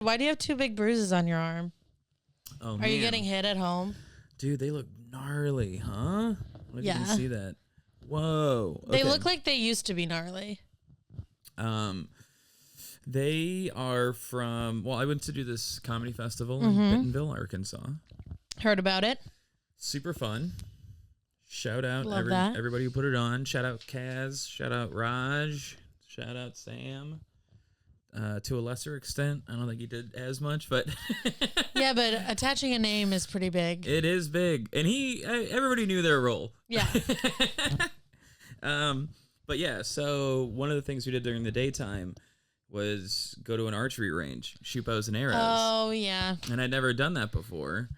Why do you have two big bruises on your arm? Oh, Are you getting hit at home? Dude, they look gnarly, huh? I didn't even see that. Whoa. They look like they used to be gnarly. They are from, well, I went to do this comedy festival in Bentonville, Arkansas. Heard about it. Super fun. Shout out everybody who put it on. Shout out Kaz. Shout out Raj. Shout out Sam. To a lesser extent, I don't think he did as much, but yeah, but attaching a name is pretty big. It is big, and everybody knew their role. Yeah. But yeah, so one of the things we did during the daytime was go to an archery range, shoot bows and arrows. Oh yeah. And I'd never done that before,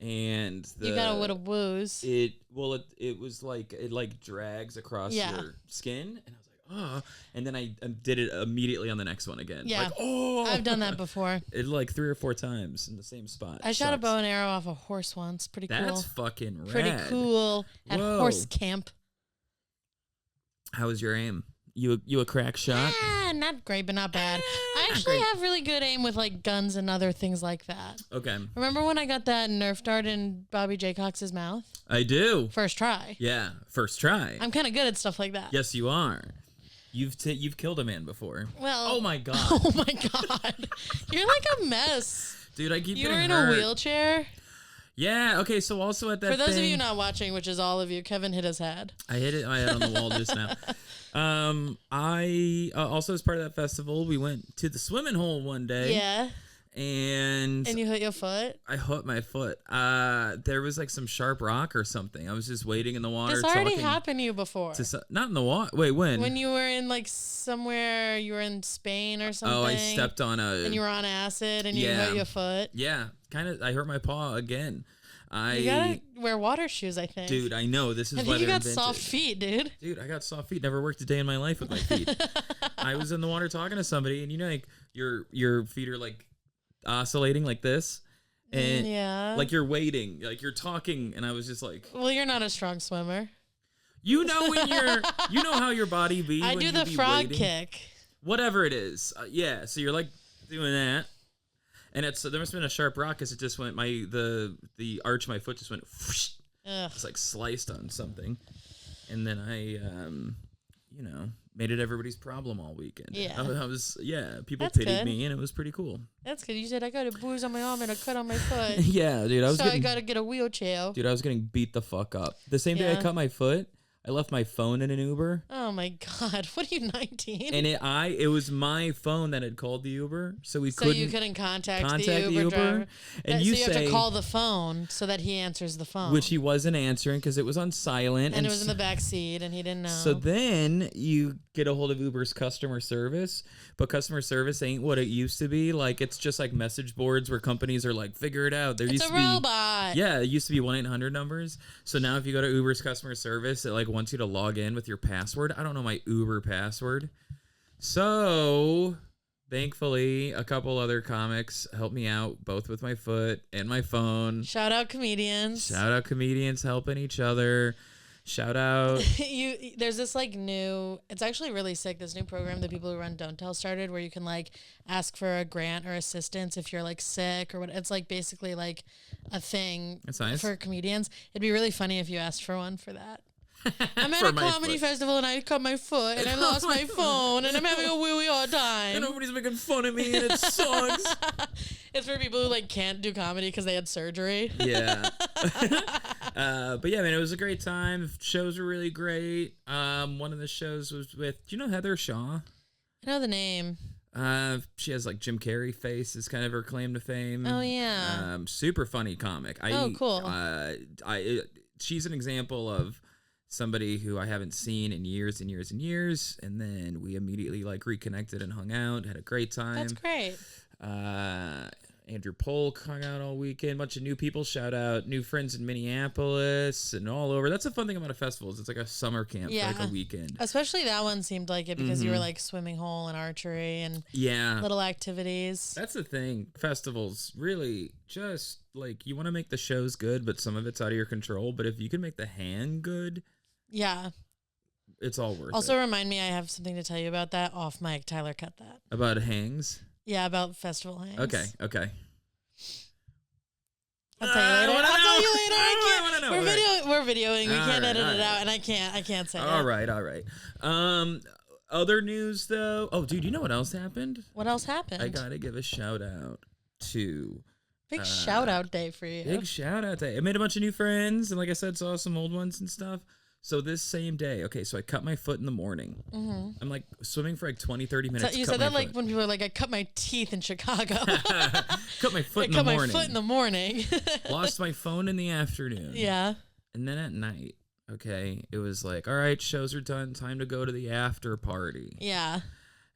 and you got a little woos. It was like it drags across your skin, and I was like, oh, and then I did it immediately on the next one again. Yeah. Like, oh, I've done that before. It like 3 or 4 times in the same spot. I shot a bow and arrow off a horse once. Pretty cool. That's fucking rad. Pretty cool at horse camp. How was your aim? You a crack shot? Not great, but not bad. I actually have really good aim with like guns and other things like that. Okay. Remember when I got that Nerf dart in Bobby J. Cox's mouth? I do. First try. Yeah, first try. I'm kind of good at stuff like that. Yes, you are. You've killed a man before. Well. Oh my god. Oh my god. You're like a mess. Dude, I keep You getting were in hurt. a wheelchair? Yeah, okay, so also at that For those of you not watching, which is all of you, Kevin hit his head. I hit my head on the wall just now. I also as part of that festival, we went to the swimming hole one day. Yeah. And you hit your foot? I hit my foot. There was like some sharp rock or something. I was just waiting in the water. This already happened to you before. Not in the water. Wait, when? When you were in like somewhere, you were in Spain or something. Oh, I stepped on and you were on acid and you hurt your foot. Yeah, kind of. I hurt my paw again. You gotta wear water shoes, I think. Dude, I know. This is why you got soft feet, dude. Dude, I got soft feet. Never worked a day in my life with my feet. I was in the water talking to somebody, and you know, like your feet are like oscillating like this, and like you're waiting, like you're talking, and I was just like, well, you're not a strong swimmer. You know when you know how your body be. I when do the frog kick. Whatever it is, yeah. So you're like doing that. And there must have been a sharp rock because it just went the arch of my foot just went whoosh. It's like sliced on something, and then I made it everybody's problem all weekend. Yeah, I was people pitied me, and it was pretty cool. That's good. You said I got a bruise on my arm and a cut on my foot. Yeah, dude, I got to get a wheelchair. Dude, I was getting beat the fuck up. The same day I cut my foot, I left my phone in an Uber. Oh my god! What are you, 19? And it was my phone that had called the Uber, so you couldn't contact the Uber driver. And so you have to call the phone so that he answers the phone, which he wasn't answering because it was on silent, and it was in the back seat, and he didn't know. So then you get a hold of Uber's customer service, but customer service ain't what it used to be. Like it's just like message boards where companies are like, figure it out. It's a robot. Yeah, it used to be 1-800 numbers. So now if you go to Uber's customer service, it like wants you to log in with your password. I don't know my Uber password. So thankfully, a couple other comics helped me out, both with my foot and my phone. Shout out comedians. Shout out comedians helping each other. Shout out. There's this like it's actually really sick, this new program that people who run Don't Tell started where you can like ask for a grant or assistance if you're like sick or what. It's like basically like a thing. That's nice. For comedians. It'd be really funny if you asked for one for that. I'm at a comedy festival and I cut my foot and I lost my phone and I'm having a really hard time. And everybody's making fun of me and it sucks. It's for people who like can't do comedy because they had surgery. Yeah. But yeah, man, it was a great time. Shows were really great. One of the shows was with, do you know Heather Shaw? I know the name. She has like Jim Carrey face is kind of her claim to fame. Oh yeah. Super funny comic. Cool. She's an example of somebody who I haven't seen in years and years and years, and then we immediately like reconnected and hung out, had a great time. That's great. Andrew Polk hung out all weekend. Bunch of new people. Shout out new friends in Minneapolis and all over. That's a fun thing about a festival is it's like a summer camp for like a weekend. Especially that one seemed like it because you were like swimming hole and archery and little activities. That's the thing. Festivals really just like you want to make the shows good, but some of it's out of your control. But if you can make the hand good, it's all worth it. Also remind me I have something to tell you about that off mic. Tyler cut that. About hangs? Yeah, about festival hangs. Okay. I'll tell you later. I'll tell you later. I I can't. wanna know. We're videoing. We can't edit all it right. out, and I can't say All it. right. Other news though. Oh, dude, you know what else happened? What else happened? I gotta give a shout out to Big shout out day for you. Big shout out day. I made a bunch of new friends, and like I said, saw some old ones and stuff. So this same day, okay, so I cut my foot in the morning. Mm-hmm. I'm like swimming for like 20, 30 minutes. So you said that like when people are like, I cut my teeth in Chicago. Cut my foot in the morning. I cut my foot in the morning. Lost my phone in the afternoon. Yeah. And then at night, okay, it was like, all right, shows are done. Time to go to the after party. Yeah.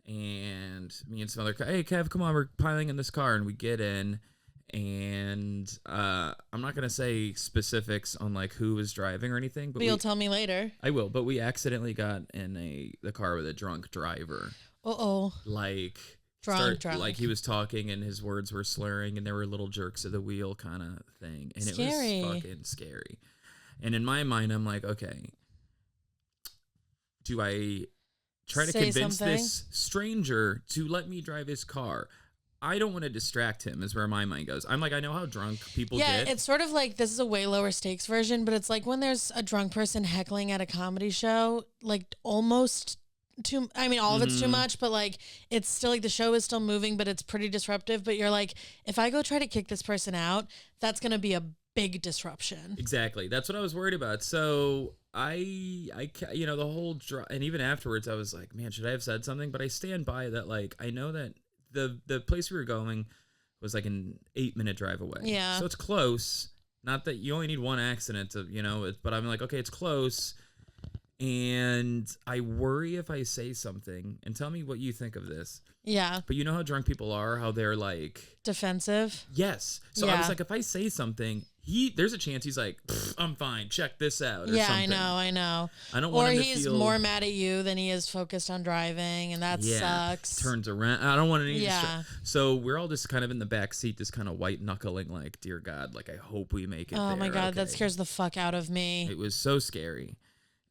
And me and some other, hey, Kev, come on, we're piling in this car. And we get in. And I'm not gonna say specifics on like who was driving or anything, but you'll tell me later. I will. But we accidentally got in the car with a drunk driver. Like drunk. Like he was talking and his words were slurring, and there were little jerks of the wheel kind of thing, and scary. It was fucking scary. And in my mind, I'm like, okay, do I try to convince this stranger to let me drive his car? I don't want to distract him is where my mind goes. I'm like, I know how drunk people get. Yeah, it's sort of like, this is a way lower stakes version, but it's like when there's a drunk person heckling at a comedy show, like almost too, I mean, all of it's too much, but like, it's still like the show is still moving, but it's pretty disruptive. But you're like, if I go try to kick this person out, that's going to be a big disruption. Exactly. That's what I was worried about. So I you know, the whole and even afterwards I was like, man, should I have said something? But I stand by that. Like, I know that the place we were going was like an 8-minute drive away. Yeah. So it's close. Not that you only need one accident to, you know, but I'm like, okay, it's close. And I worry if I say something, and tell me what you think of this. Yeah. But you know how drunk people are, how they're like defensive. Yes. So I was like, if I say something, there's a chance he's like, I'm fine. Check this out. Or something. I know. I don't want him to feel. Or he's more mad at you than he is focused on driving, and that sucks. Turns around. I don't want any. Yeah. So we're all just kind of in the back seat, just kind of white knuckling, like, dear God, like I hope we make it. Oh there. my God, that scares the fuck out of me. It was so scary,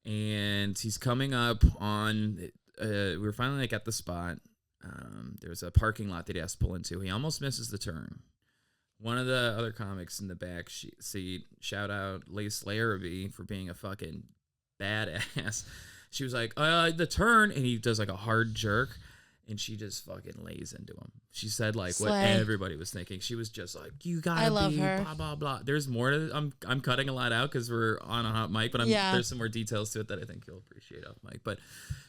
and he's coming up on. We were finally like at the spot. There's a parking lot that he has to pull into. He almost misses the turn. One of the other comics in the back seat, shout out Lace Larrabee for being a fucking badass. She was like, the turn, and he does like a hard jerk, and she just fucking lays into him. She said like what everybody was thinking. She was just like, you gotta be her. Blah blah blah. There's more to I'm cutting a lot out because we're on a hot mic, but there's some more details to it that I think you'll appreciate off mic. But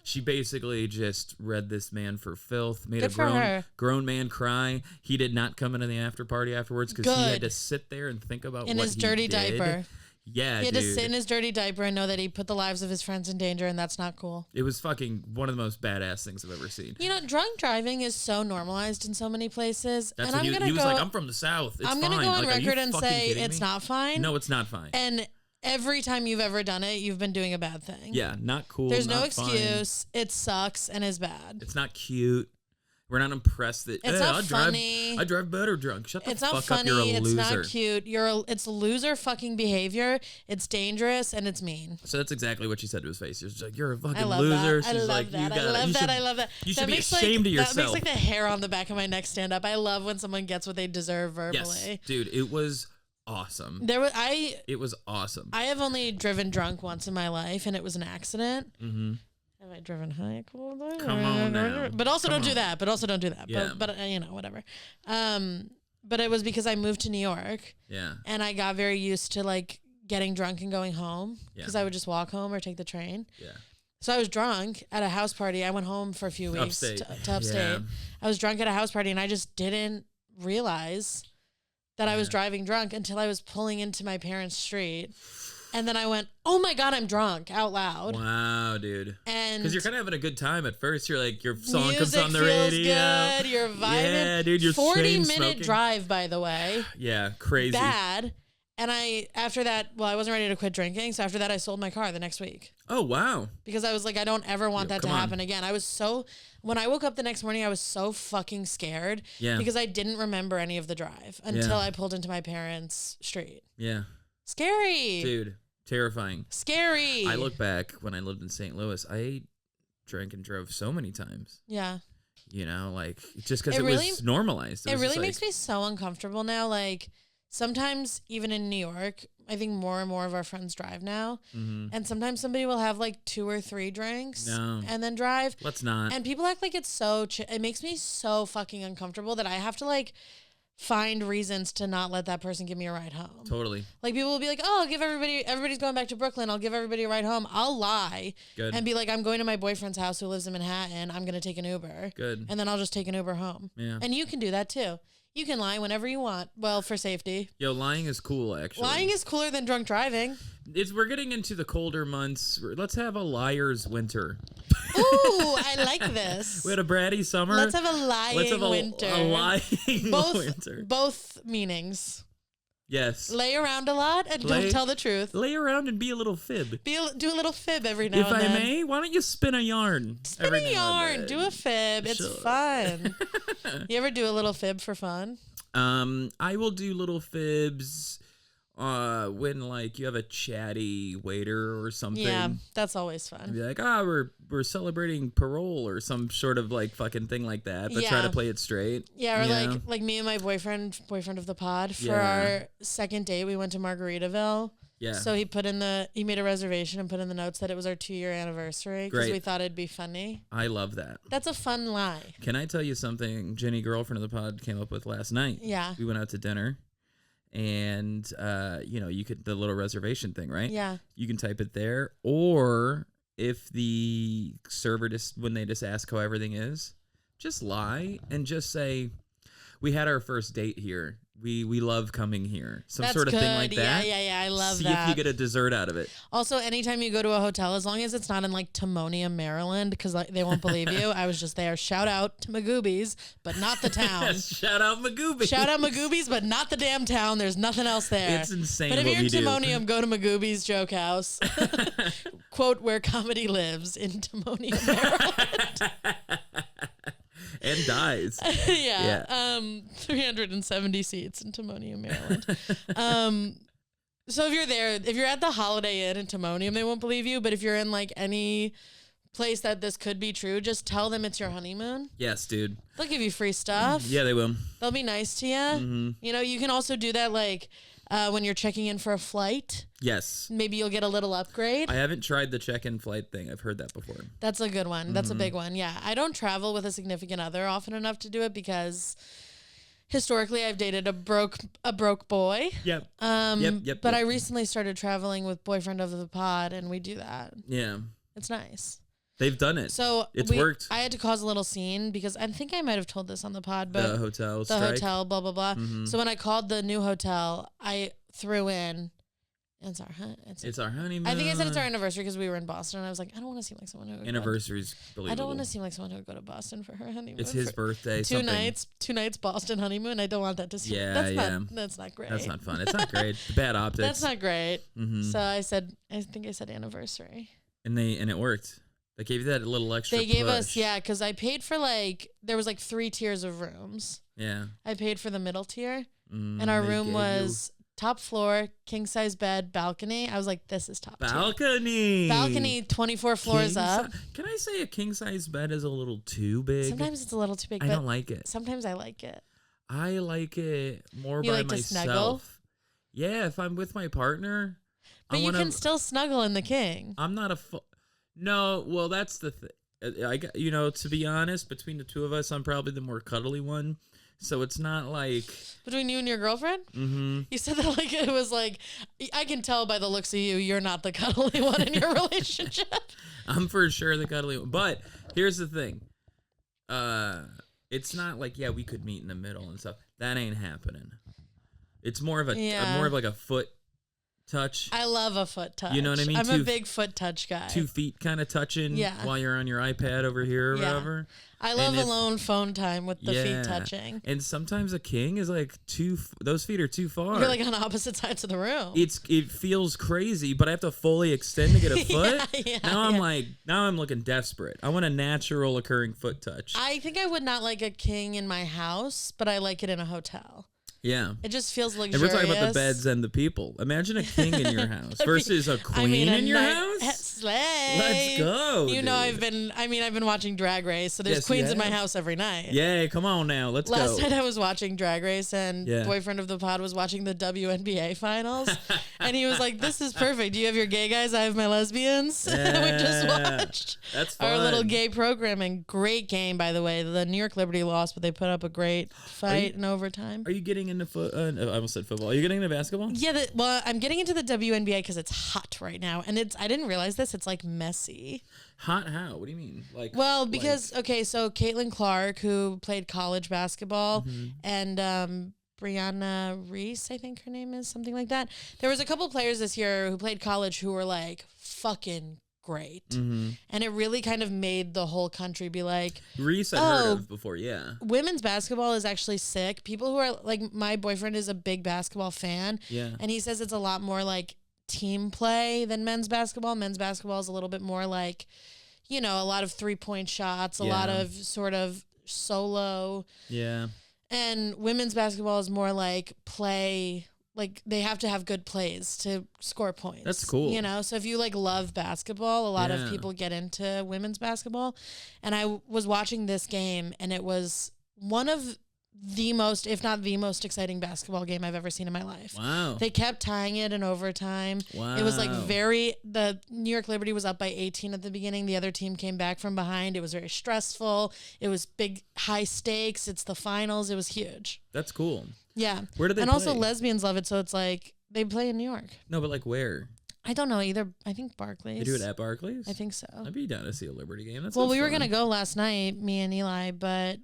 she basically just read this man for filth, made a grown man cry. He did not come into the after party afterwards because he had to sit there and think about in what his dirty diaper. Yeah, he had to sit in his dirty diaper and know that he put the lives of his friends in danger, and that's not cool. It was fucking one of the most badass things I've ever seen. You know, drunk driving is so normalized in so many places. That's what he was like, I'm from the South. It's I'm going to go on record and say it's not fine. No, it's not fine. And every time you've ever done it, you've been doing a bad thing. Yeah, not cool. There's no excuse. It sucks and is bad. It's not cute. We're not impressed that it's not funny. I drive better drunk. Shut the it's fuck not funny. up. You're a loser. It's not cute. It's loser fucking behavior. It's dangerous and it's mean. So that's exactly what she said to his face. She's like, "You're a fucking That. loser." She's I love like, that. "You got I love that. You should be ashamed of yourself." That makes like the hair on the back of my neck stand up. I love when someone gets what they deserve verbally. Yes, dude, it was awesome. It was awesome. I have only driven drunk once in my life, and it was an accident. Mm-hmm. Have I driven high? Come on now. But also don't do that. Yeah. But you know, whatever. But it was because I moved to New York. Yeah. And I got very used to like getting drunk and going home because I would just walk home or take the train. Yeah. So I was drunk at a house party. I went home for a few weeks to upstate. Yeah. I was drunk at a house party, and I just didn't realize that I was driving drunk until I was pulling into my parents' street. And then I went, oh my God, I'm drunk out loud. Wow, dude. And because you're kind of having a good time at first. You're like, your song comes on the feels radio. Good. You're vibing. Yeah, dude, you're 40-minute drive, by the way. Yeah, crazy. Bad. And after that, I wasn't ready to quit drinking. So after that, I sold my car the next week. Oh, wow. Because I was like, I don't ever want that to happen again. When I woke up the next morning, I was so fucking scared. Yeah. Because I didn't remember any of the drive until I pulled into my parents' street. Yeah. Scary. Dude, terrifying. Scary. I look back when I lived in St. Louis, I drank and drove so many times. Yeah. You know, like just because it really, was normalized. It really makes me so uncomfortable now. Like sometimes even in New York, I think more and more of our friends drive now. And sometimes somebody will have like 2 or 3 drinks and then drive. Let's not. And people act like it's so, it makes me so fucking uncomfortable that I have to like find reasons to not let that person give me a ride home. Totally. Like people will be like, oh, I'll give everybody's going back to Brooklyn. I'll give everybody a ride home. I'll lie and be like, I'm going to my boyfriend's house who lives in Manhattan. I'm going to take an Uber. Good. And then I'll just take an Uber home. Yeah. And you can do that too. You can lie whenever you want. Well, for safety. Yo, lying is cool, actually. Lying is cooler than drunk driving. We're getting into the colder months. Let's have a liar's winter. Ooh, I like this. We had a bratty summer. Let's have a lying winter. A lying winter. Both meanings. Yes. Lay around a lot and don't tell the truth. Lay around and be a little fib. Do a little fib every now and then. If I may, why don't you spin a yarn? Spin a yarn. Do a fib. It's fun. You ever do a little fib for fun? I will do little fibs when like you have a chatty waiter or something. Yeah, that's always fun. Be like, we're celebrating parole or some sort of like fucking thing like that, but try to play it straight. Yeah, or like me and my boyfriend of the pod, for our second date, we went to Margaritaville. Yeah. So he made a reservation and put in the notes that it was our 2-year anniversary because we thought it'd be funny. I love that. That's a fun lie. Can I tell you something Jenny, girlfriend of the pod, came up with last night? Yeah. We went out to dinner. And, you could, the little reservation thing, right? Yeah. You can type it there. Or if the server when they just ask how everything is, just lie and just say, we had our first date here. We love coming here. That's sort of thing like that. Yeah. I love that. See if you get a dessert out of it. Also, anytime you go to a hotel, as long as it's not in like Timonium, Maryland, because they won't believe you. I was just there. Shout out to Magoobies, but not the town. Shout out Magoobies. Shout out Magoobies, but not the damn town. There's nothing else there. It's insane. But if you're in Timonium, go to Magoobies Joke House. Quote, where comedy lives in Timonium, Maryland. And dies. Yeah. 370 seats in Timonium, Maryland. So if you're at the Holiday Inn in Timonium, they won't believe you. But if you're in like any place that this could be true, just tell them it's your honeymoon. Yes, dude. They'll give you free stuff. Yeah, they will. They'll be nice to you. Mm-hmm. You know, you can also do that like when you're checking in for a flight. Yes. Maybe you'll get a little upgrade. I haven't tried the check-in flight thing. I've heard that before. That's a good one. That's a big one. Yeah. I don't travel with a significant other often enough to do it because historically I've dated a broke boy. Yep. But I recently started traveling with boyfriend of the pod and we do that. Yeah. It's nice. They've done it. So it's worked. I had to cause a little scene because I think I might have told this on the pod, but the hotel, blah, blah, blah. Mm-hmm. So when I called the new hotel, I threw in, it's our honeymoon. I think I said it's our anniversary because we were in Boston. And I was like, I don't want to seem like someone who would anniversaries. Believable. I don't want to seem like someone who would go to Boston for her honeymoon. It's his birthday. Two nights Boston honeymoon. I don't want that to seem. That's not great. That's not fun. It's not great. Bad optics. That's not great. Mm-hmm. So I think I said anniversary. And it worked. They gave you that little extra. They gave us, because I paid for there was 3 tiers of rooms. Yeah. I paid for the middle tier, and our room was top floor, king size bed, balcony. I was like, this is top balcony. Tier. Balcony, 24 floors up. Can I say a king size bed is a little too big? Sometimes it's a little too big. I don't like it. Sometimes I like it. I like it more by myself. To snuggle? Yeah, if I'm with my partner. But you can still snuggle in the king. I'm not a. No, well, that's the thing. To be honest, between the two of us, I'm probably the more cuddly one. So it's not like between you and your girlfriend. Mm-hmm. You said that like it was like I can tell by the looks of you, you're not the cuddly one in your relationship. I'm for sure the cuddly one, but here's the thing. It's not like we could meet in the middle and stuff. That ain't happening. It's more of a foot touch. I love a foot touch. You know what I mean? I'm a big foot touch guy. 2 feet kind of touching while you're on your iPad over here or whatever. I love alone phone time with the feet touching. And sometimes a king is like those feet are too far. You're like on opposite sides of the room. It feels crazy, but I have to fully extend to get a foot. Now I'm looking desperate. I want a natural occurring foot touch. I think I would not like a king in my house, but I like it in a hotel. Yeah. It just feels luxurious. And we're talking about the beds and the people. Imagine a king in your house versus a queen in your house. Slay. Let's go. You know, dude. I've been watching Drag Race, so there's Yes, you queens in my have. house every night. Yay, come on now. Let's go. Last night I was watching Drag Race, and Yeah. boyfriend of the pod was watching the WNBA finals, and he was like, "This is perfect. Do you have your gay guys? I have my lesbians." Yeah. We just watched That's our fun. little gay programming. Great game, by the way. The New York Liberty lost, but they put up a great fight in overtime. Are you getting into I almost said football. Are you getting into basketball? Yeah, well, I'm getting into the WNBA because it's hot right now, and I didn't realize this. It's like messy. Hot how? What do you mean? Like, Well, because okay, so Caitlin Clark, who played college basketball, Mm-hmm. and Brianna Reese, I think her name is, something like that. There was a couple players this year who played college who were like fucking great, Mm-hmm. and it really kind of made the whole country be like, Reese I've heard of before, yeah. women's basketball is actually sick. People who are like, my boyfriend is a big basketball fan, Yeah. and he says it's a lot more like team play than men's basketball. Men's basketball is a little bit more like, you know, a lot of 3-point shots, a lot Yeah. of sort of solo. Yeah. And women's basketball is more like play, like they have to have good plays to score points. That's cool. You know, so if you like love basketball, a lot of Yeah. people get into women's basketball. And I was watching this game, and it was one of the most, if not the most exciting basketball game I've ever seen in my life. Wow. They kept tying it in overtime. Wow. It was like the New York Liberty was up by 18 at the beginning. The other team came back from behind. It was very stressful. It was big, high stakes. It's the finals. It was huge. That's cool. Yeah. Where do they And play? also lesbians love it. So it's like they play in New York. No, but like where? I don't know either. I think Barclays. They do it at Barclays? I think so. I'd be down to see a Liberty game. That's Well, we were going to go last night, me and Eli, but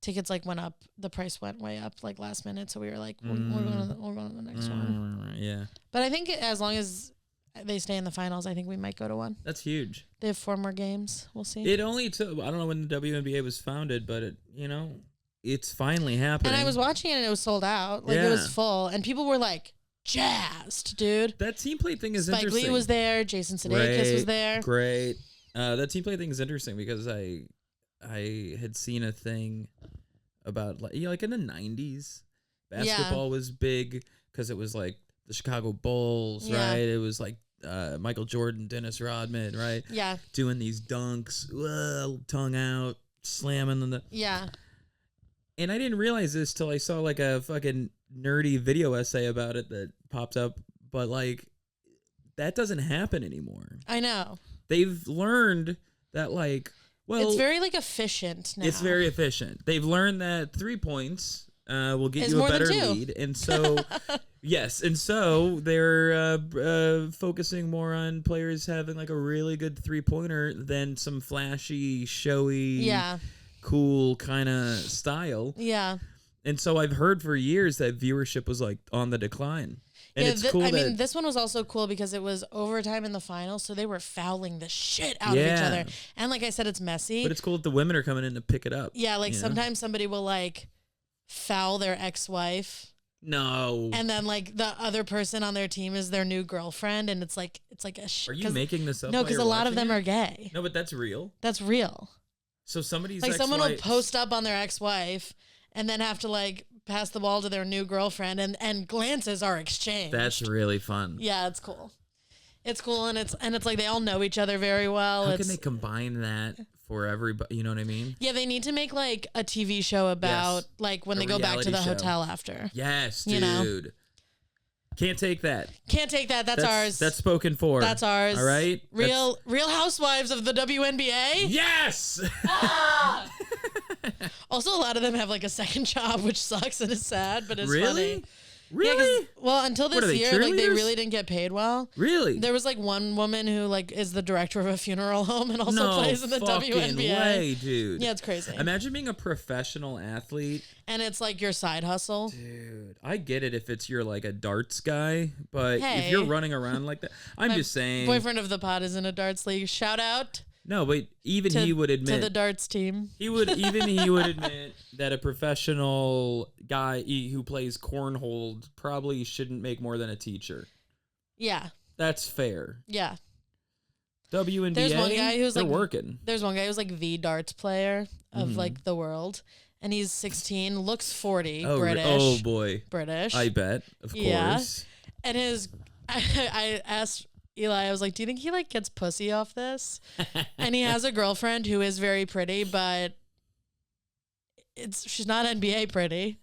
tickets like went up. The price went way up like last minute. So we were like, we're going to the next one. Yeah. But I think as long as they stay in the finals, I think we might go to one. That's huge. They have 4 more games. We'll see. It only took, I don't know when the WNBA was founded, but it, you know, it's finally happening. And I was watching it and it was sold out. Like it was full. And people were like jazzed, dude. That team play thing is Spike interesting. Lee was there. Jason Sudeikis was there. Great. That team play thing is interesting because I had seen a thing about like in the 90s, basketball was big because it was like the Chicago Bulls, right? It was like Michael Jordan, Dennis Rodman, right? Yeah. Doing these dunks, tongue out, slamming them. Yeah. And I didn't realize this till I saw like a fucking nerdy video essay about it that popped up. But like, that doesn't happen anymore. I know. They've learned that like, well, it's very like efficient now. It's very efficient. They've learned that 3 points will get Is you a more than better 2. lead. And so, yes. And so they're focusing more on players having like a really good 3-pointer than some flashy, showy, cool kind of style. Yeah. And so I've heard for years that viewership was like on the decline. And it's cool I mean, this one was also cool because it was overtime in the finals, so they were fouling the shit out of each other. And like I said, it's messy. But it's cool that the women are coming in to pick it up. Yeah, like sometimes somebody will like foul their ex-wife. No. And then like the other person on their team is their new girlfriend, and it's like a Are you making this up? No, because a lot of them are gay. No, but that's real. That's real. So somebody's like someone will post up on their ex-wife and then have to like pass the ball to their new girlfriend, and glances are exchanged. That's really fun. Yeah, it's cool. It's cool, and it's like they all know each other very well. How can they combine that for everybody? You know what I mean? Yeah, they need to make like a TV show about like when they go back to the hotel after. Yes, dude. You know? Can't take that. Can't take that. That's ours. That's spoken for. That's ours. All right? Real Housewives of the WNBA. Yes! Also, a lot of them have like a second job, which sucks and is sad, but it's funny. Really? Yeah, well, until What are this they, year, like they cheerleaders? really didn't get paid well. Really? There was like one woman who like is the director of a funeral home and also No plays in the fucking WNBA. way, dude. Yeah, it's crazy. Imagine being a professional athlete. And it's like your side hustle. Dude, I get it if it's you're like a darts guy, but Hey. if you're running around like that, I'm just saying. Boyfriend of the pod is in a darts league. Shout out No, but even he would admit to the darts team. he would admit that a professional guy who plays cornhole probably shouldn't make more than a teacher. Yeah. That's fair. Yeah. WNBA. There's one guy who's they're like working. There's one guy who's like the darts player of like the world, and he's 16, looks 40, British. Oh boy. British. I bet, of Yeah. course. And I asked Eli, I was like, do you think he like gets pussy off this? And he has a girlfriend who is very pretty, but she's not NBA pretty.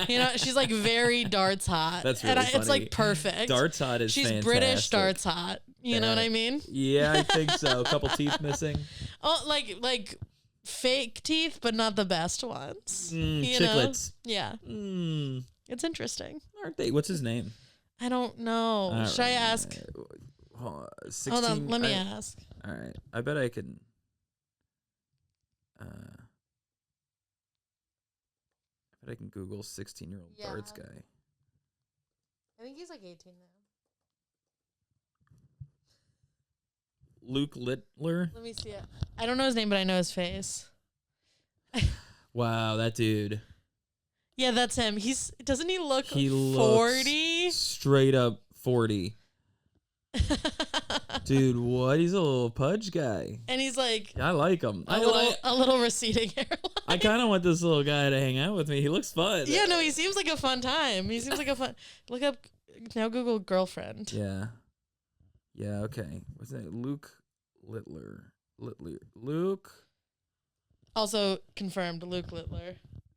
You know, she's like very darts hot. That's really funny. It's like perfect. Darts hot is she's fantastic. British darts hot. You know what I mean? Yeah, I think so. A couple teeth missing. Oh, like fake teeth, but not the best ones. Chiclets. Know? Yeah. It's interesting. Aren't they? What's his name? I don't know. Should I ask? 16, Hold on, let me ask. All right. I bet I can. I bet I can Google 16-year-old darts guy. I think he's like 18 now. Luke Littler. Let me see it. I don't know his name, but I know his face. Wow, that dude. Yeah, that's him. Doesn't he look 40? Straight up 40. Dude, what? He's a little pudge guy. And he's like, I like him. A little receding hairline. I kind of want this little guy to hang out with me. He looks fun. Yeah, no, he seems like a fun time. He seems like a fun. Look up now. Google girlfriend. Yeah. Yeah. Okay. What's that? Luke Littler. Luke. Also confirmed. Luke Littler.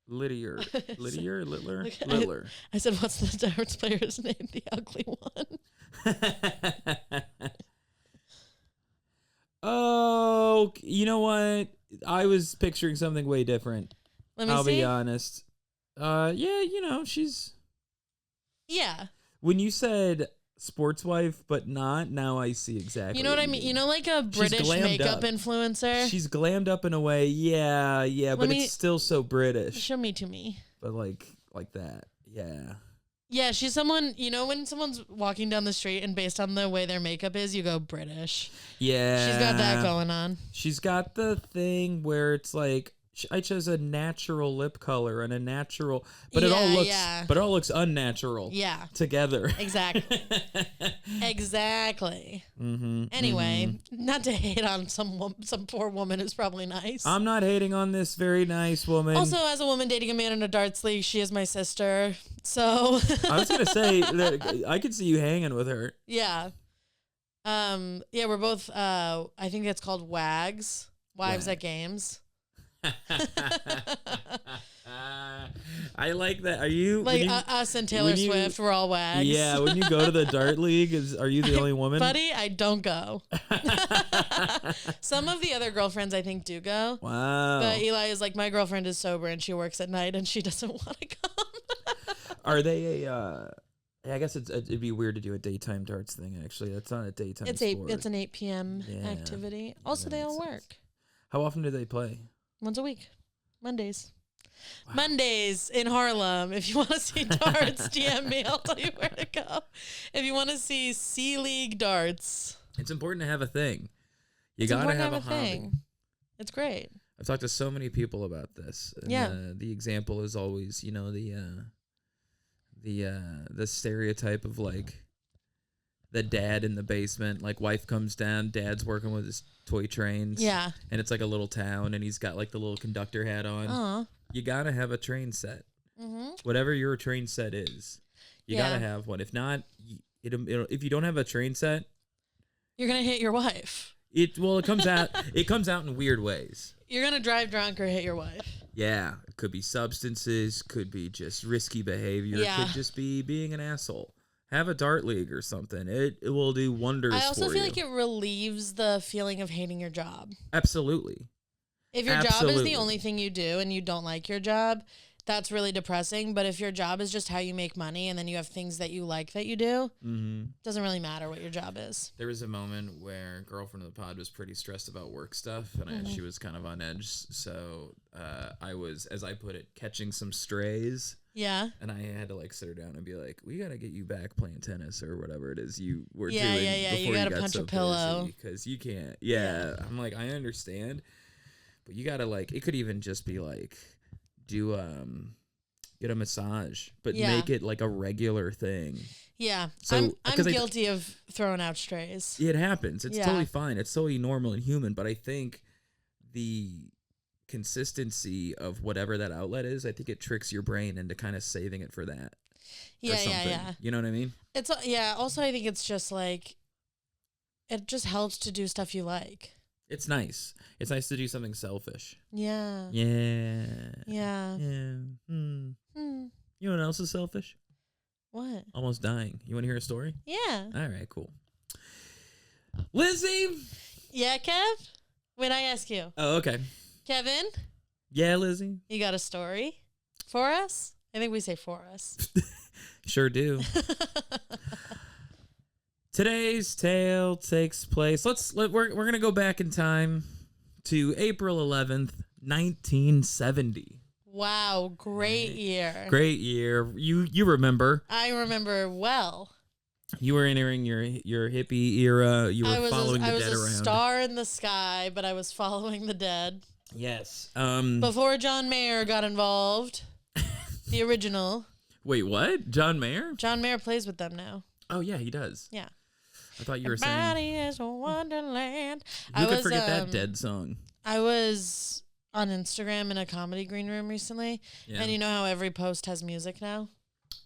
Littler. Littler. I said, what's the darts player's name? The ugly one. Oh, you know what? I was picturing something way different. I'll be honest. Yeah, you know, she's... Yeah. When you said sports wife, but not, now I see exactly. You know what I mean? You know, like a British makeup influencer? She's glammed up in a way. Yeah, but it's still so British. Show me to me. But like that. Yeah. Yeah, she's someone, you know, when someone's walking down the street and based on the way their makeup is, you go British. Yeah. She's got that going on. She's got the thing where it's like, I chose a natural lip color and a natural, but it all looks unnatural. Yeah. Together. Exactly. Exactly. Anyway, not to hate on some poor woman who's probably nice. I'm not hating on this very nice woman. Also, as a woman dating a man in a darts league, she is my sister. So I was gonna say that I could see you hanging with her. Yeah. Yeah, we're both. I think it's called WAGs. Wives at Games. I like that. Are you like us and Taylor Swift? We're all WAGs. Yeah, when you go to the dart league, are you the only woman? Buddy, I don't go. Some of the other girlfriends I think do go. Wow. But Eli is like, my girlfriend is sober and she works at night and she doesn't want to come. Are they I guess it'd be weird to do a daytime darts thing. Actually, that's not a daytime. It's an 8 p.m. activity. Also, they all work. How often do they play? Once a week. Mondays. Wow. Mondays in Harlem. If you want to see darts, DM me. I'll tell you where to go. If you want to see C-League darts. It's important to have a thing. You got to have a thing. It's great. I've talked to so many people about this. And, the example is always, you know, the stereotype of like the dad in the basement, like wife comes down, dad's working with his toy trains. Yeah. And it's like a little town and he's got like the little conductor hat on. You got to have a train set. Whatever your train set is, you got to have one. If not, if you don't have a train set, you're going to hit your wife. It comes out in weird ways. You're going to drive drunk or hit your wife. Yeah. It could be substances, could be just risky behavior, could just be being an asshole. Have a dart league or something. It will do wonders for you. I also feel like it relieves the feeling of hating your job. Absolutely. If your job is the only thing you do and you don't like your job, that's really depressing. But if your job is just how you make money and then you have things that you like that you do, doesn't really matter what your job is. There was a moment where girlfriend of the pod was pretty stressed about work stuff and she was kind of on edge. So I was, as I put it, catching some strays. Yeah. And I had to like sit her down and be like, we got to get you back playing tennis or whatever it is you were doing. Yeah. You got to punch a pillow. Because you can't. Yeah. I'm like, I understand. But you got to like, it could even just be like, get a massage, but make it like a regular thing. Yeah. So, I'm guilty of throwing out strays. It happens. It's totally fine. It's totally normal and human. But I think the consistency of whatever that outlet is, I think it tricks your brain into kind of saving it for that. Yeah. You know what I mean? Also, I think it's just like it just helps to do stuff you like. It's nice. It's nice to do something selfish. Yeah. Yeah. Yeah. Yeah. You know what else is selfish? What? Almost dying. You want to hear a story? Yeah. All right, cool. Lizzy. Yeah, Kev? Wait, I ask you. Oh, okay. Kevin? Yeah, Lizzy. You got a story for us? I think we say for us. Sure do. Today's tale takes place. We're gonna go back in time to April 11th, 1970. Wow, great year. Great year. You remember? I remember well. You were entering your hippie era. You were following the dead around. I was a star in the sky, but I was following the dead. Yes. Before John Mayer got involved, the original. Wait, what? John Mayer? John Mayer plays with them now. Oh yeah, he does. Yeah. I thought you were saying. Everybody is a wonderland. Who could forget that dead song? I was on Instagram in a comedy green room recently, and you know how every post has music now?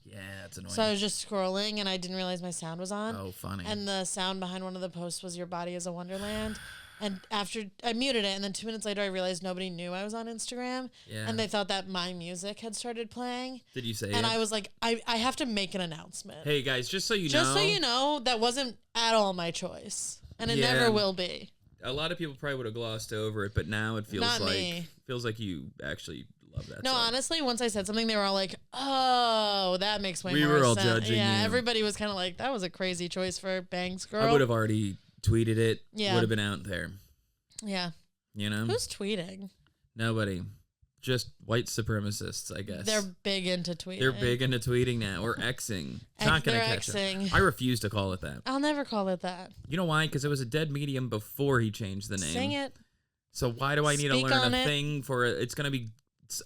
Yeah, it's annoying. So I was just scrolling, and I didn't realize my sound was on. Oh, funny. And the sound behind one of the posts was "Your body is a wonderland." And after I muted it, and then 2 minutes later, I realized nobody knew I was on Instagram, and they thought that my music had started playing. Did you say it? And I was like, I have to make an announcement. Hey guys, just so you know. Just so you know, that wasn't at all my choice, and it never will be. A lot of people probably would have glossed over it, but now it feels like you actually love that. No, song. honestly, once I said something, they were all like, "Oh, that makes way more sense." We were all judging Yeah, you. everybody was kind of like, "That was a crazy choice for Bangs Girl." I would have already tweeted it. Yeah. Would have been out there. Yeah. You know? Who's tweeting? Nobody. Just white supremacists, I guess. They're big into tweeting. They're big into tweeting now, or Xing. It's not going to catch them. I refuse to call it that. I'll never call it that. You know why? Because it was a dead medium before he changed the name. Sing it. So why do I need to learn a thing for it? It's going to be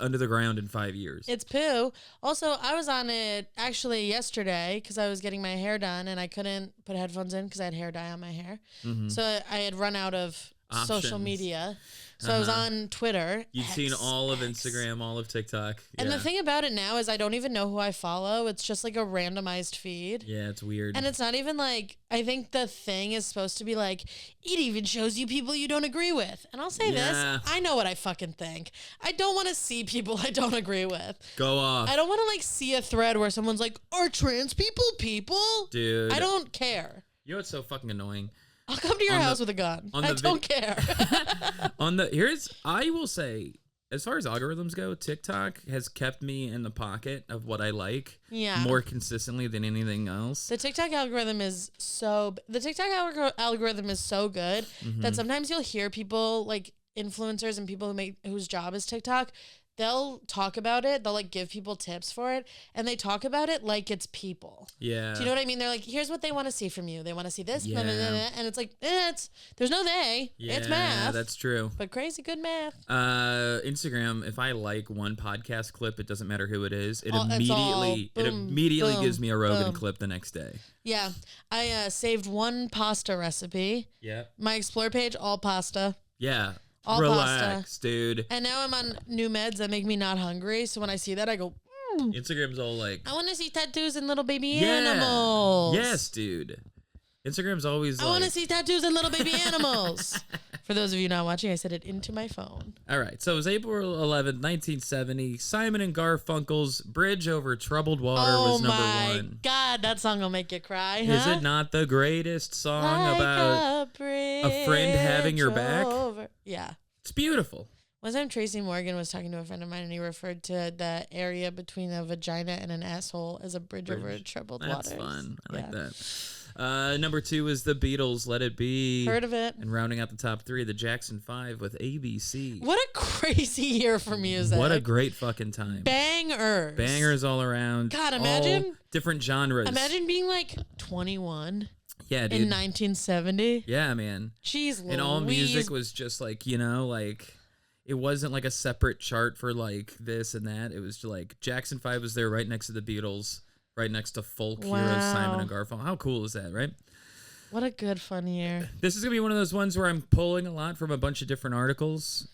under the ground in 5 years. It's poo. Also, I was on it actually yesterday because I was getting my hair done and I couldn't put headphones in because I had hair dye on my hair. Mm-hmm. So I had run out of social media. So I was on Twitter. You've seen all of Instagram, all of TikTok. And the thing about it now is I don't even know who I follow. It's just like a randomized feed. Yeah, it's weird. And it's not even like, I think the thing is supposed to be like, it even shows you people you don't agree with. And I'll say this, I know what I fucking think. I don't want to see people I don't agree with. Go off. I don't want to like see a thread where someone's like, are trans people people? Dude. I don't care. You know what's so fucking annoying? I'll come to your house with a gun. I don't care. I will say, as far as algorithms go, TikTok has kept me in the pocket of what I like more consistently than anything else. The TikTok algorithm is so algorithm is so good that sometimes you'll hear people like influencers and people whose job is TikTok. They'll talk about it. They'll like give people tips for it, and they talk about it like it's people. Yeah. Do you know what I mean? They're like, here's what they want to see from you. They want to see this, blah, blah, blah, blah. And it's like, there's no they. Yeah, it's math. That's true. But crazy good math. Instagram. If I like one podcast clip, it doesn't matter who it is. It immediately gives me a Rogan clip the next day. Yeah, I saved one pasta recipe. Yeah. My explore page, all pasta. Yeah. All Relax, pasta. dude. And now I'm on new meds that make me not hungry. So when I see that, I go, Instagram's all like, I want to see tattoos and little baby animals. Yes, dude. Instagram's always I want to see tattoos and little baby animals. For those of you not watching, I said it into my phone. All right. So it was April 11th, 1970. Simon and Garfunkel's Bridge Over Troubled Water was number one. Oh my God, that song will make you cry, huh? Is it not the greatest song about a friend having your back? Yeah. It's beautiful. One time Tracy Morgan was talking to a friend of mine and he referred to the area between a vagina and an asshole as a bridge. Over troubled waters. That's fun. I like that. Number two is the Beatles, Let It Be. Heard of it. And rounding out the top three, the Jackson 5 with ABC. What a crazy year for music. What a great fucking time. Bangers. Bangers all around. God, imagine. All different genres. Imagine being like 21. Yeah, dude. In 1970. Yeah, man. Jeez, and all music was just like, like it wasn't like a separate chart for like this and that. It was just like Jackson 5 was there right next to the Beatles, right next to folk heroes Simon and Garfunkel. How cool is that, right? What a good fun year. This is going to be one of those ones where I'm pulling a lot from a bunch of different articles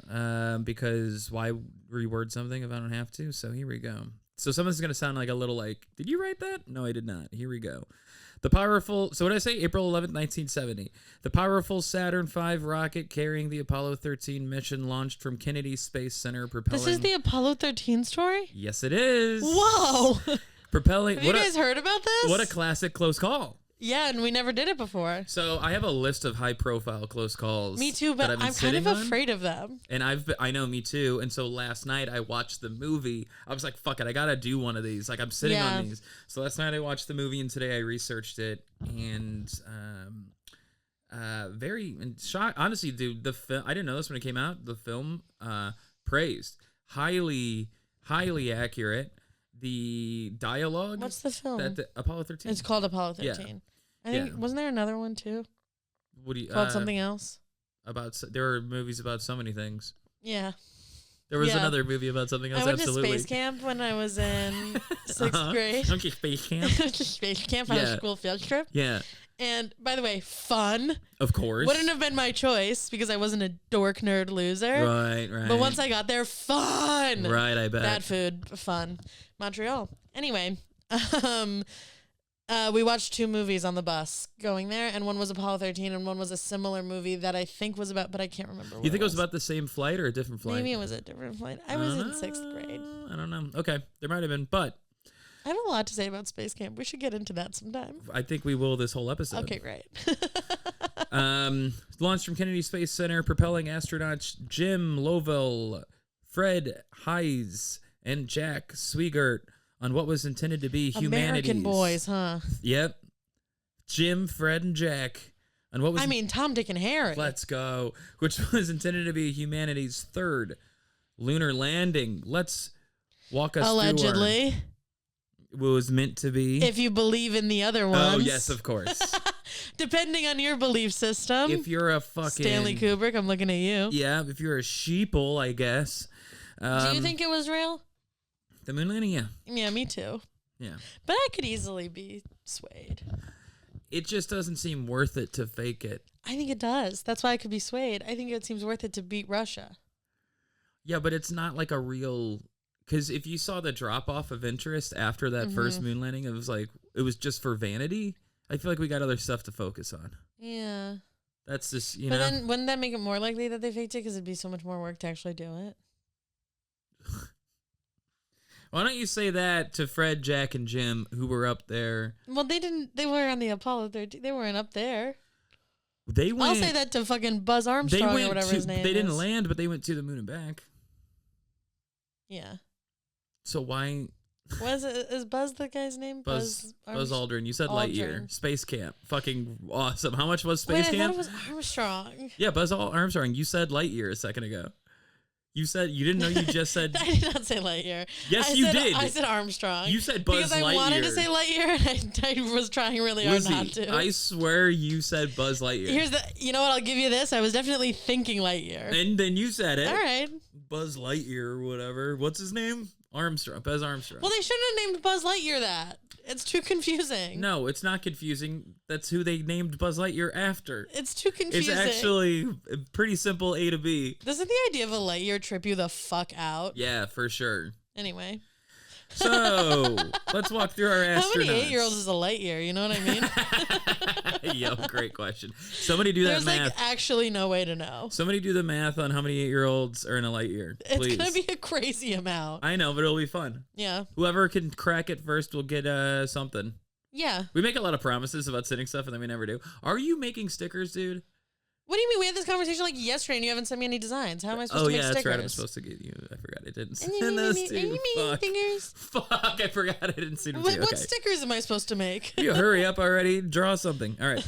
because why reword something if I don't have to? So here we go. So some of this is going to sound like a little like, did you write that? No, I did not. Here we go. The powerful, so what did I say? April 11th, 1970. The powerful Saturn V rocket carrying the Apollo 13 mission launched from Kennedy Space Center, propelling. This is the Apollo 13 story? Yes, it is. Whoa. Propelling. Have you guys heard about this? What a classic close call. Yeah, and we never did it before. So I have a list of high-profile close calls. Me too, but I'm kind of afraid of them. And I know, me too. And so last night I watched the movie. I was like, fuck it, I gotta do one of these. Like I'm sitting on these. So last night I watched the movie, and today I researched it. And very shocked. Honestly, dude, the film. I didn't know this when it came out. The film praised, highly accurate. The dialogue. What's the film? The Apollo 13. It's called Apollo 13. Yeah. I think wasn't there another one too? What do you called something else? There are movies about so many things. Yeah. There was another movie about something else. I went absolutely. to space camp when I was in sixth grade. Okay, space camp. Space camp on a school field trip. Yeah. And by the way, fun. Of course. Wouldn't have been my choice because I wasn't a dork nerd loser. Right. But once I got there, fun. Right, I bet. Bad food, fun. Montreal. Anyway, we watched 2 movies on the bus going there, and one was Apollo 13, and one was a similar movie that I think was about, but I can't remember. You think it was about the same flight or a different flight? Maybe it was a different flight. I was in 6th grade. I don't know. Okay, there might have been, but I have a lot to say about space camp. We should get into that sometime. I think we will this whole episode. Okay, great. Launched from Kennedy Space Center, propelling astronauts Jim Lovell, Fred Hayes, and Jack Swigert on what was intended to be humanity's. American boys, huh? Yep. Jim, Fred, and Jack on what was. I mean, Tom, Dick, and Harry. Let's go. Which was intended to be humanity's 3rd lunar landing. Let's walk us allegedly. Through what was meant to be. If you believe in the other ones. Oh, yes, of course. Depending on your belief system. If you're a fucking Stanley Kubrick, I'm looking at you. Yeah, if you're a sheeple, I guess. Do you think it was real? The moon landing, yeah. Yeah, me too. Yeah. But I could easily be swayed. It just doesn't seem worth it to fake it. I think it does. That's why I could be swayed. I think it seems worth it to beat Russia. Yeah, but it's not like a real... Because if you saw the drop-off of interest after that first moon landing, it was just for vanity. I feel like we got other stuff to focus on. Yeah. That's just, But then wouldn't that make it more likely that they faked it? Because it'd be so much more work to actually do it. Why don't you say that to Fred, Jack, and Jim, who were up there? Well, they didn't. They were on the Apollo 13. They weren't up there. They went. I'll say that to fucking Buzz Armstrong or whatever his name is. They didn't land, but they went to the moon and back. Yeah. So why? Is Buzz the guy's name? Buzz Aldrin. You said Lightyear. Space Camp. Fucking awesome. How much was Space Camp? Camp? I thought it was Armstrong. Yeah, Buzz Armstrong. You said Lightyear a second ago. You said you didn't know. You just said. I did not say Lightyear. Yes, you did. I said Armstrong. You said Buzz Lightyear. Because I wanted to say Lightyear, and I was trying really hard not to. I swear you said Buzz Lightyear. You know what? I'll give you this. I was definitely thinking Lightyear. And then you said it. All right. Buzz Lightyear or whatever. What's his name? Armstrong. Buzz Armstrong. Well, they shouldn't have named Buzz Lightyear that. It's too confusing. No, it's not confusing. That's who they named Buzz Lightyear after. It's too confusing. It's actually pretty simple A to B. Doesn't the idea of a Lightyear trip you the fuck out? Yeah, for sure. Anyway. So, let's walk through our astronauts. How many 8-year-olds is a Lightyear? You know what I mean? Yo, great question. Somebody do that math. There's actually no way to know. Somebody do the math on how many 8-year-olds are in a Lightyear, please. It's going to be a crazy amount. I know, but it'll be fun. Yeah. Whoever can crack it first will get something. Yeah. We make a lot of promises about sending stuff, and then we never do. Are you making stickers, dude? What do you mean? We had this conversation like yesterday and you haven't sent me any designs. How am I supposed to make stickers? Oh, yeah, that's right. I'm supposed to get you. I forgot I didn't send those to you. Fuck, I forgot I didn't send them to you. What stickers am I supposed to make? You hurry up already. Draw something. All right.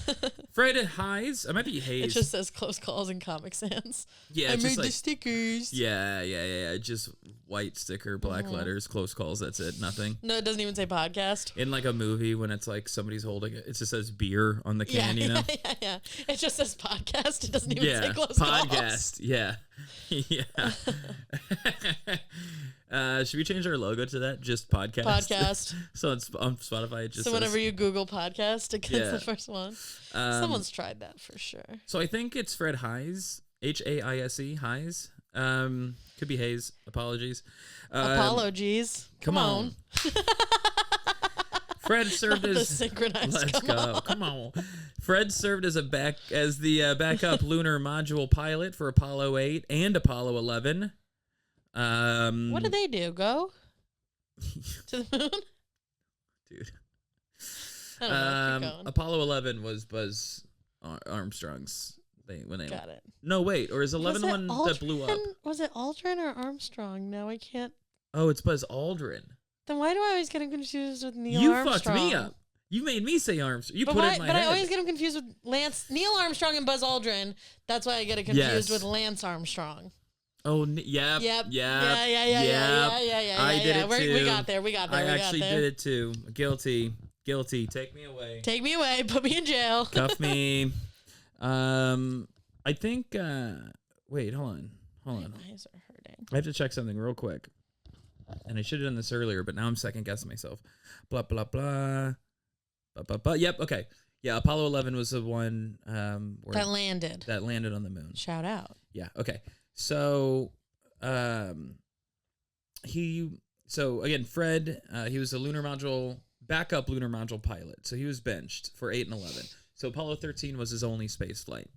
Fred Hayes. I might be Hayes. It just says close calls and Comic Sans. Yeah, I made the stickers. Yeah. Just white sticker, black letters, close calls. That's it. Nothing. No, it doesn't even say podcast. In like a movie when it's like somebody's holding it, it just says beer on the can, you know? Yeah. It just says podcast. It doesn't even say close podcast. calls. Yeah. Should we change our logo to that? Just podcast. Podcast. So it's on Spotify. It just so whenever you Google podcast, it gets the first one. Someone's tried that for sure. So I think it's Fred Hayes, Haise. Could be Hayes. Apologies. Apologies. Come on. Fred served Not the as synchronized. let's Come go. on. Come on. Fred served as the backup lunar module pilot for Apollo 8 and Apollo 11. What did they do? Go to the moon? Dude. I don't know. Keep going. Apollo 11 was Buzz Armstrong's thing when they Got it. No, wait, or is 11 the Was it one that blew up? Was it Aldrin or Armstrong? No, I can't. Oh, it's Buzz Aldrin. Then why do I always get him confused with Neil You Armstrong? fucked me up. You made me say Armstrong. You But put why, it in my but head. I always get him confused with Neil Armstrong and Buzz Aldrin. That's why I get it confused Yes. with Lance Armstrong. Oh, yep. Yep. Yeah. Yeah. I did it too. We got there. I actually did it too. Guilty. Take me away. Take me away. Put me in jail. Cuff me. I think. Wait. Hold on. My eyes are hurting. I have to check something real quick. And I should have done this earlier, but now I'm second guessing myself. Blah blah blah. Yep. Okay. Yeah. Apollo 11 was the one That landed on the moon. Shout out. Yeah. Okay. So, again, Fred, he was a backup lunar module pilot. So he was benched for 8 and 11. So Apollo 13 was his only space flight.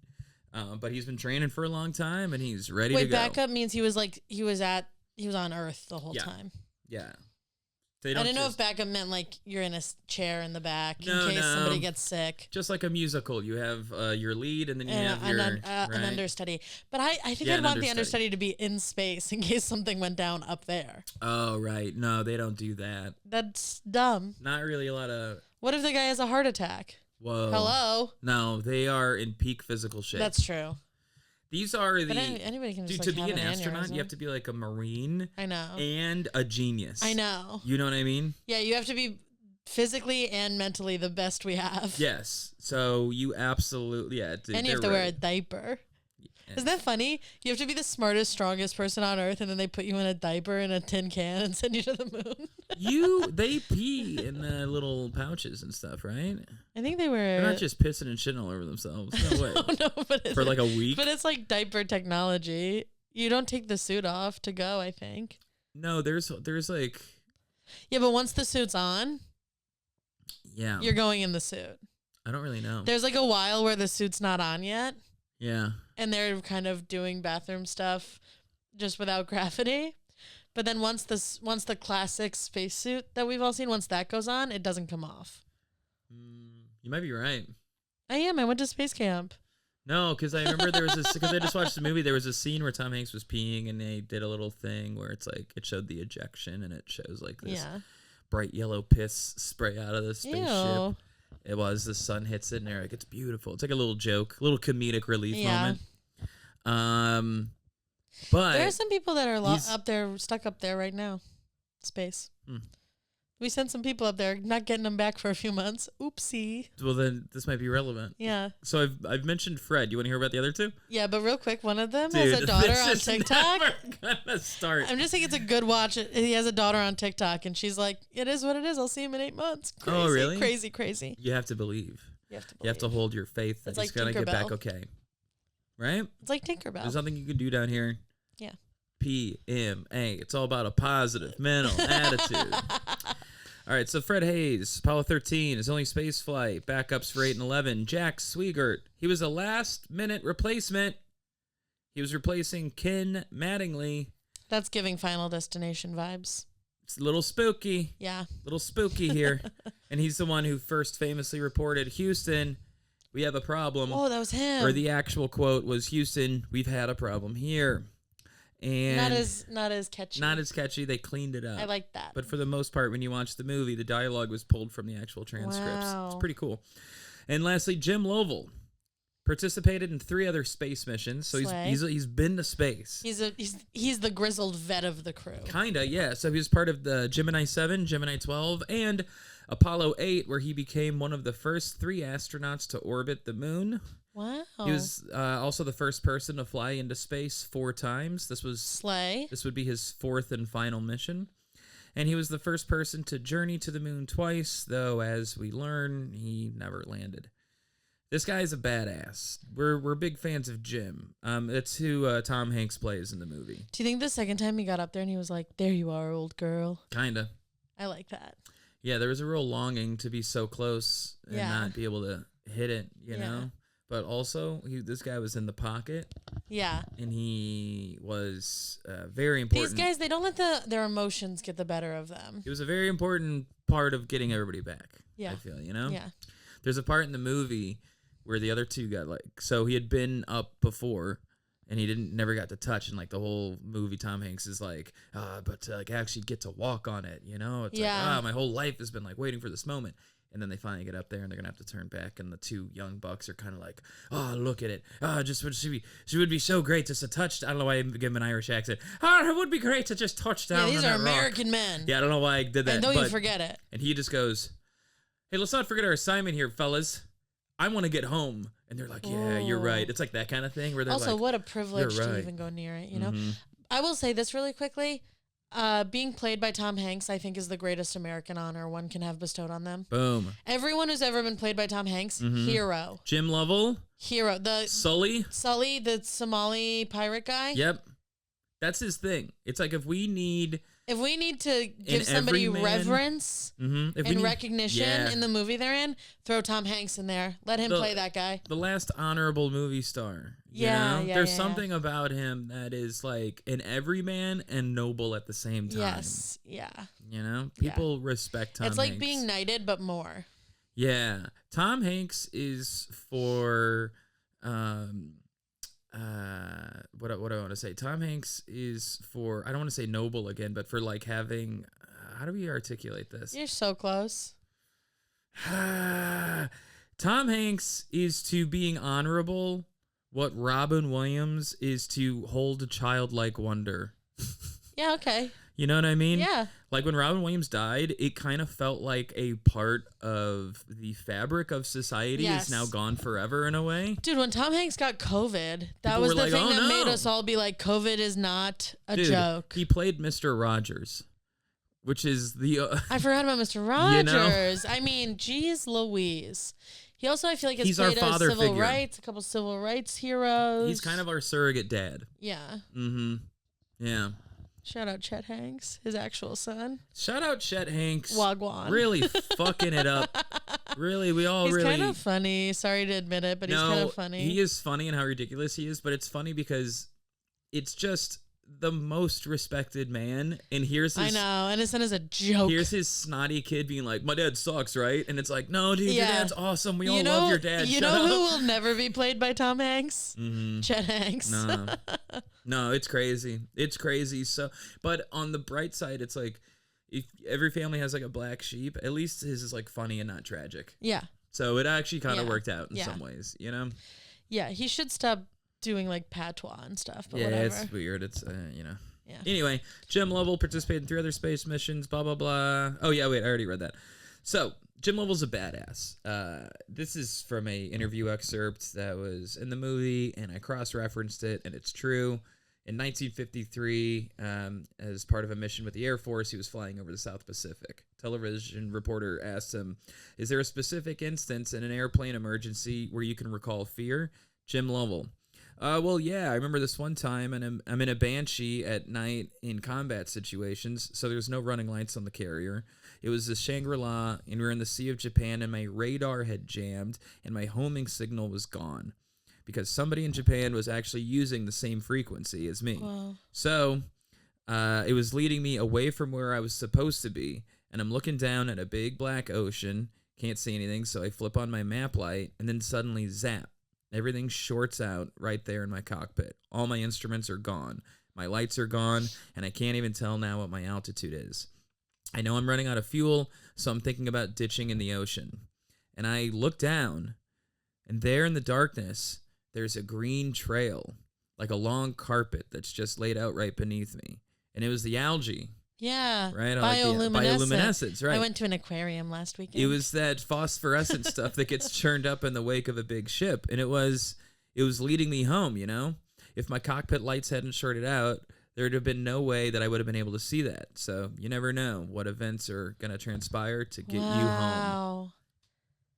But he's been training for a long time and he's ready to go. Backup means he was on Earth the whole time. Yeah. I didn't know if backup meant like you're in a chair in the back in case somebody gets sick. Just like a musical, you have your lead and then you have an understudy. But I think I'd want the understudy to be in space in case something went down up there. Oh, right. No, they don't do that. That's dumb. Not really a lot of... What if the guy has a heart attack? Whoa. Hello? No, they are in peak physical shape. That's true. These are but anybody can just to have be an an astronaut, aneurysm. you have to be like a Marine. I know. And a genius. I know. You know what I mean? Yeah, you have to be physically and mentally the best we have. Yes. So you absolutely, yeah. And you have to wear a diaper. Yeah. Isn't that funny? You have to be the smartest, strongest person on Earth, and then they put you in a diaper in a tin can and send you to the moon. They pee in the little pouches and stuff, right? I think they were. They're not just pissing and shitting all over themselves. No way. No, but for like a week. But it's like diaper technology. You don't take the suit off to go, I think. No, there's like. Yeah, but once the suit's on. Yeah. You're going in the suit. I don't really know. There's like a while where the suit's not on yet. Yeah. And they're kind of doing bathroom stuff just without gravity. But then once the classic spacesuit that we've all seen, once that goes on, it doesn't come off. You might be right. I am. I went to space camp. No, because I remember because I just watched the movie. There was a scene where Tom Hanks was peeing and they did a little thing where it's like it showed the ejection and it shows like this bright yellow piss spray out of the spaceship. Ew. It was the sun hits it and they're like, it's beautiful. It's like a little joke, a little comedic relief moment. But there are some people that are up there, stuck up there right now. Space. We sent some people up there, not getting them back for a few months. Oopsie. Well, then this might be relevant. Yeah. So I've mentioned Fred. You want to hear about the other two? Yeah, but real quick, one of them has a daughter on TikTok. Never gonna start. I'm just saying it's a good watch. He has a daughter on TikTok, and she's like, "It is what it is. I'll see him in 8 months." Crazy, oh, really? Crazy. You have to believe. You have to hold your faith that he's gonna get back okay. Right? It's like Tinkerbell. There's something you can do down here. Yeah. PMA. It's all about a positive mental attitude. All right, so Fred Hayes, Apollo 13, his only space flight, backups for 8 and 11. Jack Swigert, he was a last-minute replacement. He was replacing Ken Mattingly. That's giving Final Destination vibes. It's a little spooky. Yeah. A little spooky here. And he's the one who first famously reported, Houston, we have a problem. Oh, that was him. Or the actual quote was, Houston, we've had a problem here. And not as catchy. Not as catchy. They cleaned it up. I like that. But for the most part, when you watch the movie, the dialogue was pulled from the actual transcripts. Wow. It's pretty cool. And lastly, Jim Lovell participated in 3 other space missions. So he's been to space. He's the grizzled vet of the crew. Kinda, yeah. So he was part of the Gemini 7, Gemini 12, and Apollo 8, where he became one of the first 3 astronauts to orbit the moon. Wow. He was also the first person to fly into space 4 times. This would be his 4th and final mission. And he was the first person to journey to the moon twice, though, as we learn, he never landed. This guy's a badass. We're big fans of Jim. That's who Tom Hanks plays in the movie. Do you think the second time he got up there and he was like, "There you are, old girl"? Kinda. I like that. Yeah, there was a real longing to be so close and not be able to hit it, you know? But also, this guy was in the pocket. Yeah. And he was very important. These guys, they don't let their emotions get the better of them. He was a very important part of getting everybody back. Yeah. I feel, you know? Yeah. There's a part in the movie where the other two got so he had been up before and he never got to touch, and like the whole movie Tom Hanks is like, but to like actually get to walk on it, you know? It's like, my whole life has been like waiting for this moment. And then they finally get up there, and they're gonna have to turn back. And the two young bucks are kind of like, "Oh, look at it! She would be so great just to touch." I don't know why I give him an Irish accent. Oh, it would be great to just touch down. Yeah, these are on that American rock. men. Yeah, I don't know why I did that. And don't you forget it. And he just goes, "Hey, let's not forget our assignment here, fellas. I want to get home." And they're like, "Yeah, you're right." It's like that kind of thing where they're also, like, what a privilege to even go near it. You know, I will say this really quickly. Being played by Tom Hanks, I think, is the greatest American honor one can have bestowed on them. Boom. Everyone who's ever been played by Tom Hanks, hero. Jim Lovell. Hero. The Sully, the Somali pirate guy. Yep. That's his thing. It's like if we need to give somebody reverence and recognition in the movie they're in, throw Tom Hanks in there. Let him play that guy. The last honorable movie star. You know? There's something about him that is like an everyman and noble at the same time. Yes. Yeah. You know? People respect Tom Hanks. It's like being knighted, but more. Yeah. Tom Hanks is for what do I want to say? Tom Hanks is for, I don't want to say noble again, but for like having, how do we articulate this? You're so close. Tom Hanks is to being honorable what Robin Williams is to hold a childlike wonder. Yeah, okay. You know what I mean? Yeah. Like when Robin Williams died, it kind of felt like a part of the fabric of society is now gone forever in a way. Dude, when Tom Hanks got COVID, that was the thing that made us all be like, COVID is not a joke. He played Mr. Rogers, which is the... I forgot about Mr. Rogers. You know? I mean, geez Louise. He also, I feel like, has He's played our father civil figure. rights, a couple civil rights heroes. He's kind of our surrogate dad. Yeah. Mm-hmm. Yeah. Shout out Chet Hanks, his actual son. Shout out Chet Hanks. Wagwan. Really fucking it up. Really, he's kind of funny. Sorry to admit it, but he's kind of funny. He is funny and how ridiculous he is, but it's funny because it's just the most respected man, and here's his... I know, and his son is a joke. Here's his snotty kid being like, "My dad sucks, right?" And it's like, "No, dude, your dad's awesome. We all love your dad." You know who will never be played by Tom Hanks? Chet Hanks. No, it's crazy. It's crazy. So, but on the bright side, it's like, if every family has like a black sheep, at least his is like funny and not tragic. Yeah. So it actually kind of worked out in some ways, you know? Yeah, he should stop doing like patois and stuff, but whatever. It's weird. It's, you know. Yeah. Anyway, Jim Lovell participated in 3 other space missions, blah, blah, blah. Oh, yeah, wait, I already read that. So, Jim Lovell's a badass. This is from a interview excerpt that was in the movie, and I cross-referenced it, and it's true. In 1953, as part of a mission with the Air Force, he was flying over the South Pacific. Television reporter asked him, "Is there a specific instance in an airplane emergency where you can recall fear?" Jim Lovell: well, yeah, I remember this one time, and I'm in a Banshee at night in combat situations, so there's no running lights on the carrier. It was the Shangri-La, and we were in the Sea of Japan, and my radar had jammed, and my homing signal was gone, because somebody in Japan was actually using the same frequency as me. Wow. So it was leading me away from where I was supposed to be, and I'm looking down at a big black ocean, can't see anything, so I flip on my map light, and then suddenly zap. Everything shorts out right there in my cockpit. All my instruments are gone. My lights are gone, and I can't even tell now what my altitude is. I know I'm running out of fuel, so I'm thinking about ditching in the ocean. And I look down, and there in the darkness, there's a green trail, like a long carpet that's just laid out right beneath me. And it was the algae. Yeah. Right? Bioluminescence. Right. I went to an aquarium last weekend. It was that phosphorescent stuff that gets churned up in the wake of a big ship. And it was leading me home, you know? If my cockpit lights hadn't shorted out, there would have been no way that I would have been able to see that. So you never know what events are going to transpire to get you home.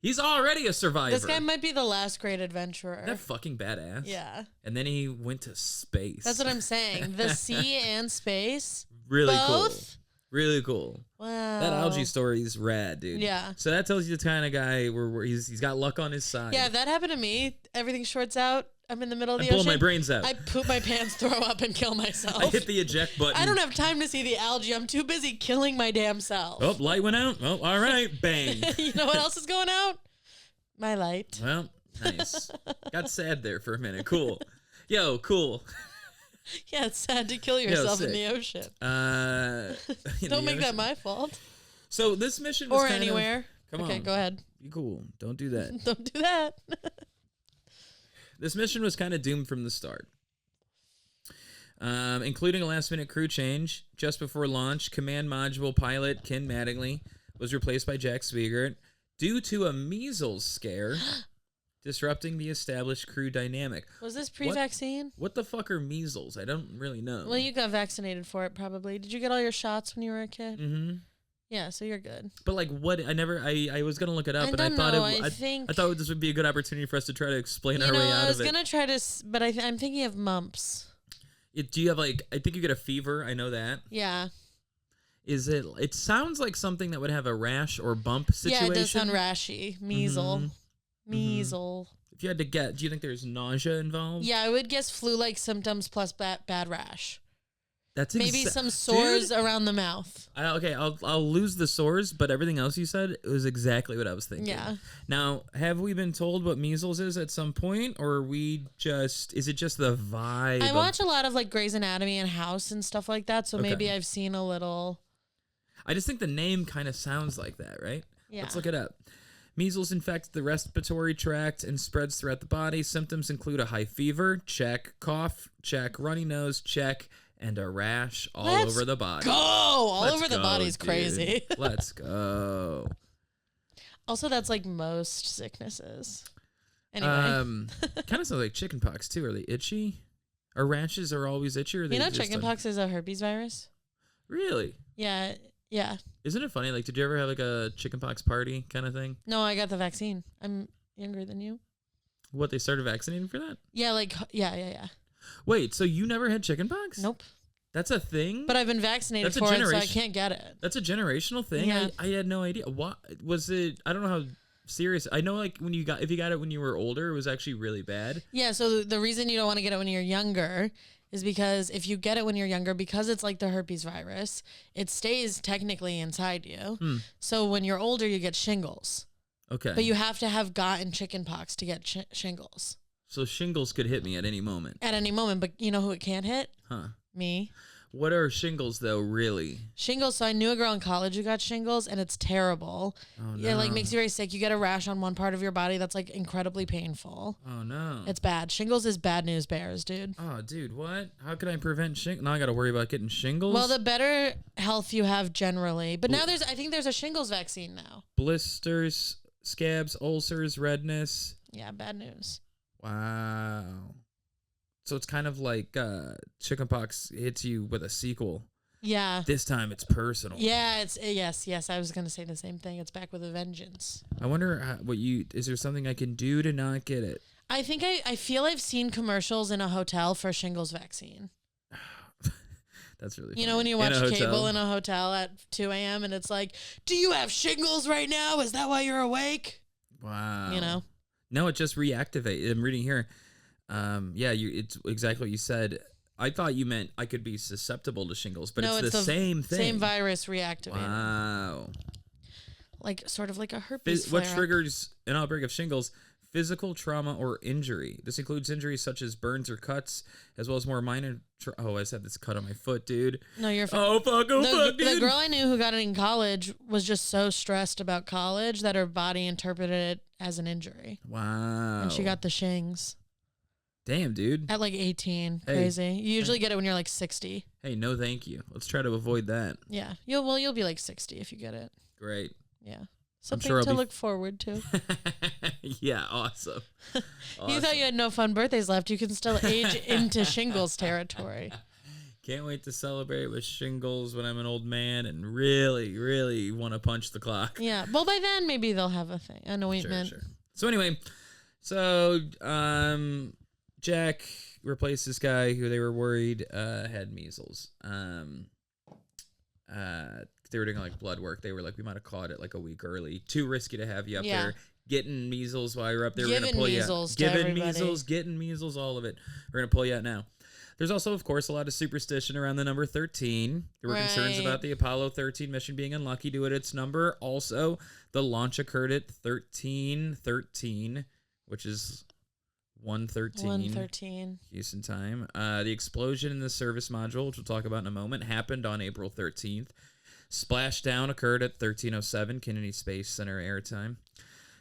He's already a survivor. This guy might be the last great adventurer. That fucking badass. Yeah. And then he went to space. That's what I'm saying. The sea and space. Really both? cool. Really cool. Wow. That algae story is rad, dude. Yeah. So that tells you the kind of guy where he's got luck on his side. Yeah, if that happened to me, everything shorts out. I'm in the middle of the I ocean. pull my brains out. I poop my pants, throw up, and kill myself. I hit the eject button. I don't have time to see the algae. I'm too busy killing my damn self. Oh, light went out. Oh, all right. Bang. You know what else is going out? My light. Well, nice. Got sad there for a minute. Cool. Yo, cool. Yeah, it's sad to kill yourself in sick. the ocean. Don't make that my fault. So this mission was Or kind anywhere. Come Okay, on. go ahead. Be cool. Don't do that. Don't do that. This mission was kind of doomed from the start. Including a last-minute crew change. Just before launch, command module pilot Ken Mattingly was replaced by Jack Swigert due to a measles scare, disrupting the established crew dynamic. Was this pre-vaccine? What the fuck are measles? I don't really know. Well, you got vaccinated for it probably. Did you get all your shots when you were a kid? Mm-hmm. Yeah, so you're good. But like, what? I was gonna look it up, I and I don't thought know, I thought this would be a good opportunity for us to try to explain our way out I was of it. gonna try to, but I'm thinking of mumps. Do you have like? I think you get a fever. I know that. Yeah. Is it? It sounds like something that would have a rash or bump situation. Yeah, it does sound rashy. Measle. Measle. If you had to get, do you think there's nausea involved? Yeah, I would guess flu-like symptoms plus bad rash. That's maybe some sores around the mouth. I'll lose the sores, but everything else you said was exactly what I was thinking. Yeah. Now, have we been told what measles is at some point, or are we is it just the vibe? I watch a lot of like Grey's Anatomy and House and stuff like that, so maybe I've seen a little. I just think the name kind of sounds like that, right? Yeah. Let's look it up. Measles infects the respiratory tract and spreads throughout the body. Symptoms include a high fever, check, cough, check, runny nose, check, and a rash all over the body. Go! All Let's over the go, body's dude. crazy. Let's go. Also, that's like most sicknesses. Anyway. Kind of sounds like chickenpox too. Are they itchy? Are rashes are always itchy? Or are they You know, just chickenpox is a herpes virus? Really? Yeah. Yeah. Isn't it funny? Like, did you ever have like a chickenpox party kind of thing? No, I got the vaccine. I'm younger than you. What, they started vaccinating for that? Yeah, like, yeah. Wait, so you never had chickenpox? Nope. That's a thing? But I've been vaccinated for it, so I can't get it. That's a generational thing? Yeah. I had no idea. What was it? I don't know how serious. I know like if you got it when you were older, it was actually really bad. Yeah, so the reason you don't want to get it when you're younger is because if you get it when you're younger, because it's like the herpes virus, it stays technically inside you. So when you're older, you get shingles. Okay. But you have to have gotten chickenpox to get shingles. So shingles could hit me at any moment. At any moment, but you know who it can't hit? Huh. Me. What are shingles though, really? Shingles. So I knew a girl in college who got shingles, and it's terrible. Oh no. It like makes you very sick. You get a rash on one part of your body that's like incredibly painful. Oh no. It's bad. Shingles is bad news bears, dude. Oh, dude, what? How can I prevent shingles? Now I got to worry about getting shingles? Well, the better health you have generally. But now I think there's a shingles vaccine now. Blisters, scabs, ulcers, redness. Yeah, bad news. Wow. So it's kind of like chickenpox hits you with a sequel. Yeah. This time it's personal. Yeah, it's yes. I was gonna say the same thing. It's back with a vengeance. I wonder is there something I can do to not get it? I think I feel I've seen commercials in a hotel for shingles vaccine. That's really You funny. know when you watch cable in a hotel at 2 a.m. and it's like, do you have shingles right now? Is that why you're awake? Wow. You know? No, it just reactivates. I'm reading here. It's exactly what you said. I thought you meant I could be susceptible to shingles, but it's the same thing. Same virus reactivating. Wow. Like sort of like a herpes What flare-up. triggers an outbreak of shingles? Physical trauma or injury. This includes injuries such as burns or cuts, as well as more minor. I just had this cut on my foot, dude. No, you're fine. Oh fuck! Dude. The girl I knew who got it in college was just so stressed about college that her body interpreted it as an injury. Wow. And she got the shings. Damn, dude. At like 18. Hey. Crazy. You usually get it when you're like 60. Hey, no thank you. Let's try to avoid that. Yeah. You'll be like 60 if you get it. Great. Yeah. Something sure I'll to be look forward to. Yeah, awesome. You thought you had no fun birthdays left. You can still age into shingles territory. Can't wait to celebrate with shingles when I'm an old man and really, really want to punch the clock. Yeah. Well, by then maybe they'll have a thing, an ointment. Sure. So anyway, Jack replaced this guy who they were worried had measles. They were doing like blood work. They were like, we might have caught it like a week early. Too risky to have you up there getting measles while you're up there. We're gonna pull you out. Getting measles, all of it. We're gonna pull you out now. There's also, of course, a lot of superstition around the number 13. There were concerns about the Apollo 13 mission being unlucky due to its number. Also, the launch occurred at 1313, which is 1:13 Houston time. The explosion in the service module, which we'll talk about in a moment, happened on April 13th. Splashdown occurred at 1307 Kennedy Space Center airtime.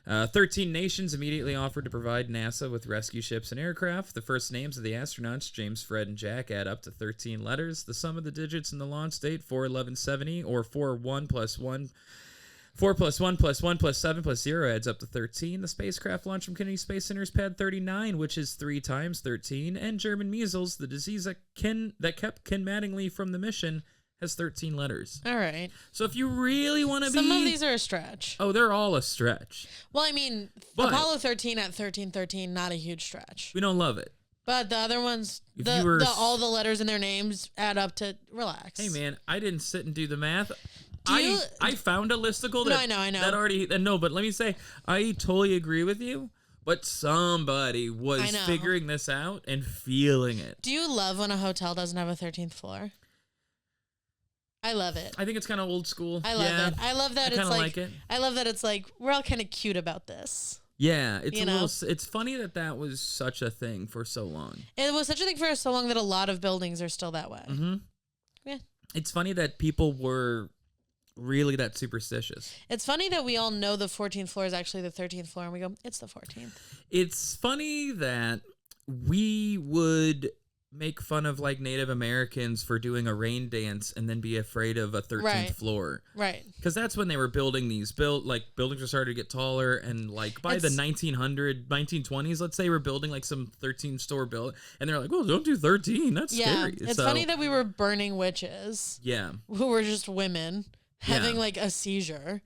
13 nations immediately offered to provide NASA with rescue ships and aircraft. The first names of the astronauts, James, Fred, and Jack, add up to 13 letters. The sum of the digits in the launch date, 41170, or 4 plus 1 plus 1 plus 7 plus 0 adds up to 13. The spacecraft launched from Kennedy Space Center's Pad 39, which is 3 times 13. And German measles, the disease that kept Ken Mattingly from the mission, has 13 letters. All right. So if you really want to be... Some of these are a stretch. Oh, they're all a stretch. Well, I mean, Apollo 13 at 1313, not a huge stretch. We don't love it. But the other ones, all the letters in their names add up to relax. Hey, man, I didn't sit and do the math. I found a listicle that... No, I know. That already... No, but let me say, I totally agree with you. But somebody was figuring this out and feeling it. Do you love when a hotel doesn't have a 13th floor? I love it. I think it's kind of old school. I love it. I love that it's like it. I love that it's like we're all kind of cute about this. Yeah, it's funny that was such a thing for so long. It was such a thing for so long that a lot of buildings are still that way. Mm-hmm. Yeah. It's funny that people were really that superstitious. It's funny that we all know the 14th floor is actually the 13th floor and we go, it's the 14th. It's funny that we would make fun of like Native Americans for doing a rain dance and then be afraid of a 13th floor. Right. Because that's when they were building these buildings were starting to get taller, and like by the 1920s, let's say, we're building like some 13-store build, and they're like, well, don't do 13. That's scary. It's funny that we were burning witches. Yeah. Who were just women having like a seizure.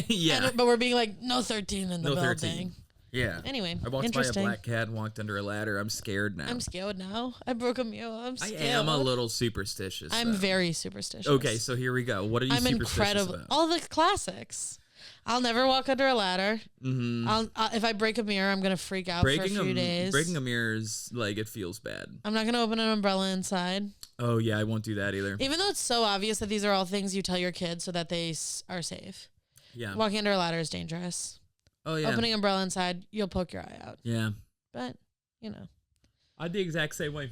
Yeah. But we're being like, no 13 in the building. 13. Yeah. Anyway, I walked by a black cat and walked under a ladder. I'm scared now. I'm scared now. I broke a mule. I'm scared. I am a little superstitious. I'm very superstitious. Okay, so here we go. What are you superstitious about? All the classics. I'll never walk under a ladder. Mm-hmm. If I break a mirror, I'm going to freak out for a few days. Breaking a mirror is like, it feels bad. I'm not going to open an umbrella inside. Oh, yeah, I won't do that either. Even though it's so obvious that these are all things you tell your kids so that they are safe. Yeah. Walking under a ladder is dangerous. Oh, yeah. Opening umbrella inside, you'll poke your eye out. Yeah. But, you know. I'm the exact same way.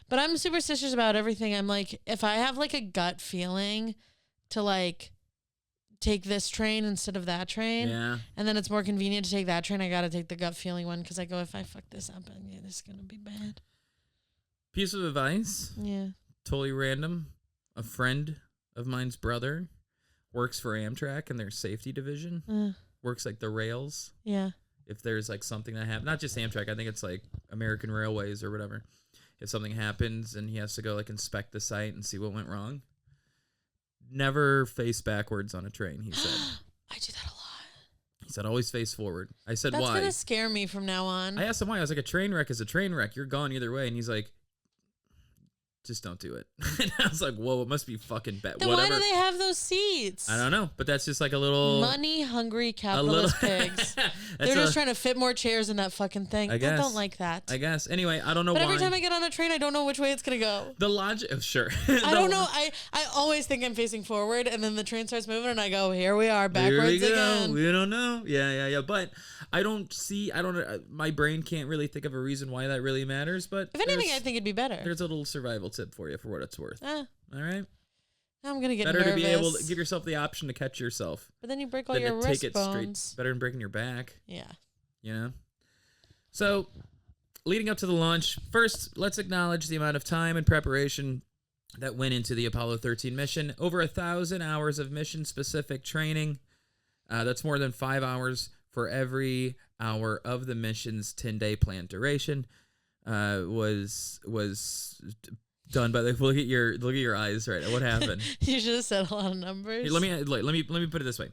But I'm superstitious about everything. I'm like, if I have like a gut feeling to like take this train instead of that train, and then it's more convenient to take that train, I got to take the gut feeling one because I go, if I fuck this up, this is going to be bad. Piece of advice. Yeah. Totally random. A friend of mine's brother works for Amtrak in their safety division. Works like the rails. Yeah. If there's like something that happens, not just Amtrak, I think it's like American Railways or whatever. If something happens and he has to go like inspect the site and see what went wrong, never face backwards on a train, he said. I do that a lot. He said, always face forward. I said, why? That's going to scare me from now on. I asked him why. I was like, a train wreck is a train wreck. You're gone either way. And he's like, just don't do it. And I was like, whoa, it must be fucking bad. Then why do they have those seats? I don't know, but that's just like a little... money-hungry capitalist pigs. They're just trying to fit more chairs in that fucking thing. I don't like that. I guess. Anyway, I don't know why. But every time I get on a train, I don't know which way it's going to go. The logic... Oh, sure. I don't know. I always think I'm facing forward, and then the train starts moving, and I go, here we are, backwards again. We don't know. Yeah. But I don't see... my brain can't really think of a reason why that really matters, but... If anything, I think it'd be better. There's a little survival tip for you for what it's worth. All right. I'm gonna get better nervous. To be able to give yourself the option to catch yourself. But then you break all your wrist bones. Better than breaking your back. Yeah. You know. So, leading up to the launch, first let's acknowledge the amount of time and preparation that went into the Apollo 13 mission. Over 1,000 hours of mission-specific training. That's more than 5 hours for every hour of the mission's 10-day planned duration. Was done. By the way, look at your eyes right now. What happened? You should have said a lot of numbers. Hey, let me put it this way.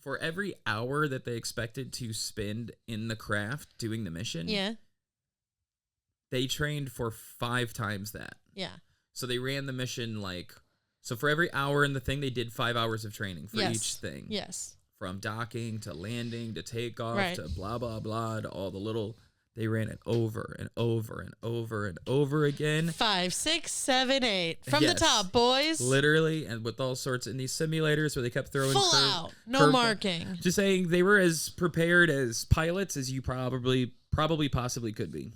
For every hour that they expected to spend in the craft doing the mission, Yeah. they trained for 5 times that. Yeah. So they ran the mission so for every hour in the thing, they did 5 hours of training for each thing. Yes. From docking to landing to takeoff Right. to blah, blah, blah, to all the little, they ran it over and over and over and over again. 5, 6, 7, 8. From Yes. the top, boys. Literally, and with all sorts in these simulators where they kept throwing Full out. No marking. Just saying they were as prepared as pilots as you probably possibly could be.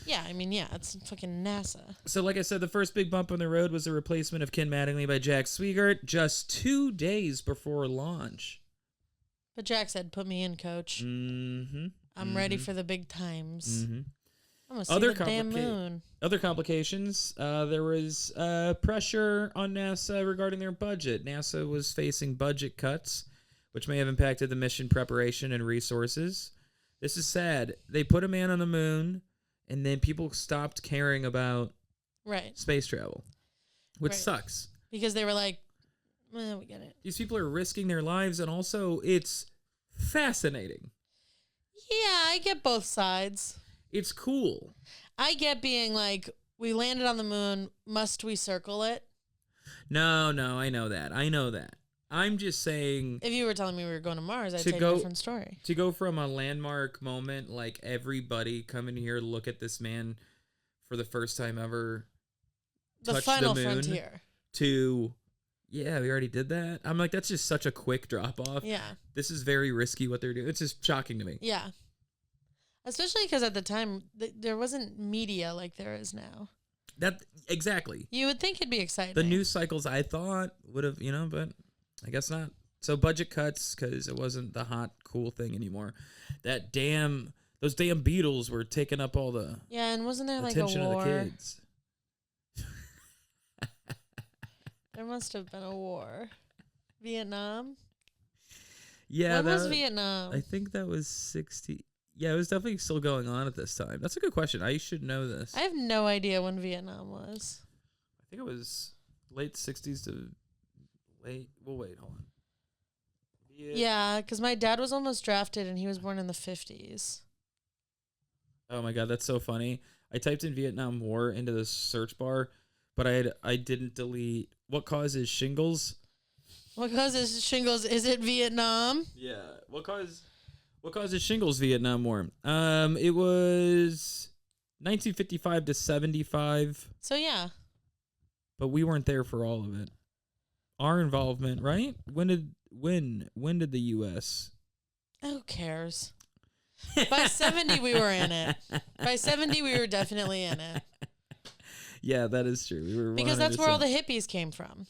Yeah, I mean, yeah, it's fucking NASA. So like I said, the first big bump on the road was the replacement of Ken Mattingly by Jack Swigert just 2 days before launch. But Jack said, put me in, coach. Mm-hmm. I'm ready for the big times. Mm-hmm. I'm going to see the damn moon. Other complications, there was pressure on NASA regarding their budget. NASA was facing budget cuts, which may have impacted the mission preparation and resources. This is sad. They put a man on the moon, and then people stopped caring about space travel, which sucks. Because they were like, we get it. These people are risking their lives, and also it's fascinating. Yeah, I get both sides. It's cool. I get being like, we landed on the moon. Must we circle it? No, I know that. I'm just saying... If you were telling me we were going to Mars, I'd say a different story. To go from a landmark moment, like everybody coming here to look at this man for the first time ever, The touch final the moon, frontier. to, yeah, we already did that. I'm like, that's just such a quick drop off. Yeah. This is very risky what they're doing. It's just shocking to me. Yeah. Especially because at the time, there wasn't media like there is now. Exactly. You would think it'd be exciting. The news cycles I thought would have, but I guess not. So budget cuts because it wasn't the hot, cool thing anymore. Those damn Beatles were taking up all the and wasn't there like a attention war? of the kids. There must have been a war. Vietnam? Yeah. When was Vietnam? I think that was 60. Yeah, it was definitely still going on at this time. That's a good question. I should know this. I have no idea when Vietnam was. I think it was late 60s to late. Well, wait, hold on. Yeah, because my dad was almost drafted and he was born in the 50s. Oh my God, that's so funny. I typed in Vietnam War into the search bar, but I didn't delete what causes shingles. What causes shingles? Is it Vietnam? Yeah. What causes shingles? Vietnam War. It was 1955 to 75. So yeah. But we weren't there for all of it. Our involvement, right? When did the U.S. Who cares? By 70, we were in it. By 70, we were definitely in it. Yeah, that is true. We were 100%. Because that's where all the hippies came from.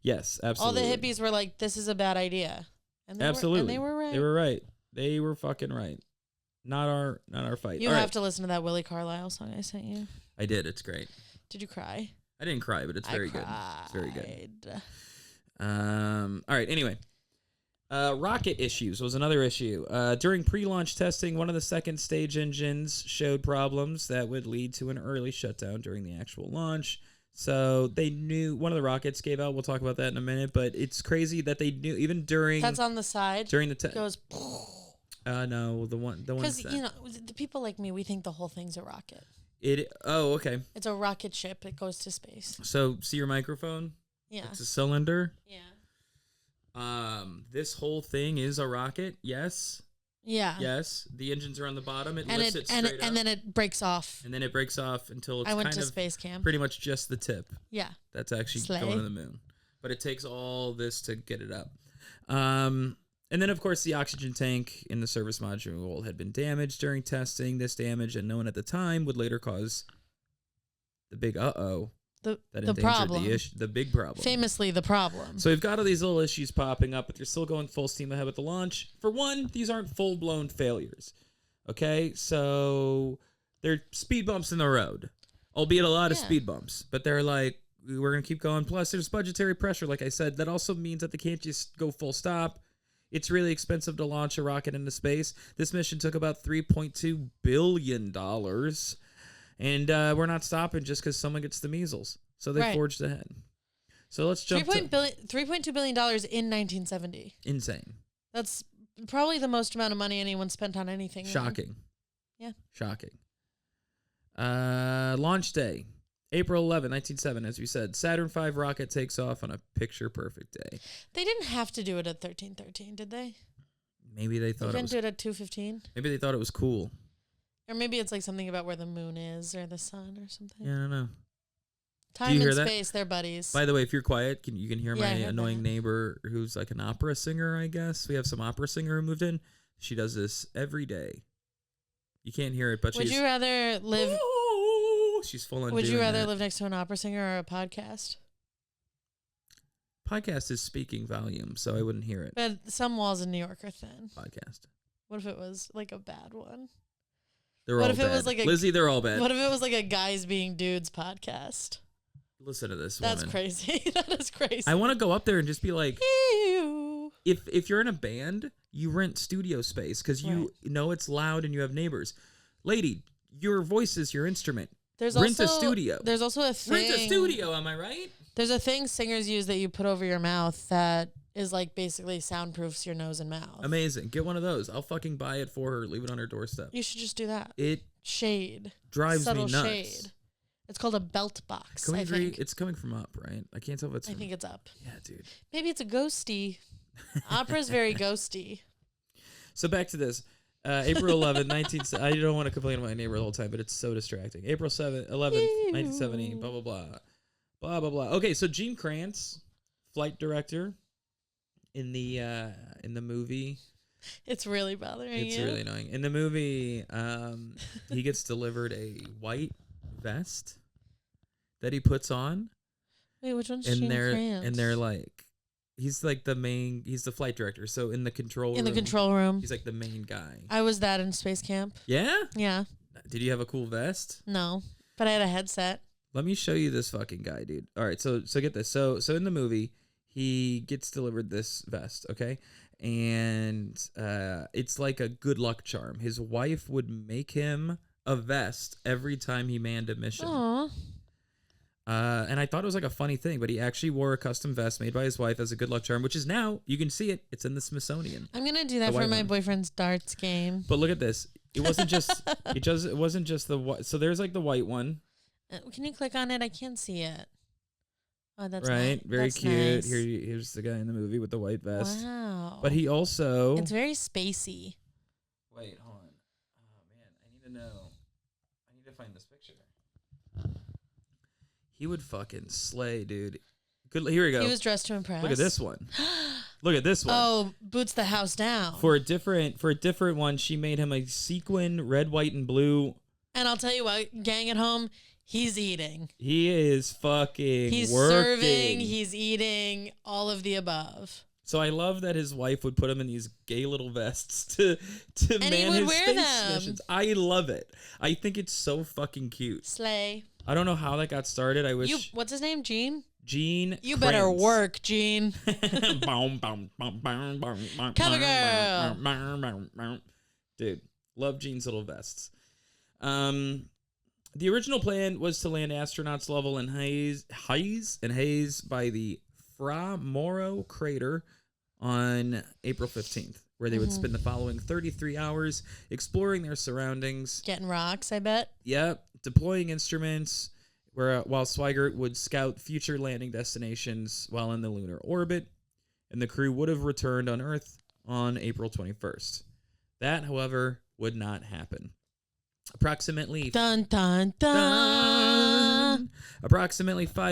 Yes, absolutely. All the hippies were like, "This is a bad idea," and absolutely, they were right. They were right. They were fucking right. Not our fight. You have to listen to that Willie Carlisle song I sent you. I did. It's great. Did you cry? I didn't cry, but it's very good. It's very good. All right. Anyway, rocket issues was another issue. During pre-launch testing, one of the second stage engines showed problems that would lead to an early shutdown during the actual launch. So they knew one of the rockets gave out. We'll talk about that in a minute. But it's crazy that they knew even during that's on the side during the goes. No, the one because the people like me, we think the whole thing's a rocket. Okay. It's a rocket ship. It goes to space. So see your microphone. Yeah. It's a cylinder. Yeah. This whole thing is a rocket. Yes. Yeah. Yes. The engines are on the bottom. It lifts it straight up. And then it breaks off. And then it breaks off until it's I went kind to of space camp. pretty much just the tip. Yeah. That's actually Slay. going to the moon. But it takes all this to get it up. And then, of course, the oxygen tank in the service module had been damaged during testing. This damage, and known at the time, would later cause the big the problem. The big problem. Famously, the problem. So we've got all these little issues popping up, but they're still going full steam ahead with the launch. For one, these aren't full-blown failures. Okay? So they're speed bumps in the road, albeit a lot of speed bumps. But they're like, we're going to keep going. Plus, there's budgetary pressure, like I said. That also means that they can't just go full stop. It's really expensive to launch a rocket into space. This mission took about $3.2 billion. And we're not stopping just because someone gets the measles. So they forged ahead. So let's jump $3.2 billion in 1970. Insane. That's probably the most amount of money anyone spent on anything. Shocking. Yeah. Shocking. Launch day. April 11, 1907, as we said. Saturn V rocket takes off on a picture-perfect day. They didn't have to do it at 1313, did they? Maybe they thought they didn't do it at 2:15. Maybe they thought it was cool. Or maybe it's like something about where the moon is or the sun or something. Yeah, I don't know. Time and space, they're buddies. By the way, if you're quiet, you can hear my annoying neighbor who's like an opera singer, I guess. We have some opera singer who moved in. She does this every day. You can't hear it, but Would you rather live... She's full on Would you rather that. live next to an opera singer or a podcast? Podcast is speaking volume, so I wouldn't hear it. But some walls in New York are thin. Podcast. What if it was like a bad one? They're all bad. It was like Lizzy, they're all bad. What if it was like a guys being dudes podcast? Listen to this That's woman. crazy. That is crazy. I want to go up there and just be like, ew. If you're in a band, you rent studio space because you know it's loud and you have neighbors. Lady, your voice is your instrument. Rent a studio. There's also a thing. Rent a studio, am I right? There's a thing singers use that you put over your mouth that is like basically soundproofs your nose and mouth. Amazing. Get one of those. I'll fucking buy it for her. Leave it on her doorstep. You should just do that. It shade drives subtle me nuts. Shade. It's called a belt box. Can we agree? It's coming from up, right? I can't tell if it's. I think it's up. Yeah, dude. Maybe it's a ghosty. Opera's very ghosty. So back to this. April 11, I don't want to complain about my neighbor the whole time, but it's so distracting. April 11th, 1970, blah, blah, blah. Blah, blah, blah. Okay, so Gene Kranz, flight director in the movie. It's really bothering It's you. really annoying. In the movie, he gets delivered a white vest that he puts on. Wait, which one's Gene Kranz? And they're like, he's the flight director. So in the control room, he's like the main guy. I was that in space camp. Yeah? Yeah. Did you have a cool vest? No, but I had a headset. Let me show you this fucking guy, dude. All right, so get this. So in the movie, he gets delivered this vest, okay? And it's like a good luck charm. His wife would make him a vest every time he manned a mission. Aww. And I thought it was like a funny thing, but he actually wore a custom vest made by his wife as a good luck charm, which is now, you can see it. It's in the Smithsonian. I'm going to do that for my boyfriend's darts game. But look at this. It wasn't just, it wasn't just the white. So there's like the white one. Can you click on it? I can't see it. Oh, that's right. Nice. Very that's cute. Nice. Here's the guy in the movie with the white vest. Wow. But he also. It's very spacey. Wait, hold on. Oh man, I need to know. I need to find this picture. He would fucking slay, dude. Good. Here we go. He was dressed to impress. Look at this one. Look at this one. Oh, boots the house down. For a different one, she made him a sequin, red, white, and blue. And I'll tell you what, gang at home, he's eating. He is fucking He's working. serving, he's eating, all of the above. So I love that his wife would put him in these gay little vests to and man his space them. missions. I love it. I think it's so fucking cute. Slay. I don't know how that got started. I wish. What's his name? Gene? Gene. You better work, Gene. Cover girl. Dude, love Gene's little vests. The original plan was to land astronauts Lovell and Hayes by the Fra Mauro crater on April 15th, where they would spend the following 33 hours exploring their surroundings. Getting rocks, I bet. Yep. Deploying instruments, while Swigert would scout future landing destinations while in the lunar orbit, and the crew would have returned on Earth on April 21st. That, however, would not happen. Approximately 5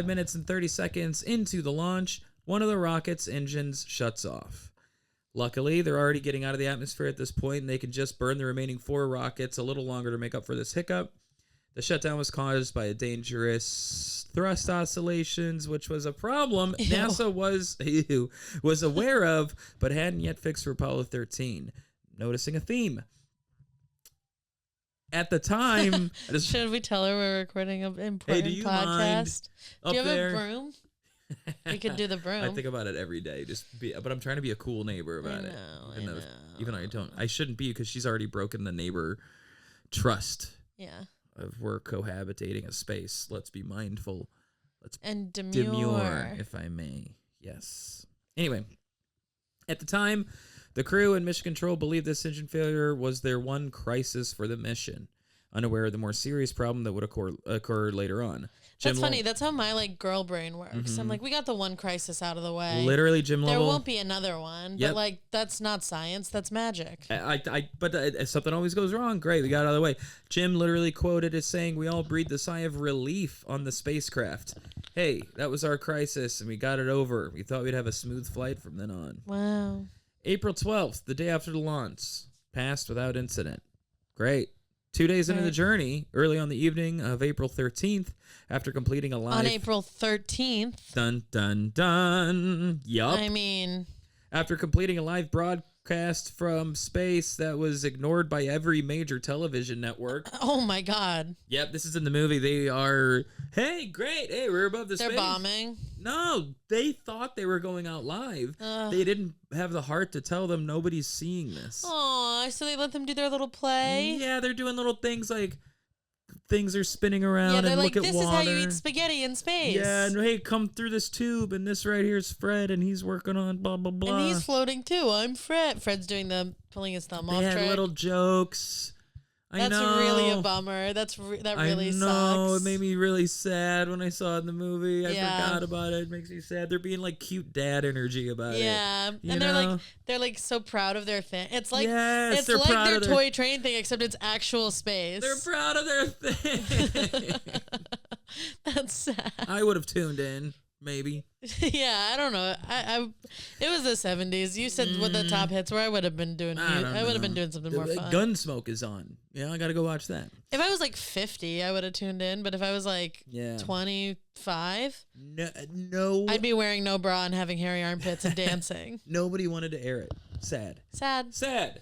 minutes and 30 seconds into the launch, one of the rocket's engines shuts off. Luckily, they're already getting out of the atmosphere at this point, and they can just burn the remaining 4 rockets a little longer to make up for this hiccup. The shutdown was caused by a dangerous thrust oscillations, which was a problem NASA was aware of, but hadn't yet fixed for Apollo 13. Noticing a theme. At the time... Should we tell her we're recording an important podcast? Do you have a broom? We could do the broom. I think about it every day. But I'm trying to be a cool neighbor about it. Even though I don't. I shouldn't be, because she's already broken the neighbor trust. Yeah. of we're cohabitating a space. Let's be mindful. Let's and demure, if I may. Yes. Anyway, at the time, the crew and mission control believed this engine failure was their one crisis for the mission, unaware of the more serious problem that would occur later on. That's funny. That's how my girl brain works. I'm like, we got the one crisis out of the way. Literally, Jim There Lovell. won't be another one. Yep. But that's not science. That's magic. But if something always goes wrong, great, we got it out of the way. Jim literally quoted as saying, "We all breathed a sigh of relief on the spacecraft. Hey, that was our crisis, and we got it over. We thought we'd have a smooth flight from then on." Wow. April 12th, the day after the launch, passed without incident. Great. 2 days into the journey, early on the evening of April 13th, after completing a live... On April 13th. Dun, dun, dun. Yup. I mean... After completing a live broadcast from space that was ignored by every major television network. Oh, my God. Yep, this is in the movie. They are, hey, great. Hey, we're above the space. They're bombing. No, they thought they were going out live. They didn't have the heart to tell them nobody's seeing this. Aw, so they let them do their little play? Yeah, they're doing little things like things are spinning around and look at water. this is how you eat spaghetti in space. Yeah, and hey, come through this tube, and this right here is Fred, and he's working on blah, blah, blah. And he's floating too. I'm Fred. Fred's doing pulling his thumb off They had track. little jokes. That's really a bummer. That really sucks. I know. It made me really sad when I saw it in the movie. I forgot about it. It makes me sad. They're being like cute dad energy about it. Yeah, and they're like so proud of their thing. It's like yes, it's like their toy train thing, except it's actual space. They're proud of their thing. That's sad. I would have tuned in. Maybe. Yeah, I don't know. It was the 70s. You said what the top hits were. I would have been doing. I would have been doing something more fun. Gunsmoke is on. Yeah, I got to go watch that. If I was 50, I would have tuned in. But if I was 25, no, I'd be wearing no bra and having hairy armpits and dancing. Nobody wanted to air it. Sad. The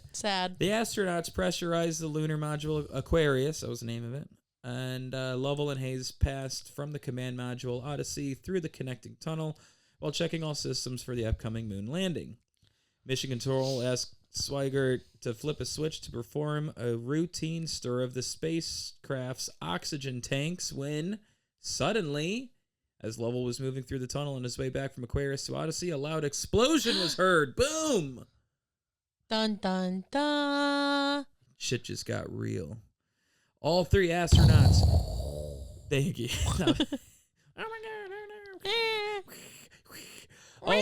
astronauts pressurized the lunar module Aquarius. That was the name of it. And Lovell and Hayes passed from the command module Odyssey through the connecting tunnel while checking all systems for the upcoming moon landing. Mission Control asked Swigert to flip a switch to perform a routine stir of the spacecraft's oxygen tanks when, suddenly, as Lovell was moving through the tunnel on his way back from Aquarius to Odyssey, a loud explosion was heard. Boom! Dun, dun, dun. Shit just got real. All three astronauts. Thank you. Oh my god!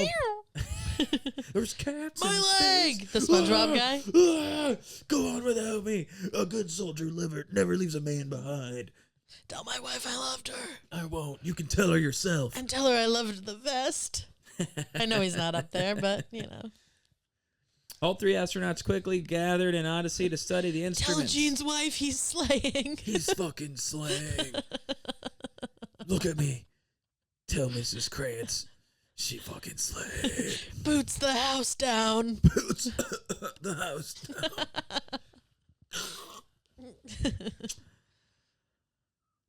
There's cats. My in leg. Space. The SpongeBob guy. Go on without me. A good soldier never leaves a man behind. Tell my wife I loved her. I won't. You can tell her yourself. And tell her I loved the best. I know he's not up there, but All three astronauts quickly gathered in Odyssey to study the instruments. Tell Gene's wife he's slaying. He's fucking slaying. Look at me. Tell Mrs. Krantz she fucking slayed. Boots the house down. Boots the house down.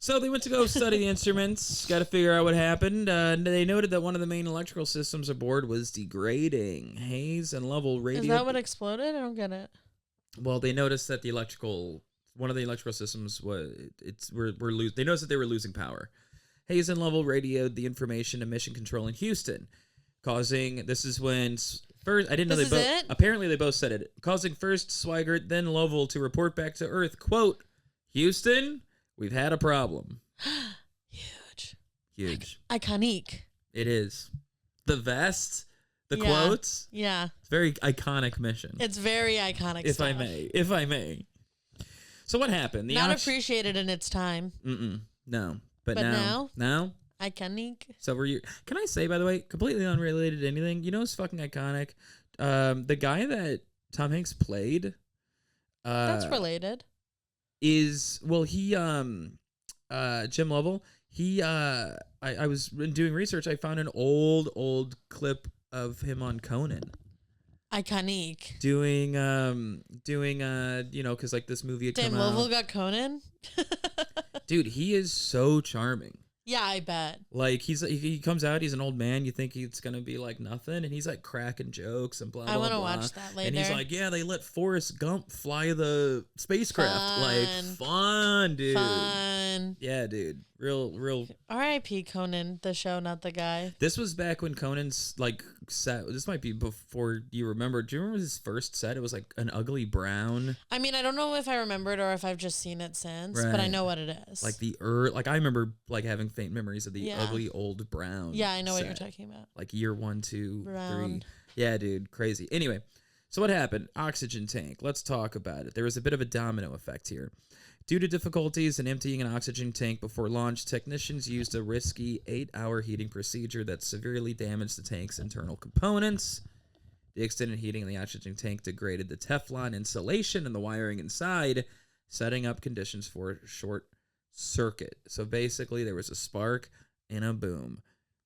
So they went to go study the instruments, got to figure out what happened. They noted that one of the main electrical systems aboard was degrading. Hayes and Lovell radioed... Is that what exploded? I don't get it. Well, they noticed that one of the electrical systems they noticed that they were losing power. Hayes and Lovell radioed the information to Mission Control in Houston, causing... This is when... First, I didn't know they both... Apparently they both said it. Causing first Swigert, then Lovell to report back to Earth, quote, "Houston... We've had a problem." Huge. Iconic. It is. The vest, the quotes. Yeah. It's a very iconic mission. It's very iconic stuff. If I may. So what happened? Not appreciated in its time. No. But now? Now? Iconic. So can I say, by the way, completely unrelated to anything, it's fucking iconic. The guy that Tom Hanks played. That's related. Jim Lovell, I was doing research, I found an old clip of him on Conan. Iconic. Doing because this movie had come out. Lovell got Conan? Dude, he is so charming. Yeah, I bet. Like he comes out, he's an old man. You think it's gonna be like nothing, and he's like cracking jokes and blah blah blah. I want to watch that later. And he's like, yeah, they let Forrest Gump fly the spacecraft. Fun. Like fun, dude. Fun. Yeah, dude. Real. R.I.P. Conan, the show, not the guy. This was back when Conan's like set. This might be before you remember. Do you remember his first set? It was like an ugly brown. I mean, I don't know if I remember it or if I've just seen it since, but I know what it is. Like like I remember like having faint memories of the ugly old brown. Yeah, I know set. what you're talking about. Like year 1, 2, Brown. 3. Yeah, dude, crazy. Anyway, so what happened? Oxygen tank. Let's talk about it. There was a bit of a domino effect here. Due to difficulties in emptying an oxygen tank before launch, technicians used a risky 8-hour heating procedure that severely damaged the tank's internal components. The extended heating in the oxygen tank degraded the Teflon insulation and the wiring inside, setting up conditions for a short circuit. So basically, there was a spark and a boom.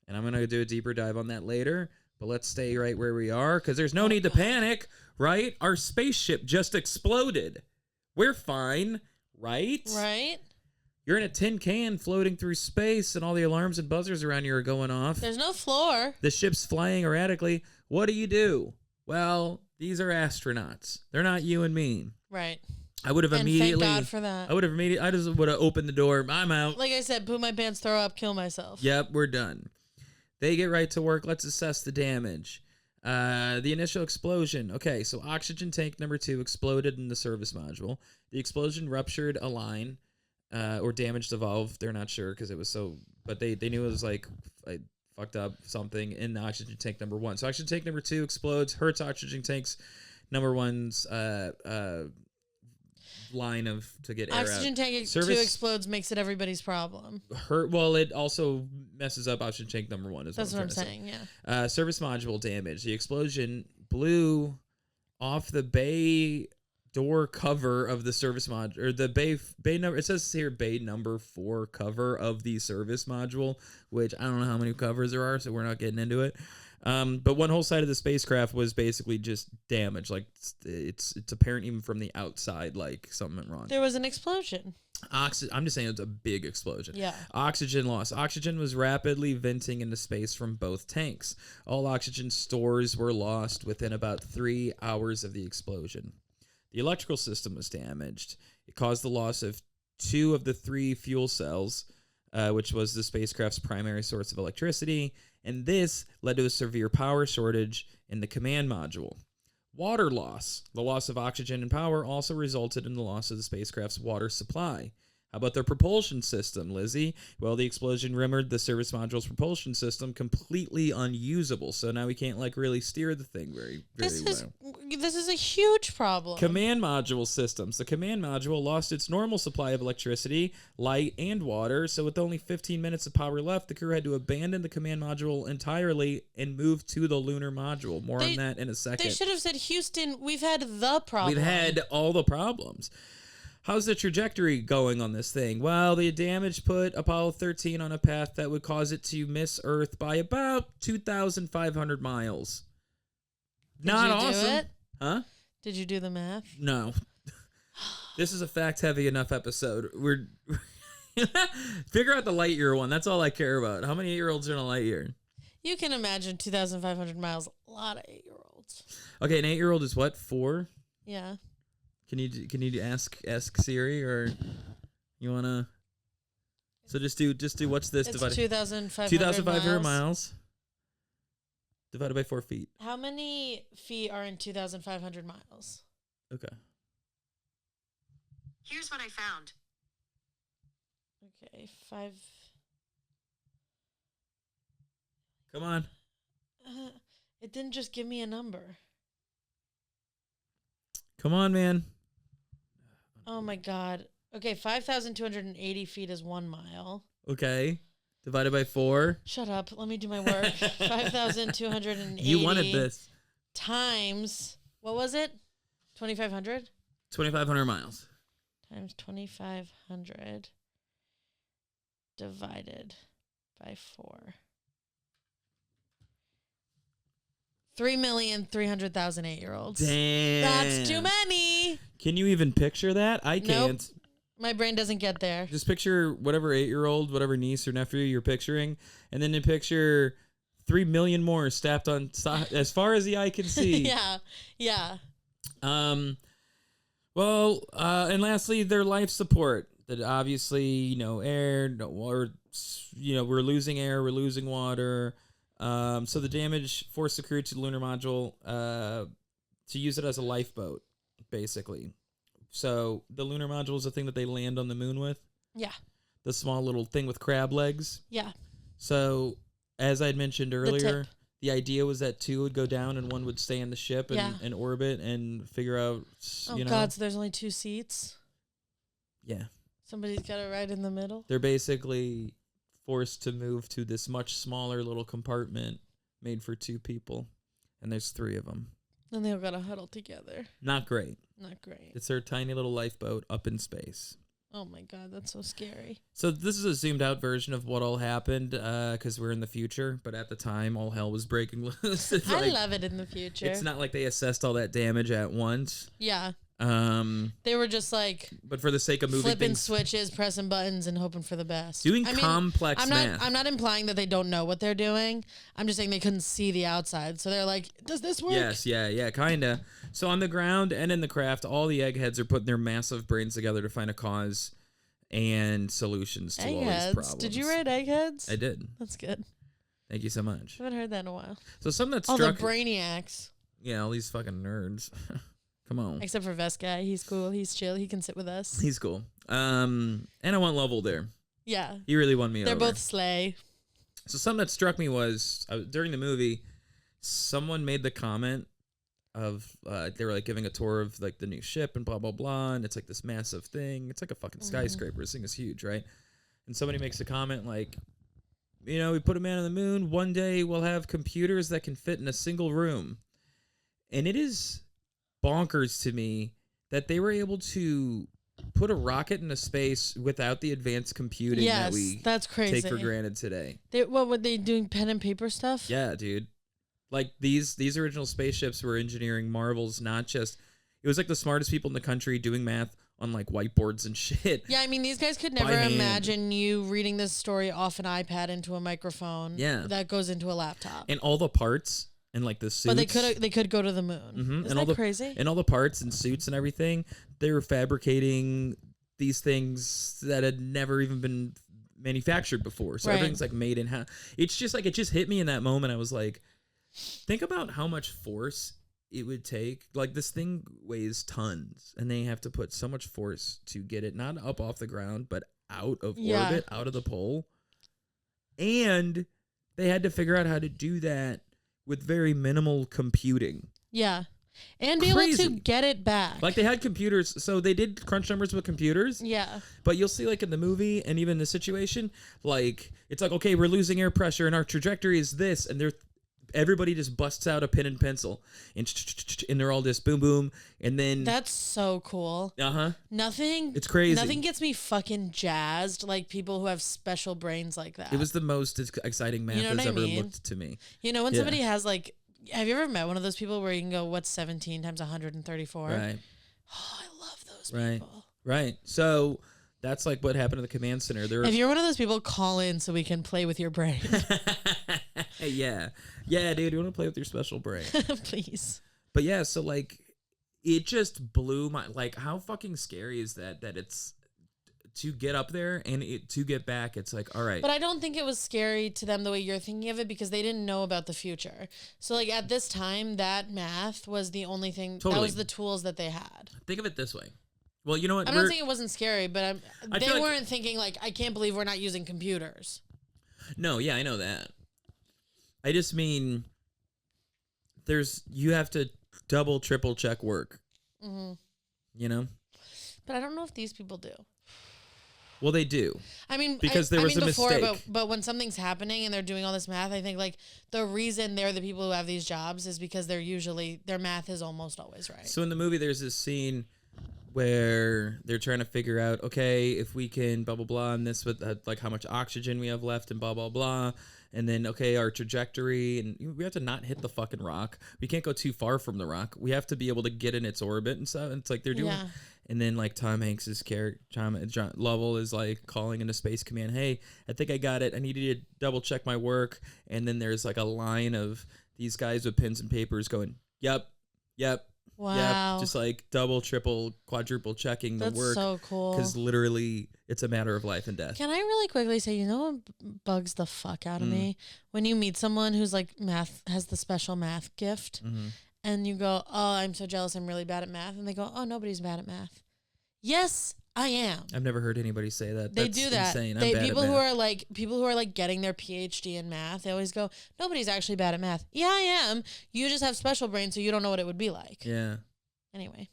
And I'm going to do a deeper dive on that later, but let's stay right where we are because there's no need to panic, right? Our spaceship just exploded. We're fine. Right? Right? You're in a tin can floating through space and all the alarms and buzzers around you are going off. There's no floor. The ship's flying erratically. What do? Well, these are astronauts. They're not you and me. Right. I would have immediately. Thank God for that. I just would have opened the door. I'm out. Like I said, poop my pants, throw up, kill myself. Yep, we're done. They get right to work. Let's assess the damage. The initial explosion. Okay, so oxygen tank number 2 exploded in the service module. The explosion ruptured a line or damaged a valve. They're not sure because it was so, but they knew it was like fucked up something in the oxygen tank number 1. So oxygen tank number 2 explodes, hurts oxygen tanks number 1's line of to get air out. Oxygen tank 2 explodes makes it everybody's problem. Well, it also messes up oxygen tank number 1 as well. That's what I'm saying, yeah. Service module damage. The explosion blew off the bay door cover of the service module, or the bay number. It says here bay number 4 cover of the service module, which I don't know how many covers there are, so we're not getting into it. But one whole side of the spacecraft was basically just damaged. Like it's apparent even from the outside, like something went wrong. There was an explosion. I'm just saying it's a big explosion. Yeah. Oxygen loss. Oxygen was rapidly venting into space from both tanks. All oxygen stores were lost within about 3 hours of the explosion. The electrical system was damaged. It caused the loss of 2 of the 3 fuel cells, which was the spacecraft's primary source of electricity, and this led to a severe power shortage in the command module. Water loss. The loss of oxygen and power also resulted in the loss of the spacecraft's water supply. How about their propulsion system, Lizzie? Well, the explosion rendered the service module's propulsion system completely unusable, so now we can't really steer the thing very well. This is a huge problem. Command module systems. The command module lost its normal supply of electricity, light, and water, so with only 15 minutes of power left, the crew had to abandon the command module entirely and move to the lunar module. More on that in a second. They should have said, Houston, we've had the problem. We've had all the problems. How's the trajectory going on this thing? Well, the damage put Apollo 13 on a path that would cause it to miss Earth by about 2,500 miles. Not awesome. Did you do it? Huh? Did you do the math? No. This is a fact-heavy enough episode. We're figure out the light year one. That's all I care about. How many 8-year-olds are in a light year? You can imagine 2,500 miles. A lot of 8-year-olds. Okay, an 8-year-old is what? 4? Yeah. Can you ask Siri, or you wanna? So just do what's this it's divided? 2,500 miles divided by 4 feet. How many feet are in 2,500 miles? Okay. Here's what I found. Okay, 5. Come on. It didn't just give me a number. Come on, man. Oh my God. Okay, 5,280 feet is 1 mile. Okay. Divided by 4. Shut up. Let me do my work. 5,280. You wanted this. Times, what was it? 2,500? 2,500 miles. Times 2,500 divided by 4. 3,300,000 8-year-olds. Damn. That's too many. Can you even picture that? I can't. Nope. My brain doesn't get there. Just picture whatever 8-year-old, whatever niece or nephew you're picturing, and then you picture 3 million more stacked on as far as the eye can see. Yeah. Well, and lastly, their life support. That obviously, air, or we're losing air, we're losing water. So the damage forced the crew to the lunar module to use it as a lifeboat, basically. So the lunar module is the thing that they land on the moon with. Yeah. The small little thing with crab legs. Yeah. So as I had mentioned earlier, the idea was that 2 would go down and 1 would stay in the ship and orbit and figure out, God, so there's only 2 seats? Yeah. Somebody's got to ride in the middle? They're basically forced to move to this much smaller little compartment made for 2 people. And there's 3 of them. And they all got to huddle together. Not great. Not great. It's their tiny little lifeboat up in space. Oh my God, that's so scary. So this is a zoomed out version of what all happened because we're in the future. But at the time, all hell was breaking loose. I love it in the future. It's not like they assessed all that damage at once. Yeah. They were just like, but for the sake of moving flipping things, switches, pressing buttons, and hoping for the best. Doing complex math. I'm not implying that they don't know what they're doing. I'm just saying they couldn't see the outside, so they're like, "Does this work?" Yes, yeah, kinda. So on the ground and in the craft, all the eggheads are putting their massive brains together to find a cause and solutions to all these problems. Did you write eggheads? I did. That's good. Thank you so much. I haven't heard that in a while. So something that all struck the brainiacs. Yeah, all these fucking nerds. Come on. Except for Vest guy, he's cool. He's chill. He can sit with us. He's cool. And I want Lovell there. Yeah. He really won me over. They're both slay. So something that struck me was during the movie, someone made the comment of they were like giving a tour of like the new ship and blah blah blah, and it's like this massive thing. It's like a fucking skyscraper. This thing is huge, right? And somebody makes a comment like, we put a man on the moon. One day we'll have computers that can fit in a single room, and it is bonkers to me that they were able to put a rocket into space without the advanced computing that we that's crazy. take for granted today. What were they doing? Pen and paper stuff? Yeah, dude. Like these original spaceships were engineering marvels, not just. It was like the smartest people in the country doing math on like whiteboards and shit. Yeah, I mean these guys could never imagine you reading this story off an iPad into a microphone. Yeah, that goes into a laptop. And all the parts. And like the suits. But they could go to the moon. Mm-hmm. Isn't that crazy? And all the parts and suits and everything, they were fabricating these things that had never even been manufactured before. So everything's like made in house. It's just like, it just hit me in that moment. I was like, think about how much force it would take. Like this thing weighs tons and they have to put so much force to get it not up off the ground, but out of orbit, out of the pole. And they had to figure out how to do that with very minimal computing. Yeah. And be able to get it back. Like they had computers, so they did crunch numbers with computers. Yeah. But you'll see like in the movie and even the situation, like it's like, okay, we're losing air pressure and our trajectory is this, and everybody just busts out a pen and pencil and they're all just boom boom, and then that's so cool. It's crazy. Nothing gets me fucking jazzed like people who have special brains like that. It was the most exciting math that's ever looked to me. When somebody has like, have you ever met one of those people where you can go, what's 17 times 134? Right. Oh, I love those people. Right. So that's like what happened to the command center. If you're one of those people, call in so we can play with your brain. Yeah, dude, you want to play with your special brain? Please. But yeah, so like, it just blew my, like, how fucking scary is that it's to get up there and to get back. It's like, all right. But I don't think it was scary to them the way you're thinking of it because they didn't know about the future. So like at this time, that math was the only thing. Totally. That was the tools that they had. Think of it this way. Well, you know what? I'm not saying it wasn't scary, but they weren't thinking like, I can't believe we're not using computers. No, yeah, I know that. I just mean, you have to double, triple check work. Mm-hmm. But I don't know if these people do. Well, they do. I mean, because there was a mistake. But when something's happening and they're doing all this math, I think like the reason they're the people who have these jobs is because their math is almost always right. So in the movie, there's this scene where they're trying to figure out, okay, if we can blah, blah, blah, and this with like how much oxygen we have left and blah, blah, blah. And then, okay, our trajectory, and we have to not hit the fucking rock. We can't go too far from the rock. We have to be able to get in its orbit and stuff. And it's like they're doing, And then like Tom Hanks's character, John Lovell is like calling into Space Command. Hey, I think I got it. I need you to double check my work. And then there's like a line of these guys with pens and papers going, yep. Wow. Yep. Just like double, triple, quadruple checking the work. That's so cool. Because literally it's a matter of life and death. Can I really quickly say, you know what bugs the fuck out of me? When you meet someone who's like has the special math gift and you go, oh, I'm so jealous, I'm really bad at math. And they go, oh, nobody's bad at math. Yes, I am. I've never heard anybody say that. They That's do that. insane. People who are like getting their PhD in math, they always go, nobody's actually bad at math. Yeah, I am. You just have special brain, so you don't know what it would be like. Yeah. Anyway.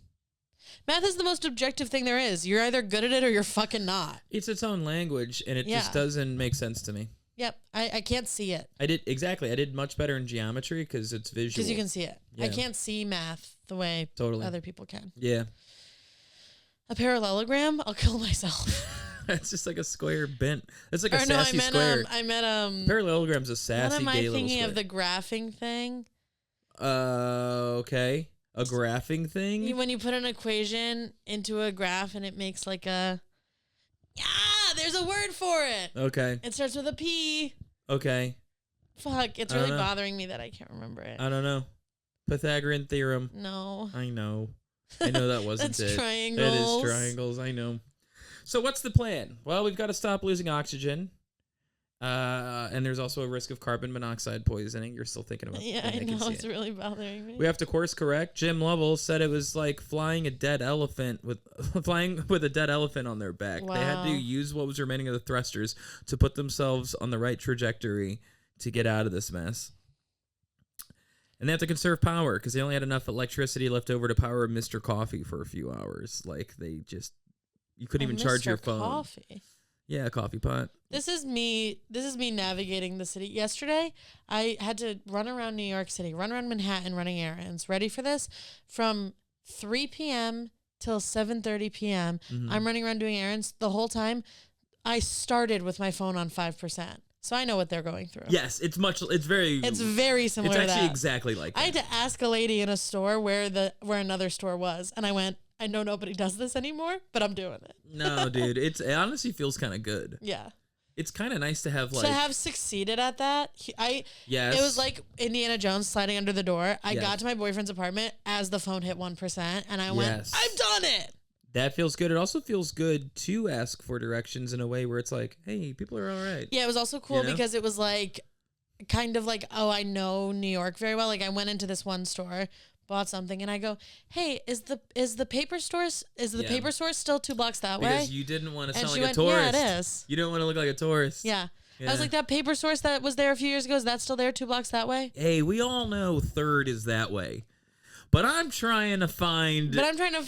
Math is the most objective thing there is. You're either good at it or you're fucking not. It's its own language, and it just doesn't make sense to me. Yep. I can't see it. I did much better in geometry because it's visual. Because you can see it. Yeah. I can't see math the way other people can. Yeah. A parallelogram? I'll kill myself. It's just like a square bent. It's like sassy square. I meant Parallelogram's a sassy, what am I gay little thinking square. of the graphing thing? Okay. A graphing thing? When you put an equation into a graph and it makes like a... Yeah, there's a word for it. Okay. It starts with a P. Okay. Fuck, it's really bothering me that I can't remember it. I don't know. Pythagorean theorem. No. I know that wasn't That's it. triangles. It is triangles, I know. So what's the plan? Well, we've got to stop losing oxygen. And there's also a risk of carbon monoxide poisoning. You're still thinking about Yeah, I know. It's really bothering me. We have to course correct. Jim Lovell said it was like flying a dead elephant with a dead elephant on their back. Wow. They had to use what was remaining of the thrusters to put themselves on the right trajectory to get out of this mess. And they have to conserve power because they only had enough electricity left over to power Mr. Coffee for a few hours. Like you couldn't even charge your phone. Coffee. Yeah, a coffee pot. This is me navigating the city. Yesterday, I had to run around New York City, run around Manhattan running errands. Ready for this? From 3 p.m. till 7:30 p.m. I'm running around doing errands. The whole time, I started with my phone on 5%. So I know what they're going through. Yes, it's very similar It's to actually that. exactly like that. I had to ask a lady in a store where another store was, and I went, I know nobody does this anymore, but I'm doing it. No, dude, it honestly feels kind of good. Yeah. It's kind of nice to have to have succeeded at that. Yes. It was like Indiana Jones sliding under the door. I got to my boyfriend's apartment as the phone hit 1%, and I went, I've done it. That feels good. It also feels good to ask for directions in a way where it's like, hey, people are all right. Yeah, it was also cool because it was like, kind of like, oh, I know New York very well. Like I went into this one store, bought something, and I go, hey, is the paper store paper store still 2 blocks that way? Because you didn't want to sound like went, a tourist. Yeah, it is. You don't want to look like a tourist. Yeah. I was like, that paper source that was there a few years ago, is that still there 2 blocks that way? Hey, we all know 3rd is that way. But I'm trying to find I'm trying to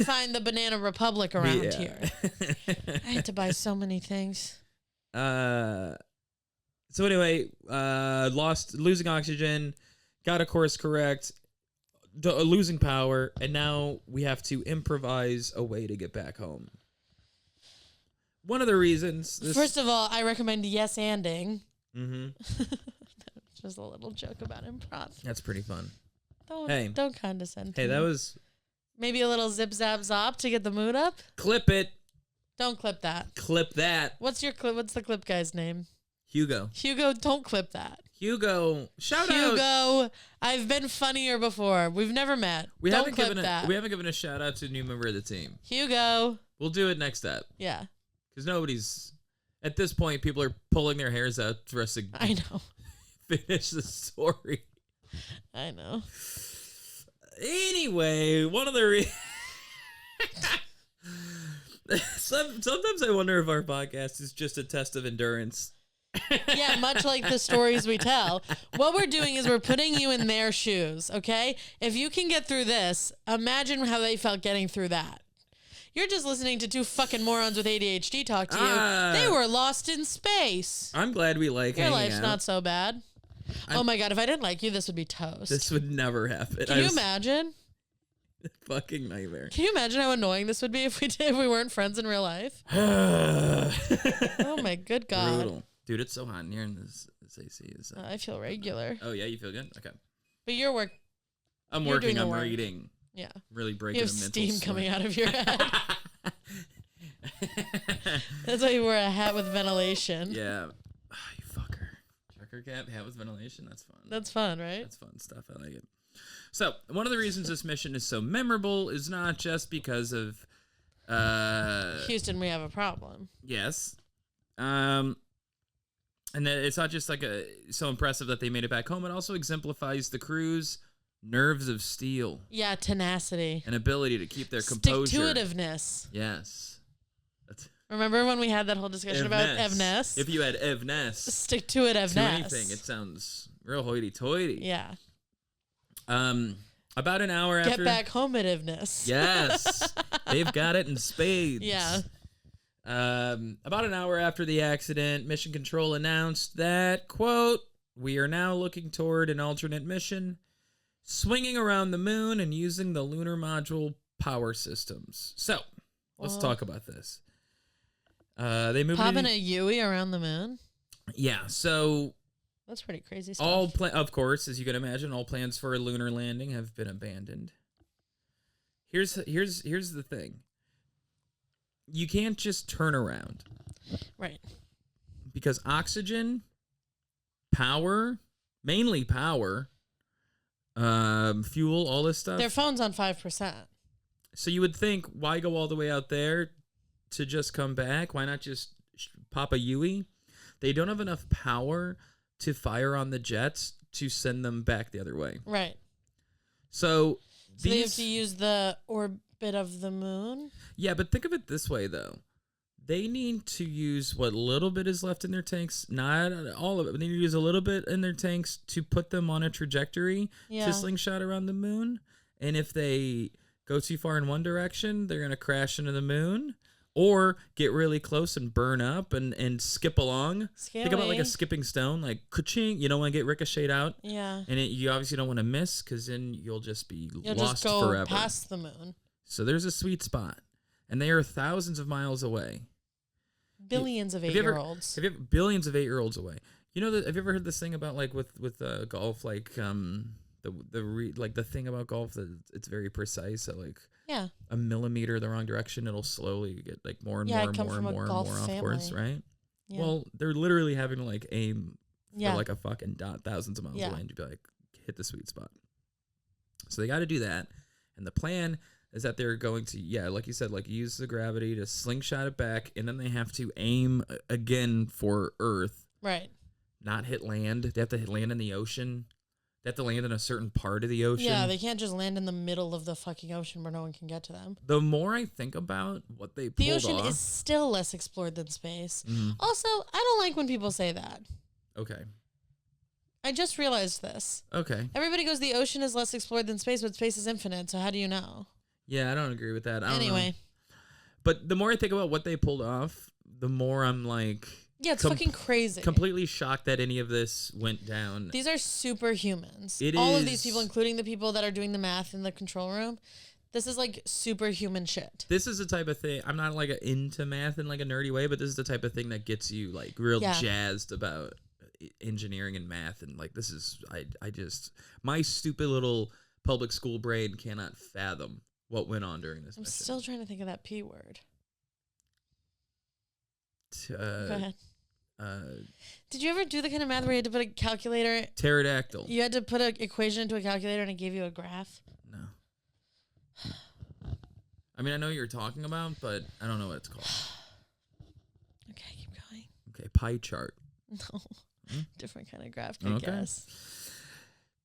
find the Banana Republic around here. I had to buy so many things. So anyway, losing oxygen, got a course correct, losing power, and now we have to improvise a way to get back home. One of the reasons... First of all, I recommend yes-anding. Mm-hmm. Just a little joke about improv. That's pretty fun. Don't condescend. Hey, that was... Maybe a little zip-zap-zop to get the mood up? Clip it. Don't clip that. Clip that. What's the clip guy's name? Hugo, don't clip that. Hugo, shout out. Hugo, I've been funnier before. We've never met. We haven't given a shout out to a new member of the team. Hugo. We'll do it next step. Yeah. Because nobody's... At this point, people are pulling their hairs out for us to I know. finish the story. I know. Anyway, one of the sometimes I wonder if our podcast is just a test of endurance. Yeah, much like the stories we tell. What we're doing is we're putting you in their shoes, okay? If you can get through this, imagine how they felt getting through that. You're just listening to 2 fucking morons with ADHD talk to you. They were lost in space. I'm glad we like Your hanging life's out. not so bad. Oh my God, if I didn't like you, this would be toast. This would never happen. Can you imagine? Fucking nightmare. Can you imagine how annoying this would be if we weren't friends in real life? Oh my good God. Brutal. Dude, it's so hot in here, and this AC is... I feel regular. Oh, yeah? You feel good? Okay. But your work... I'm You're working. doing the I'm work. reading. Yeah. Really breaking You have a mental steam sweat. coming out of your head. That's why you wear a hat with ventilation. Yeah. Oh, you fucker. Trucker cap, hat with ventilation. That's fun. That's fun, right? That's fun stuff. I like it. So, one of the reasons this mission is so memorable is not just because of Houston, we have a problem. yes. And that it's not just like so impressive that they made it back home. It also exemplifies the crew's nerves of steel. Yeah, tenacity. And ability to keep their composure. Stick-to-itiveness. Yes. Remember when we had that whole discussion about Evness? If you had Evness. Stick to it, Evness. To anything, it sounds real hoity-toity. Yeah. About an hour after. Get back home at Evness. Yes. They've got it in spades. Yeah. About an hour after the accident, Mission Control announced that, quote, "We are now looking toward an alternate mission, swinging around the moon and using the lunar module power systems." So, let's talk about this. They moved popping a Yui around the moon. Yeah, so that's pretty crazy stuff. Of course, as you can imagine, all plans for a lunar landing have been abandoned. Here's the thing. You can't just turn around. Right. Because oxygen, power, mainly power, fuel, all this stuff. Their phone's on 5%. So you would think, why go all the way out there to just come back? Why not just pop a Yui? They don't have enough power to fire on the jets to send them back the other way. Right. So they have to use the orbit of the moon? Yeah, but think of it this way, though. They need to use what little bit is left in their tanks, not all of it, but they need to use a little bit in their tanks to put them on a trajectory to slingshot around the moon. And if they go too far in one direction, they're going to crash into the moon or get really close and burn up and skip along. Scary. Think about like a skipping stone, like ka-ching. You don't want to get ricocheted out. Yeah. And you obviously don't want to miss because then you'll just be you'll lost just go forever. Past the moon. So there's a sweet spot. And they are thousands of miles away. Billions of 8-year-olds. Billions of 8-year-olds away. You know, have you ever heard this thing about like with golf, like the thing about golf that it's very precise. That like a millimeter the wrong direction, it'll slowly get like more and more and more and more and more off course, right? Yeah. Well, they're literally having to like aim for like a fucking dot thousands of miles away and to be like hit the sweet spot. So they got to do that, and the plan is that they're going to, like you said, like use the gravity to slingshot it back, and then they have to aim again for Earth. Right. Not hit land. They have to hit land in the ocean. They have to land in a certain part of the ocean. Yeah, they can't just land in the middle of the fucking ocean where no one can get to them. The more I think about what they pulled off... The ocean is still less explored than space. Mm-hmm. Also, I don't like when people say that. Okay. I just realized this. Okay. Everybody goes, the ocean is less explored than space, but space is infinite, so how do you know? Yeah, I don't agree with that. I don't know. But the more I think about what they pulled off, the more I'm like... Yeah, it's fucking crazy. Completely shocked that any of this went down. These are superhumans. All of these people, including the people that are doing the math in the control room, this is like superhuman shit. This is the type of thing, I'm not like into math in like a nerdy way, but this is the type of thing that gets you like real jazzed about engineering and math. And like, this is, I just, my stupid little public school brain cannot fathom what went on during this mission. I'm still trying to think of that P word. Go ahead. Did you ever do the kind of math where you had to put a calculator? Pterodactyl. You had to put an equation into a calculator and it gave you a graph? No. I mean, I know what you're talking about, but I don't know what it's called. Okay, keep going. Okay, pie chart. No. Different kind of graph, I guess.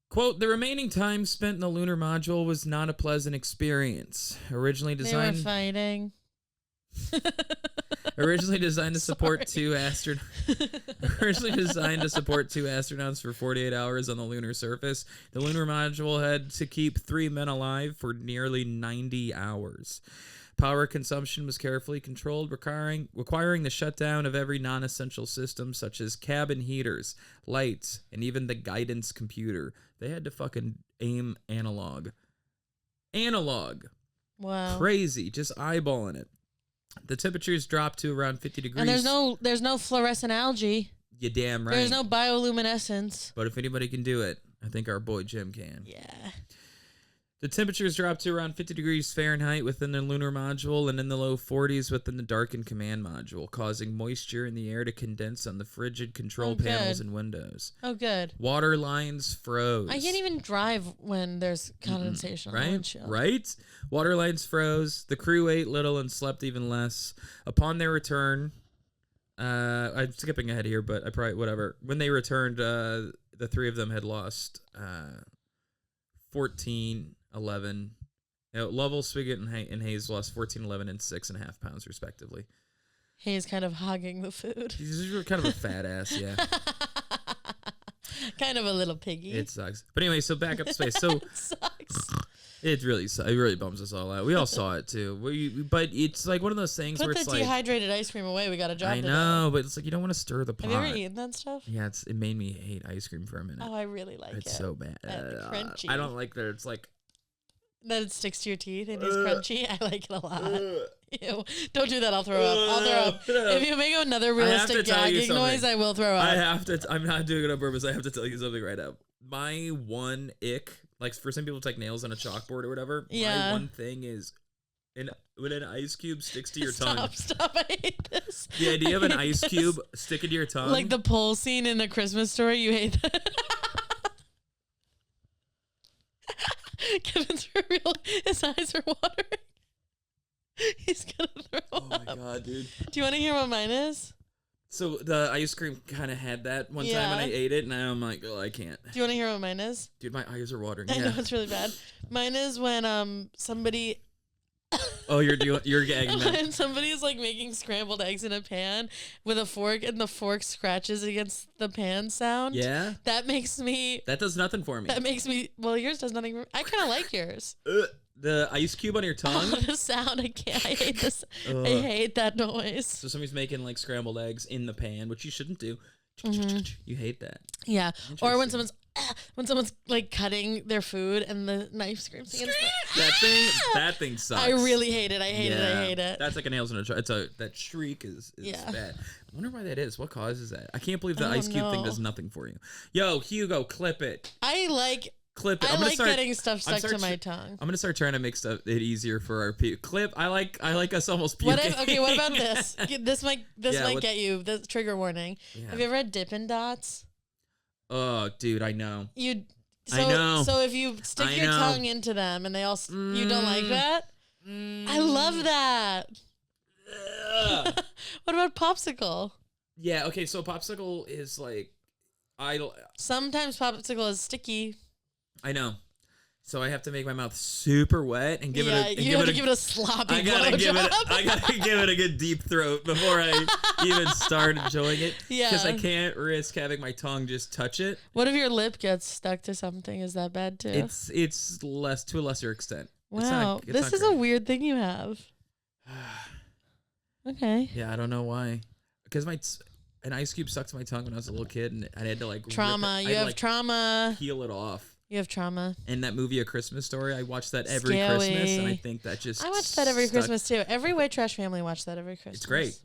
Quote, the remaining time spent in the lunar module was not a pleasant experience. Originally designed... They were fighting. Originally designed to support two astronauts for 48 hours on the lunar surface, the lunar module had to keep 3 men alive for nearly 90 hours. Power consumption was carefully controlled, requiring the shutdown of every non-essential system such as cabin heaters, lights, and even the guidance computer. They had to fucking aim analog. Wow. Crazy. Just eyeballing it. The temperatures dropped to around 50 degrees. And there's no fluorescent algae. You damn right. There's no bioluminescence. But if anybody can do it, I think our boy Jim can. Yeah. The temperatures dropped to around 50 degrees Fahrenheit within the lunar module and in the low 40s within the darkened command module, causing moisture in the air to condense on the frigid control panels and windows. Oh, good. Water lines froze. I can't even drive when there's condensation on the windshield. Right? Water lines froze. The crew ate little and slept even less. Upon their return, I'm skipping ahead here, but I probably, whatever. When they returned, the three of them had lost 14, 11. Lovell, Spigot, and Hayes lost 14, 11, and 6.5 pounds, respectively. Hayes kind of hogging the food. He's kind of a fat ass, yeah. Kind of a little piggy. It sucks. But anyway, so back up to space. So it sucks. It really bums us all out. We all saw it too. But it's like one of those things where it's like, put the dehydrated ice cream away. We got a job to do. I know, but it's like you don't want to stir the pot. Have you ever eaten that stuff? Yeah, it made me hate ice cream for a minute. Oh, I really like it. It's so bad. Crunchy. I don't like that. It's like that it sticks to your teeth and it's crunchy. I like it a lot. Ew. Don't do that. I'll throw up. I'll throw up. If you make another realistic gagging noise, I will throw up. I'm not doing it on purpose. I have to tell you something right now. My one ick, like for some people it's like nails on a chalkboard or whatever. Yeah. My one thing is when an ice cube sticks to your tongue. Stop. I hate this. The idea of an ice cube sticking to your tongue. Like the pole scene in A Christmas Story. You hate that. Kevin's for real. His eyes are watering. He's gonna throw up. Oh my god, dude. Do you want to hear what mine is? So the ice cream kind of had that one time and I ate it and now I'm like, oh, I can't. Do you want to hear what mine is? Dude, my eyes are watering. I know it's really bad. Mine is when somebody. Oh, you're gagging. When somebody is like making scrambled eggs in a pan with a fork and the fork scratches against the pan sound. Yeah. That makes me. That does nothing for me. That makes me. Well, yours does nothing. I kind of like yours. The ice cube on your tongue. Oh, the sound. I can't. I hate this. I hate that noise. So somebody's making like scrambled eggs in the pan, which you shouldn't do. Mm-hmm. You hate that. Yeah. Or when someone's like cutting their food and the knife screams against that thing sucks. I really hate it. I hate it. That's like a nails in a that shriek is bad. I wonder why that is. What causes that? I can't believe the ice cube thing does nothing for you. Yo, Hugo, clip it. Clip it. I like getting stuff stuck to my tongue. I'm gonna start trying to make it easier for our people. Clip. I like us almost puking. What about this? This might get you. The trigger warning. Yeah. Have you ever had Dippin' Dots? Oh, dude, I know. I know. So if you stick your tongue into them and they all, you don't like that? I love that. What about popsicle? Yeah. Okay. So popsicle is like, sometimes popsicle is sticky. I know. So I have to make my mouth super wet and give it a sloppy I gotta give it a good deep throat before I even start enjoying it. Yeah. Because I can't risk having my tongue just touch it. What if your lip gets stuck to something? Is that bad too? It's less to a lesser extent. Wow. This is a weird thing you have. Okay. Yeah, I don't know why. Because an ice cube stuck to my tongue when I was a little kid and I had to like trauma. You have trauma. Peel it off. You have trauma. And that movie, A Christmas Story, I watched that every Christmas, and I think that I watched that every Christmas too. Every White Trash family watched that every Christmas. It's great.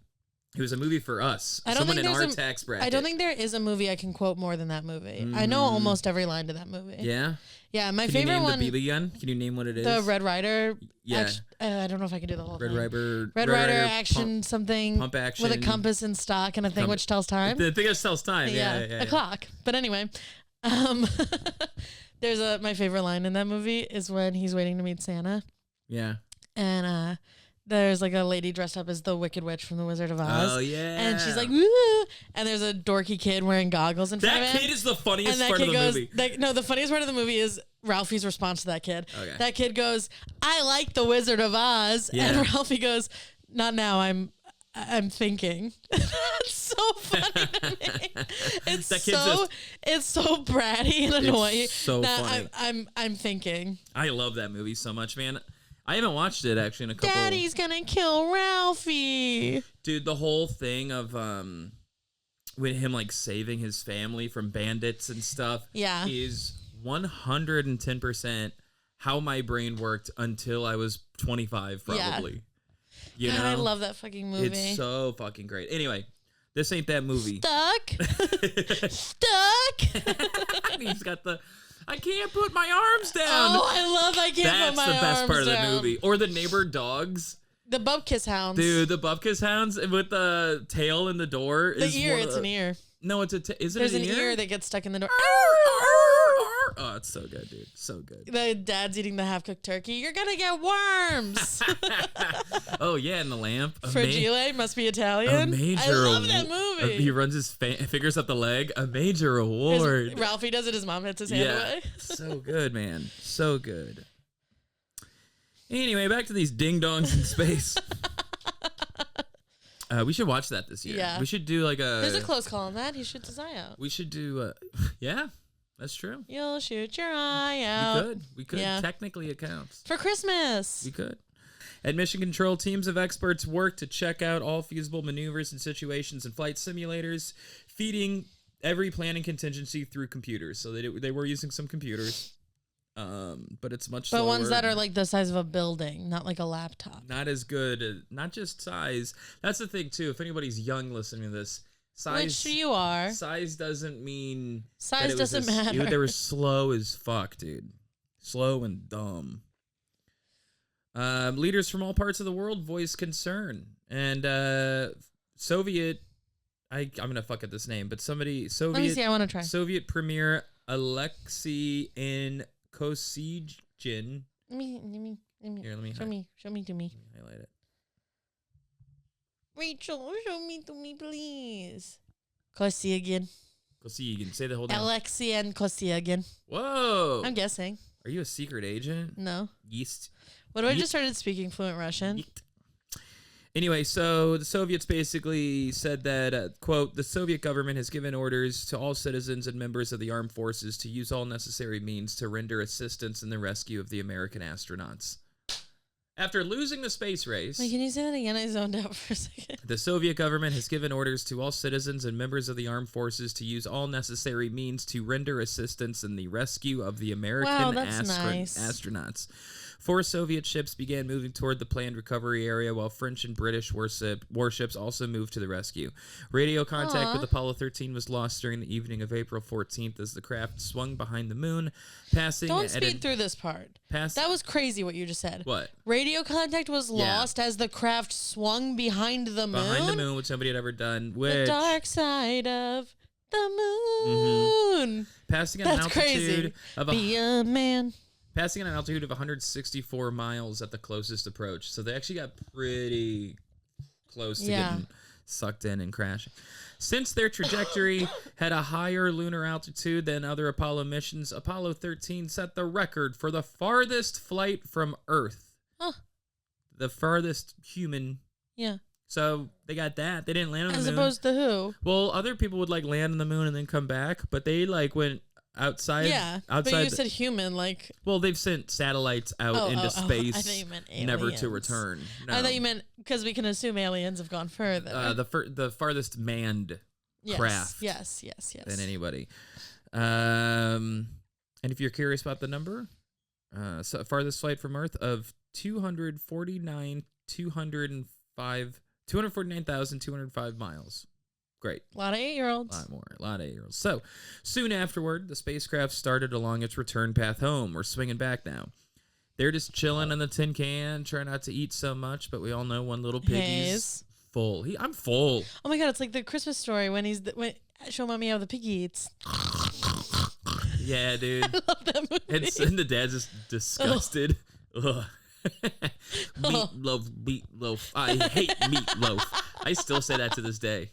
It was a movie for us. Someone in our tax bracket. I don't think there is a movie I can quote more than that movie. I know almost every line to that movie. Yeah? Yeah, my favorite one. Can you name the BB gun? Can you name what it is? The Red Rider. Yeah. I don't know if I can do the whole thing. Red Rider action something. Pump action. With a compass in stock and a thing which tells time. The thing that tells time. Yeah. A clock. But anyway. There's my favorite line in that movie is when he's waiting to meet Santa. Yeah. And there's like a lady dressed up as the Wicked Witch from The Wizard of Oz. Oh, yeah. And she's like, woo! And there's a dorky kid wearing goggles in front of him. That kid is the funniest part of the movie. The funniest part of the movie is Ralphie's response to that kid. Okay. That kid goes, I like The Wizard of Oz. Yeah. And Ralphie goes, not now, I'm thinking. It's so funny to me. It's so bratty and annoying. It's so funny. I'm thinking. I love that movie so much, man. I haven't watched it actually in a couple. Daddy's gonna kill Ralphie. Dude, the whole thing of with him like saving his family from bandits and stuff. Yeah. Is 110% how my brain worked until I was 25, probably. Yeah. You know? I love that fucking movie. It's so fucking great. Anyway, this ain't that movie. Stuck. He's got the. I can't put my arms down. Oh, I love I can't put my arms down. That's the best part of the movie. Or the neighbor dogs. The Bupkis hounds. Dude, the Bupkis hounds with the tail in the door. The ear, it's an ear. No, is it There's an an ear that gets stuck in the door. Oh, it's so good, dude. So good. The dad's eating the half-cooked turkey. You're going to get worms. Oh, yeah, and the lamp. Fragile must be Italian. I love that movie. He runs his fingers up the leg. A major award. Ralphie does it. His mom hits his hand away. So good, man. So good. Anyway, back to these ding-dongs in space. We should watch that this year. Yeah. We should do like a... There's a close call on that. He shoots his eye out. We should do... yeah, that's true. You'll shoot your eye out. We could. Yeah. Technically, it counts. For Christmas. We could. At Mission Control, teams of experts work to check out all feasible maneuvers and situations in flight simulators, feeding every planning contingency through computers. So they were using some computers. But it's much slower. But ones that are like the size of a building, not like a laptop. Not as good, not just size. That's the thing too. If anybody's young listening to this, size. Which you are. Size doesn't mean. Size doesn't matter. They were slow as fuck, dude. Slow and dumb. Leaders from all parts of the world voiced concern, and Soviet. I'm gonna fuck up this name, but Soviet. Let me see. I want to try. Soviet Premier Alexei N. Kosygin. Let me. Here, let me show me to me. Let me highlight it. Rachel, show me to me, please. Kosygin. Say the whole name. Alexei and Kosygin. Whoa. I'm guessing. Are you a secret agent? No. Yeast. What if I just started speaking fluent Russian? Yeet. Anyway, so the Soviets basically said that, quote, the Soviet government has given orders to all citizens and members of the armed forces to use all necessary means to render assistance in the rescue of the American astronauts. After losing the space race... Wait, can you say that again? I zoned out for a second. The Soviet government has given orders to all citizens and members of the armed forces to use all necessary means to render assistance in the rescue of the American astronauts. 4 Soviet ships began moving toward the planned recovery area, while French and British warships also moved to the rescue. Radio contact with Apollo 13 was lost during the evening of April 14th as the craft swung behind the moon, passing... Don't speed through this part. That was crazy what you just said. What? Radio contact was lost as the craft swung behind the moon? Behind the moon, which somebody had ever done. The dark side of the moon. Passing an altitude of... Be a man. Passing at an altitude of 164 miles at the closest approach. So they actually got pretty close to getting sucked in and crashing. Since their trajectory had a higher lunar altitude than other Apollo missions, Apollo 13 set the record for the farthest flight from Earth. Huh. The farthest human. Yeah. So they got that. They didn't land on the moon. As opposed to who? Well, other people would like land on the moon and then come back, but they like went... outside. But you said human, like... Well, they've sent satellites out into space, I thought you meant aliens. Never to return. No. I thought you meant, because we can assume aliens have gone further. The farthest manned craft. Yes. Than anybody. And if you're curious about the number, so farthest flight from Earth of 249,205 miles. Great. A lot of 8-year-olds. A lot of 8-year-olds. So, soon afterward, the spacecraft started along its return path home. We're swinging back now. They're just chilling in the tin can, trying not to eat so much, but we all know one little piggy's full. I'm full. Oh my God, it's like the Christmas story when show mommy how the piggy eats. Yeah, dude. I love that movie. And the dad's just disgusted. Ugh. Meatloaf. I hate meatloaf. I still say that to this day.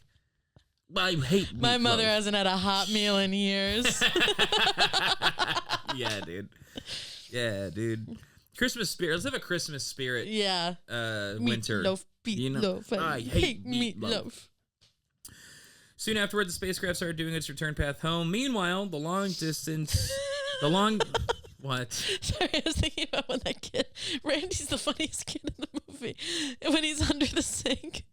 I hate meatloaf. My mother hasn't had a hot meal in years. Yeah, dude. Christmas spirit. Let's have a Christmas spirit. Yeah. Winter. Meatloaf. I hate meatloaf. Soon afterward, the spacecraft started doing its return path home. Meanwhile, the long... What? Sorry, I was thinking about when that kid... Randy's the funniest kid in the movie. When he's under the sink.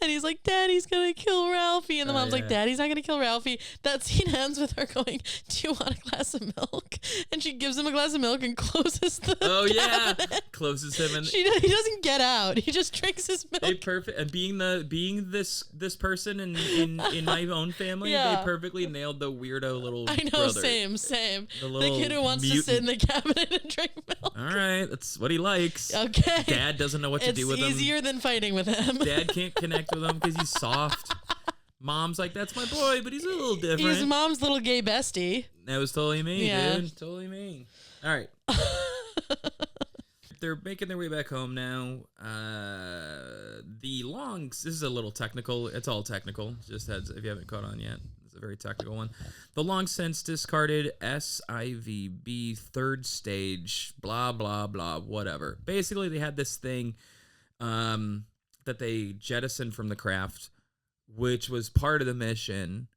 And he's like, Daddy's gonna kill Ralphie. And the mom's like, Daddy's not gonna kill Ralphie. That scene ends with her going, do you want a glass of milk? And she gives him a glass of milk and closes the cabinet. Closes him. And he doesn't get out. He just drinks his milk. They perfect. And being this person in my own family, they perfectly nailed the weirdo little brother. Same. The kid who wants mutant. to sit in the cabinet and drink milk. All right, that's what he likes. Okay. Dad doesn't know what to do with him. It's easier than fighting with him. Dad can't connect with him because he's soft. Mom's like, that's my boy, but he's a little different. He's mom's little gay bestie. That was totally me, dude. Totally me. All right. They're making their way back home now. The longs, this is a little technical. It's all technical. Just heads if you haven't caught on yet. It's a very technical one. The long since discarded SIVB third stage, blah, blah, blah, whatever. Basically, they had this thing that they jettisoned from the craft, which was part of the mission,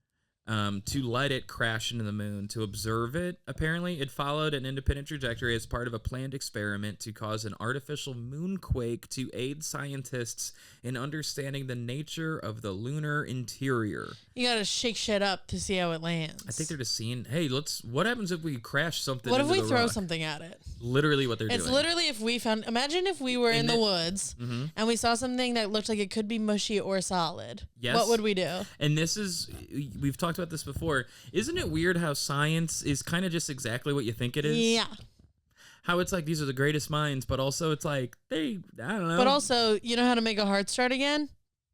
to let it crash into the moon, to observe it. Apparently, it followed an independent trajectory as part of a planned experiment to cause an artificial moonquake to aid scientists in understanding the nature of the lunar interior. You gotta shake shit up to see how it lands. I think they're just seeing, hey, what happens if we crash something? What if we throw rock? Something at it? Literally what they're doing. It's literally if we found, imagine if we were in the woods and we saw something that looked like it could be mushy or solid. Yes. What would we do? And we've talked about this before. Isn't it weird how science is kind of just exactly what you think it is? Yeah. How it's like, these are the greatest minds, but also it's like, I don't know. But also, you know how to make a heart start again?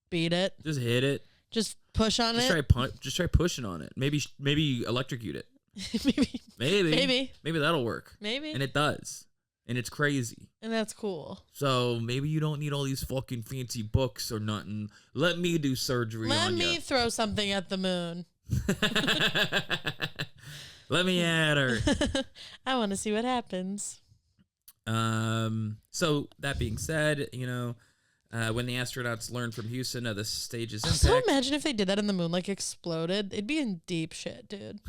Beat it. Just hit it. Just push on it. Just try pushing on it. Maybe electrocute it. Maybe that'll work. Maybe. And it does. And it's crazy. And that's cool. So maybe you don't need all these fucking fancy books or nothing. Let me do surgery on you. Let me throw something at the moon. Let me at her. I want to see what happens. So that being said, when the astronauts learned from Houston of the stage's impact. So imagine if they did that and the moon exploded. It'd be in deep shit, dude.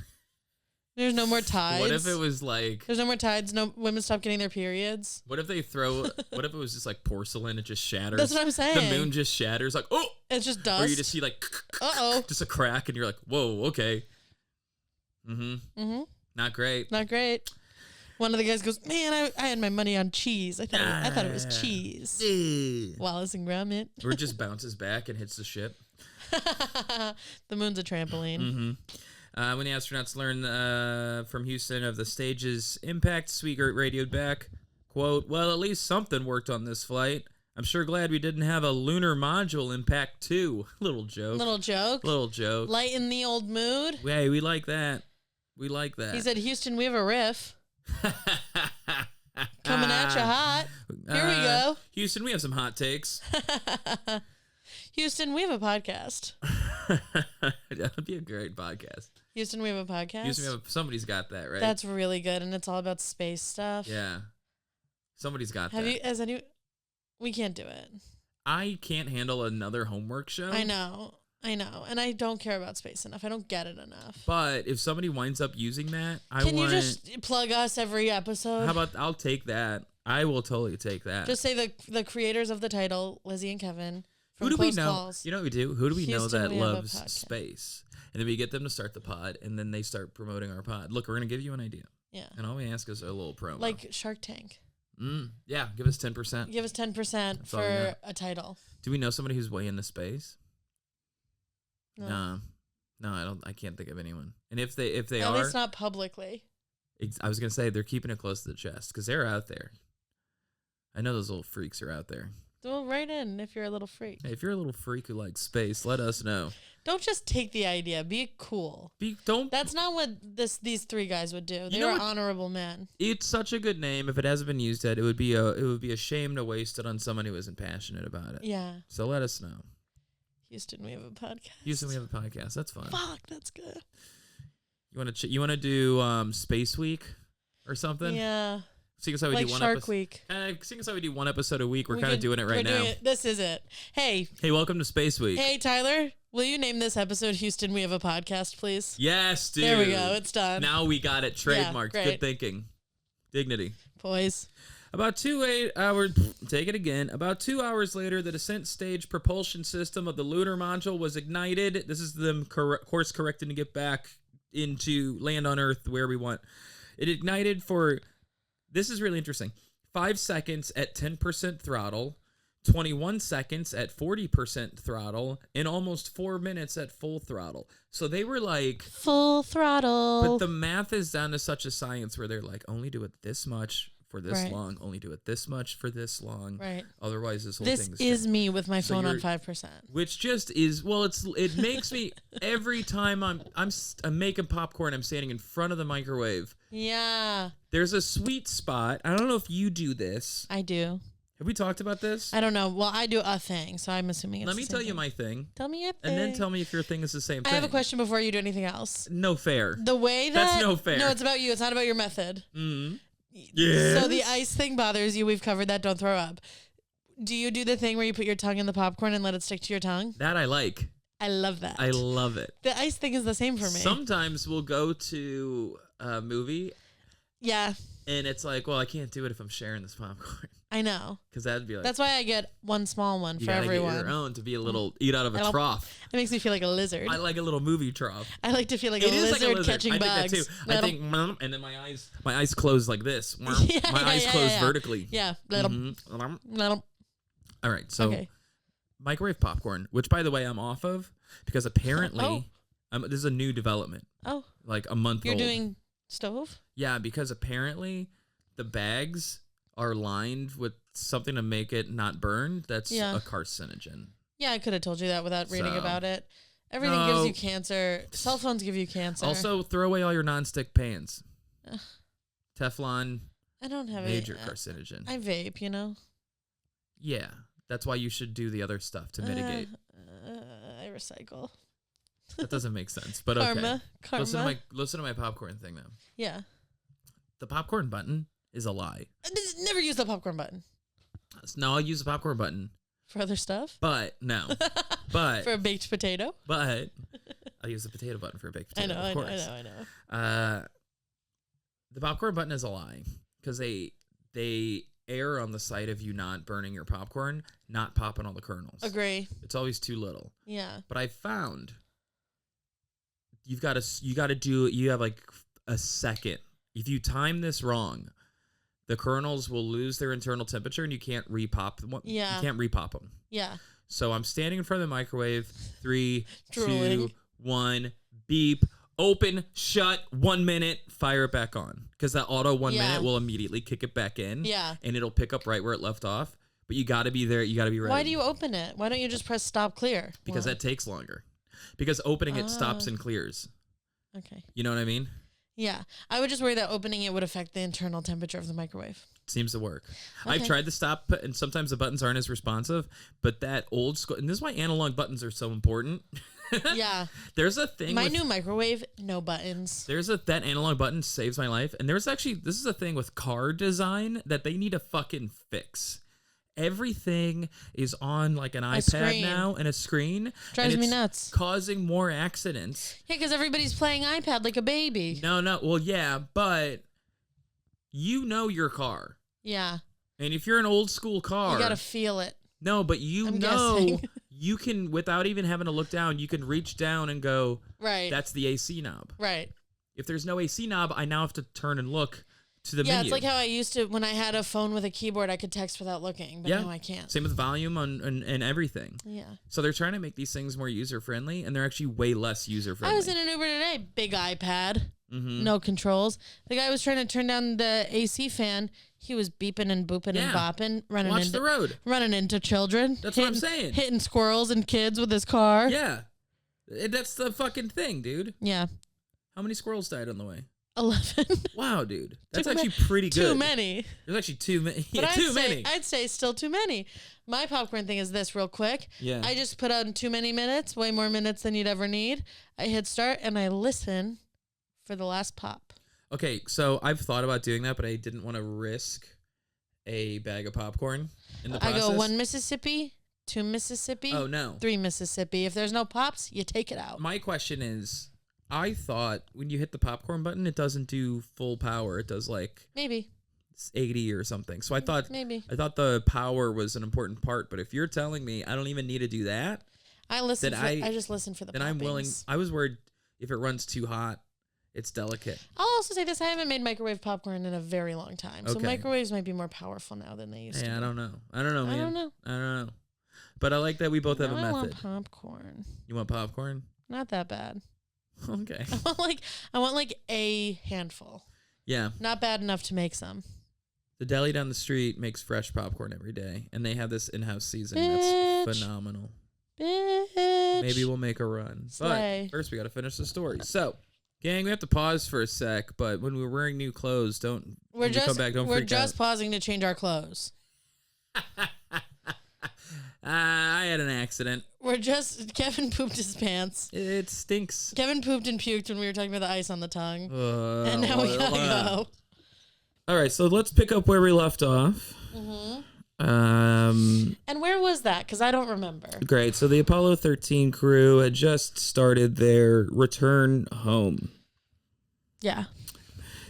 There's no more tides. What if it was like... There's no more tides. No women stop getting their periods. What if what if it was just like porcelain? It just shatters. That's what I'm saying. The moon just shatters. Like, oh! It's just dust. Or you just see just a crack and you're like, whoa, okay. Not great. Not great. One of the guys goes, man, I had my money on cheese. I thought it was cheese. Wallace and Gromit. Or it just bounces back and hits the ship. The moon's a trampoline. When the astronauts learned from Houston of the stage's impact, Sweegert radioed back, quote, well, at least something worked on this flight. I'm sure glad we didn't have a lunar module impact too. Little joke. Lighten the old mood. Hey, we like that. He said, Houston, we have a riff. Coming at you hot. Here we go. Houston, we have some hot takes. Houston, we have a podcast. That would be a great podcast. Houston, we have a podcast. Somebody's got that, right? That's really good, and it's all about space stuff. Yeah, somebody's got that. We can't do it. I can't handle another homework show. I know, and I don't care about space enough. I don't get it enough. But if somebody winds up using that, Can you just plug us every episode? How about I'll take that. I will totally take that. Just say the creators of the title, Lizzy and Kevin. Who do we know? Calls. You know what we do? Who do we Houston, know that loves space? And then we get them to start the pod, and then they start promoting our pod. Look, we're going to give you an idea. Yeah. And all we ask is a little promo. Like Shark Tank. Yeah, give us 10%. Give us 10% for a title. Do we know somebody who's way into space? No. No, I can't think of anyone. And if they At are, least not publicly. I was going to say they're keeping it close to the chest because they're out there. I know those little freaks are out there. Well, write in if you're a little freak. Hey, if you're a little freak who likes space, let us know. Don't just take the idea. Be cool. That's not what these three guys would do. They are honorable men. It's such a good name. If it hasn't been used yet, it would be a shame to waste it on someone who isn't passionate about it. Yeah. So let us know. Houston, we have a podcast. Houston, we have a podcast. That's fun. Fuck, that's good. You want to do Space Week or something? Yeah. Seeing as how we do one Shark Week. Seeing as how we do one episode a week, we're kind of doing it right now. This is it. Hey, welcome to Space Week. Hey, Tyler, will you name this episode Houston, we have a podcast, please? Yes, dude. There we go. It's done. Now we got it trademarked. Yeah, good thinking. Dignity. Poise. About 2 hours, take it again. About 2 hours later, the descent stage propulsion system of the lunar module was ignited. This is them course correcting to get back into land on Earth where we want. It ignited for, this is really interesting, 5 seconds at 10% throttle, 21 seconds at 40% throttle, and almost 4 minutes at full throttle. So they were like... full throttle. But the math is down to such a science where they're like, only do it this much for this right. long, only do it this much for this long. Right. Otherwise, this whole this thing is me with my phone on 5%. Which just is, well, it makes me, every time I'm making popcorn, I'm standing in front of the microwave. Yeah. There's a sweet spot. I don't know if you do this. I do. Have we talked about this? I don't know. Well, I do a thing, so I'm assuming it's Let me tell you my thing. Tell me your thing. And then tell me if your thing is the same thing. I have a question before you do anything else. No fair. The way that... That's no fair. No, it's about you. It's not about your method. Mm-hmm. Yeah. So the ice thing bothers you. We've covered that. Don't throw up. Do you do the thing where you put your tongue in the popcorn and let it stick to your tongue? That I like. I love that. I love it. The ice thing is the same for me. Sometimes we'll go to a movie. Yeah. And it's like, well, I can't do it if I'm sharing this popcorn. I know. Because that'd be like... That's why I get one small one for everyone. You gotta get your own to be a little... Eat out of a trough. It makes me feel like a lizard. I like a little movie trough. I like to feel like a lizard catching bugs. I think that too. I think... And then my eyes close like this. My eyes close vertically. Yeah. All right, so... Microwave popcorn, which, by the way, I'm off of. Because apparently... this is a new development. Oh. Like a month old. You're doing stove? Yeah, because apparently the bags are lined with something to make it not burn. That's a carcinogen. Yeah, I could have told you that without reading about it. Everything gives you cancer. Cell phones give you cancer. Also, throw away all your nonstick pans. Teflon. I don't have major carcinogen. I vape, you know? Yeah, that's why you should do the other stuff to mitigate. I recycle. That doesn't make sense, but Karma. Listen to my popcorn thing, though. Yeah. The popcorn button is a lie. Never use the popcorn button. No, I'll use the popcorn button. For other stuff? But, no. But. For a baked potato? But, I'll use the potato button for a baked potato, of course. I know. The popcorn button is a lie. Because they err on the side of you not burning your popcorn, not popping all the kernels. Agree. It's always too little. Yeah. But I found you have like a second. If you time this wrong, the kernels will lose their internal temperature and you can't repop them. Yeah. You can't repop them. Yeah. So I'm standing in front of the microwave. 3, Drooling. 2, 1, beep. Open, shut, 1 minute, fire it back on. Because that auto 1 minute will immediately kick it back in. Yeah. And it'll pick up right where it left off. But you got to be there. You got to be ready. Why do you open it? Why don't you just press stop clear? Because that takes longer. Because opening it stops and clears. Okay. You know what I mean? Yeah. I would just worry that opening it would affect the internal temperature of the microwave. Seems to work. Okay. I've tried to stop, and sometimes the buttons aren't as responsive, but that old school, and this is why analog buttons are so important. Yeah. There's a thing. My new microwave, no buttons. That analog button saves my life. And this is a thing with car design that they need to fucking fix. Everything is on like an iPad now and a screen. Drives me nuts. Causing more accidents. Yeah, because everybody's playing iPad like a baby. No. Well, yeah, but you know your car. Yeah. And if you're an old school car. You got to feel it. No, but I'm guessing. You can, without even having to look down, you can reach down and go, right. That's the AC knob. Right. If there's no AC knob, I now have to turn and look to the menu. Yeah, it's like how I used to, when I had a phone with a keyboard, I could text without looking, but now I can't. Same with volume and everything. Yeah. So they're trying to make these things more user-friendly, and they're actually way less user-friendly. I was in an Uber today, big iPad, mm-hmm. no controls. The guy was trying to turn down the AC fan. He was beeping and booping and bopping, running the road. Running into children. That's what I'm saying. Hitting squirrels and kids with his car. Yeah. That's the fucking thing, dude. Yeah. How many squirrels died on the way? 11. Wow, dude. That's actually pretty good. Too many. There's actually too many. Yeah, but too many. I'd say still too many. My popcorn thing is this real quick. Yeah. I just put on too many minutes, way more minutes than you'd ever need. I hit start and I listen for the last pop. Okay, so I've thought about doing that, but I didn't want to risk a bag of popcorn in the process. I go 1 Mississippi, 2 Mississippi. Oh, no. 3 Mississippi. If there's no pops, you take it out. My question is, I thought when you hit the popcorn button, it doesn't do full power. It does like... Maybe. 80 or something. So I thought the power was an important part. But if you're telling me I don't even need to do that, I just listen for the. Then poppings. I'm willing. I was worried if it runs too hot, it's delicate. I'll also say this: I haven't made microwave popcorn in a very long time, so microwaves might be more powerful now than they used to. I don't know. I don't know. But I like that we both have a method. I want popcorn. You want popcorn? Not that bad. Okay. I want like a handful. Yeah. Not bad enough to make some. The deli down the street makes fresh popcorn every day, and they have this in-house seasoning that's phenomenal. Bitch. Maybe we'll make a run. Slay. But first we got to finish the story. So, gang, we have to pause for a sec, but when we're wearing new clothes, we're just pausing to change our clothes. I had an accident. Kevin pooped his pants. It stinks. Kevin pooped and puked when we were talking about the ice on the tongue. And now we gotta go. All right, so let's pick up where we left off. Mm-hmm. And where was that? Because I don't remember. Great. So the Apollo 13 crew had just started their return home. Yeah.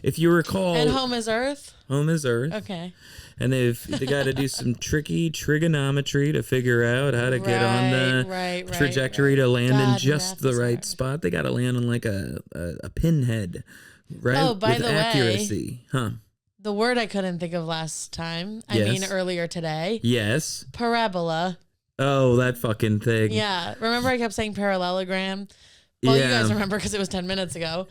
If you recall... And home is Earth? Home is Earth. Okay. And they got to do some tricky trigonometry to figure out how to get on the trajectory to land in just the right spot. They got to land on like a pinhead, right? Oh, by the accuracy. Huh. The word I couldn't think of last time. I mean, earlier today. Yes. Parabola. Oh, that fucking thing. Yeah. Remember I kept saying parallelogram? Well, you guys remember because it was 10 minutes ago.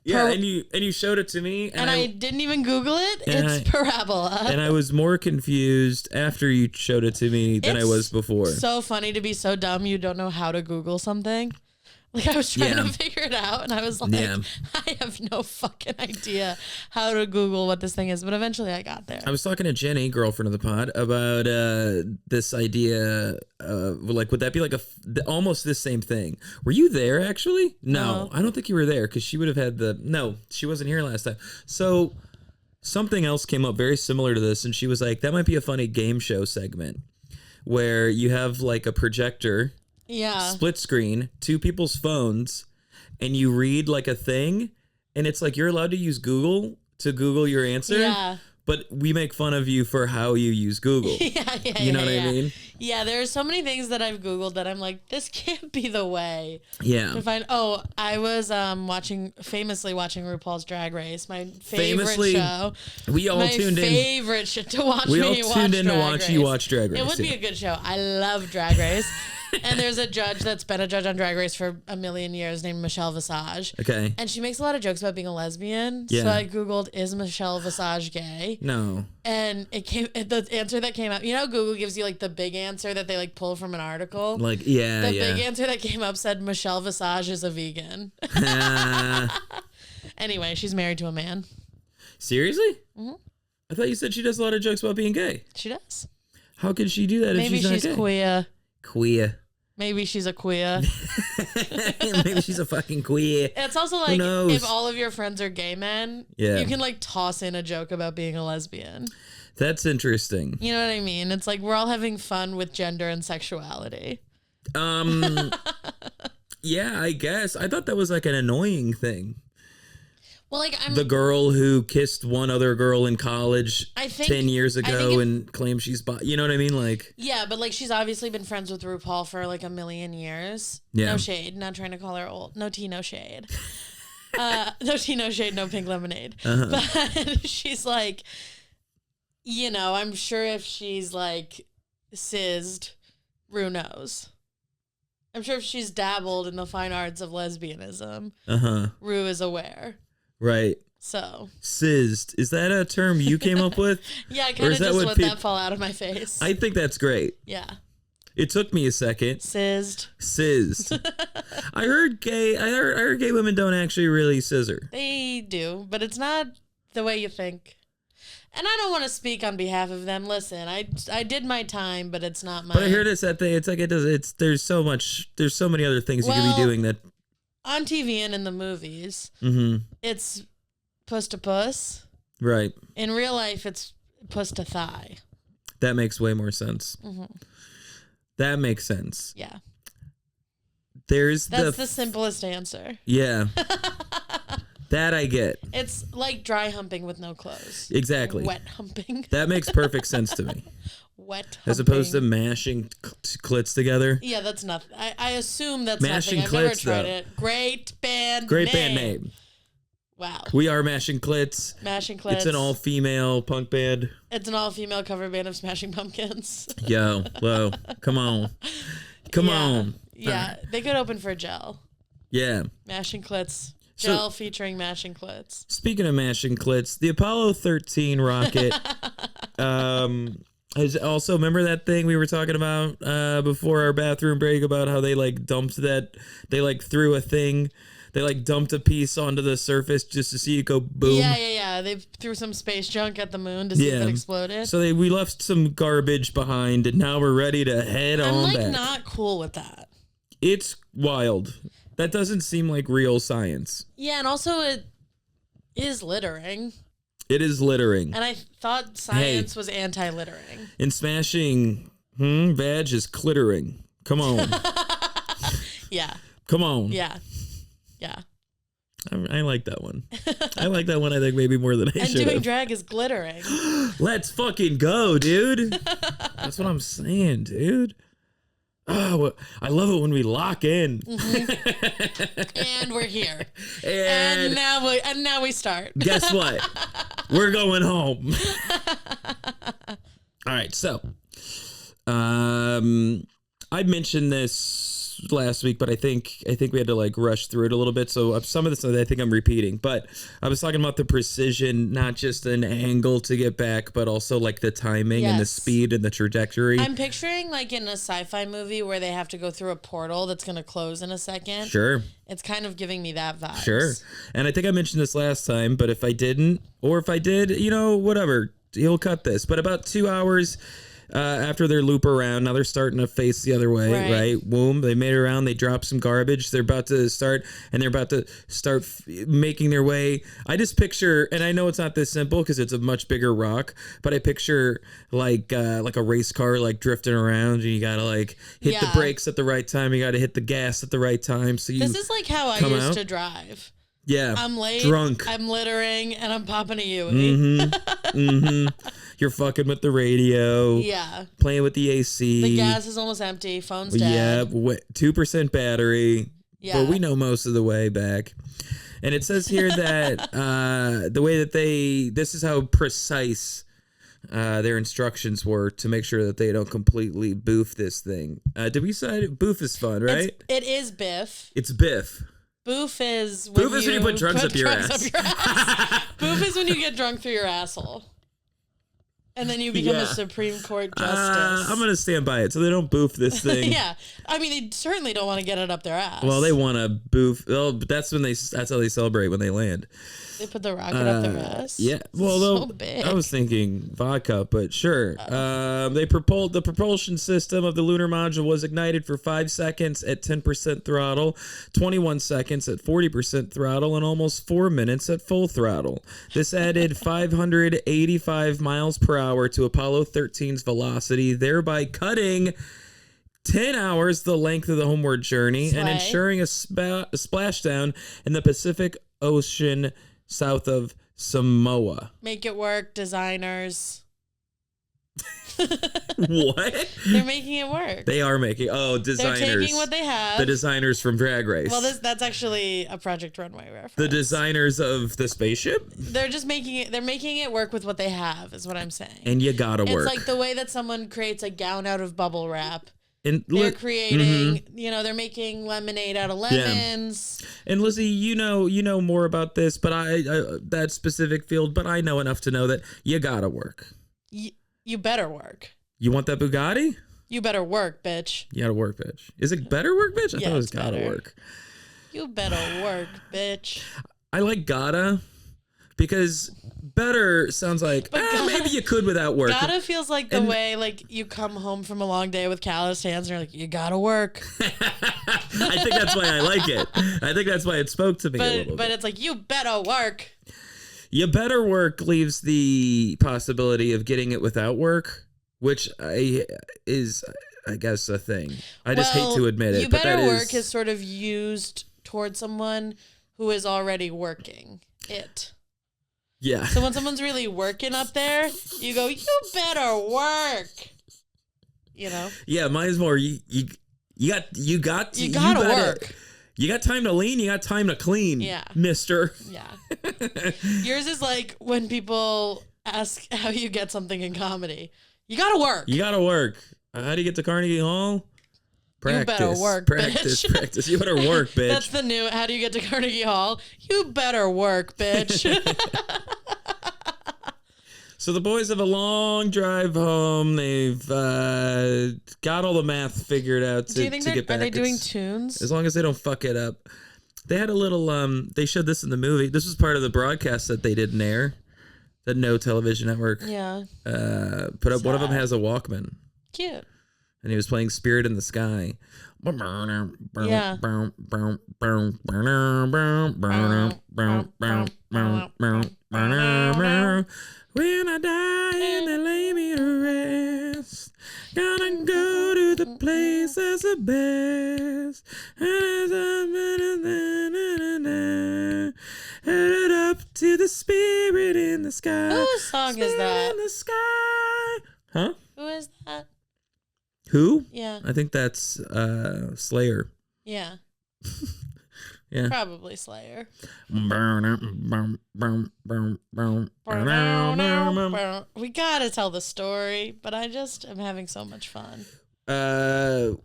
Yeah, and you showed it to me. And I didn't even Google it. It's parabola. And I was more confused after you showed it to me than I was before. So funny to be so dumb you don't know how to Google something. Like, I was trying to figure it out, and I was like, I have no fucking idea how to Google what this thing is, but eventually I got there. I was talking to Jenny, girlfriend of the pod, about this idea, like, would that be like almost the same thing? Were you there, actually? No, I don't think you were there, because she would have had no, she wasn't here last time. So, something else came up very similar to this, and she was like, that might be a funny game show segment, where you have, like, a projector... Yeah. Split screen, two people's phones, and you read like a thing, and it's like you're allowed to use Google to Google your answer. Yeah. But we make fun of you for how you use Google. You know what I mean? Yeah, there are so many things that I've Googled that I'm like, this can't be the way. Yeah. To find. Oh, I was famously watching RuPaul's Drag Race, my favorite show. We all tuned in. My favorite shit to watch. We all tuned in to watch you watch Drag Race. It would be a good show. I love Drag Race. And there's a judge that's been a judge on Drag Race for a million years named Michelle Visage. Okay. And she makes a lot of jokes about being a lesbian. Yeah. So I Googled, is Michelle Visage gay? No. And the answer that came up, you know, Google gives you like the big answer that they like pull from an article. Like, the big answer that came up said Michelle Visage is a vegan. Anyway, she's married to a man. Seriously? Mm-hmm. I thought you said she does a lot of jokes about being gay. She does. How could she do that if she's not gay? Queer. Queer. Maybe she's a queer. Maybe she's a fucking queer. It's also like, if all of your friends are gay men, you can like toss in a joke about being a lesbian. That's interesting. You know what I mean? It's like we're all having fun with gender and sexuality. Yeah, I guess. I thought that was like an annoying thing. Well, like the girl who kissed one other girl in college 10 years ago and claims she's you know what I mean? Like, yeah, but like she's obviously been friends with RuPaul for like a million years. Yeah. No shade. Not trying to call her old. No tea, no shade. No tea, no shade, no pink lemonade. But she's like, you know, I'm sure if she's like sizzed, Ru knows. I'm sure if she's dabbled in the fine arts of lesbianism, Ru is aware. Right. So. Sizzed. Is that a term you came up with? Yeah, I kind of just let that fall out of my face. I think that's great. Yeah. It took me a second. Sizzed. I heard gay women don't actually really scissor. They do, but it's not the way you think. And I don't want to speak on behalf of them. Listen, I did my time, but it's not my. But I heard it's that thing. It's like it does. There's so many other things you could be doing that. On TV and in the movies, it's puss to puss. Right. In real life, it's puss to thigh. That makes way more sense. That makes sense. Yeah. That's the simplest answer. Yeah. That I get. It's like dry humping with no clothes. Exactly. Wet humping. That makes perfect sense to me. Wet humping. As opposed to mashing clits together. Yeah, that's nothing. I assume that's mashing nothing. I've never clits, tried though. it. Great band name. Wow. We are Mashing Clits. Mashing Clits. It's an all-female punk band. It's an all-female cover band of Smashing Pumpkins. Yo, whoa. Come on. Come on. Yeah, they could open for Gel. Yeah. Mashing Clits. Gel featuring Mashing Clits. Speaking of Mashing Clits, the Apollo 13 rocket is also, remember that thing we were talking about before our bathroom break about how they like dumped that, they like threw a thing, they like dumped a piece onto the surface just to see it go boom. Yeah. They threw some space junk at the moon to see if it exploded. So we left some garbage behind and now we're ready to head on back. I'm like not cool with that. It's wild. That doesn't seem like real science. Yeah, and also it is littering. It is littering. And I thought science was anti-littering. And smashing vag is clittering. Come on. Yeah. Come on. Yeah. I like that one. I like that one, I think, maybe more than I should. And doing drag is glittering. Let's fucking go, dude. That's what I'm saying, dude. Oh, I love it when we lock in. Mm-hmm. And we're here. And now we start. Guess what? We're going home. All right, so I mentioned this last week, but I think we had to like rush through it a little bit. So some of this I think I'm repeating, but I was talking about the precision, not just an angle to get back, but also like the timing and the speed and the trajectory. I'm picturing like in a sci-fi movie where they have to go through a portal that's going to close in a second. Sure. It's kind of giving me that vibe. Sure. And I think I mentioned this last time, but if I didn't, or if I did, whatever, he'll cut this. But about 2 hours after their loop around, now they're starting to face the other way, right? Boom, they made it around, they dropped some garbage, they're about to start making their way. I just picture, and I know it's not this simple because it's a much bigger rock, but I picture like a race car like drifting around, and you gotta like hit the brakes at the right time, you gotta hit the gas at the right time. So this is like how I used to drive. Yeah, I'm late, drunk, I'm littering, and I'm popping a Yui. You're fucking with the radio. Yeah. Playing with the AC. The gas is almost empty. Phone's dead. Yeah. 2% battery. Yeah. But we know most of the way back. And it says here that the way that this is how precise their instructions were to make sure that they don't completely boof this thing. Did we say boof is fun, right? It is biff. It's biff. Boof is when you put drugs up your ass. Boof is when you get drunk through your asshole. And then you become a Supreme Court justice. I'm going to stand by it. So they don't boof this thing. Yeah. I mean, they certainly don't want to get it up their ass. Well, they want to boof. Oh, but that's how they celebrate when they land. They put the rocket up their ass. Yeah. Well, so big. I was thinking vodka, but sure. The propulsion system of the lunar module was ignited for 5 seconds at 10% throttle, 21 seconds at 40% throttle, and almost 4 minutes at full throttle. This added 585 miles per hour to Apollo 13's velocity, thereby cutting 10 hours the length of the homeward journey and ensuring a splashdown in the Pacific Ocean south of Samoa. Make it work, designers. What? They're making it work. They are making. Oh, designers. They're taking what they have. The designers from Drag Race. Well, that's actually a Project Runway reference. The designers of the spaceship? They're just making it. They're making it work with what they have, is what I'm saying. And you gotta work. It's like the way that someone creates a gown out of bubble wrap. And they're creating, they're making lemonade out of lemons. Yeah. And Lizzy, you know more about this, but I that specific field, but I know enough to know that you gotta work. You better work. You want that Bugatti? You better work, bitch. You gotta work, bitch. Is it better work, bitch? I thought it was gotta work. You better work, bitch. I like gotta because better sounds like maybe you could without work. Gotta feels like the way like you come home from a long day with calloused hands and you're like, you gotta work. I think that's why I like it. I think that's why it spoke to me a little bit. But it's like, you better work. You better work leaves the possibility of getting it without work, which is, I guess, a thing. I just hate to admit it. You better work is sort of used towards someone who is already working it. Yeah. So when someone's really working up there, you go, you better work. You know? Yeah, mine is more you gotta work. You got time to lean, you got time to clean. Yeah. Mister. Yeah. Yours is like when people ask how you get something in comedy. You gotta work. You gotta work. How do you get to Carnegie Hall? Practice. You better work, practice, bitch. Practice. You better work, bitch. That's the new, how do you get to Carnegie Hall? You better work, bitch. So the boys have a long drive home. They've got all the math figured out to, do you think to get back. Are they doing tunes? As long as they don't fuck it up. They had a little, they showed this in the movie. This was part of the broadcast that they didn't air. That no television network Yeah. put up. Sad. One of them has a Walkman. Cute. And he was playing Spirit in the Sky. Yeah. When I die and they lay me to rest, gonna go to the place that's the best. Headed up to the Spirit in the Sky. Whose song is that? In the sky. Huh? Who is that? Who? Yeah. I think that's Slayer. Yeah. Yeah. Probably Slayer. We gotta tell the story, but I just am having so much fun. I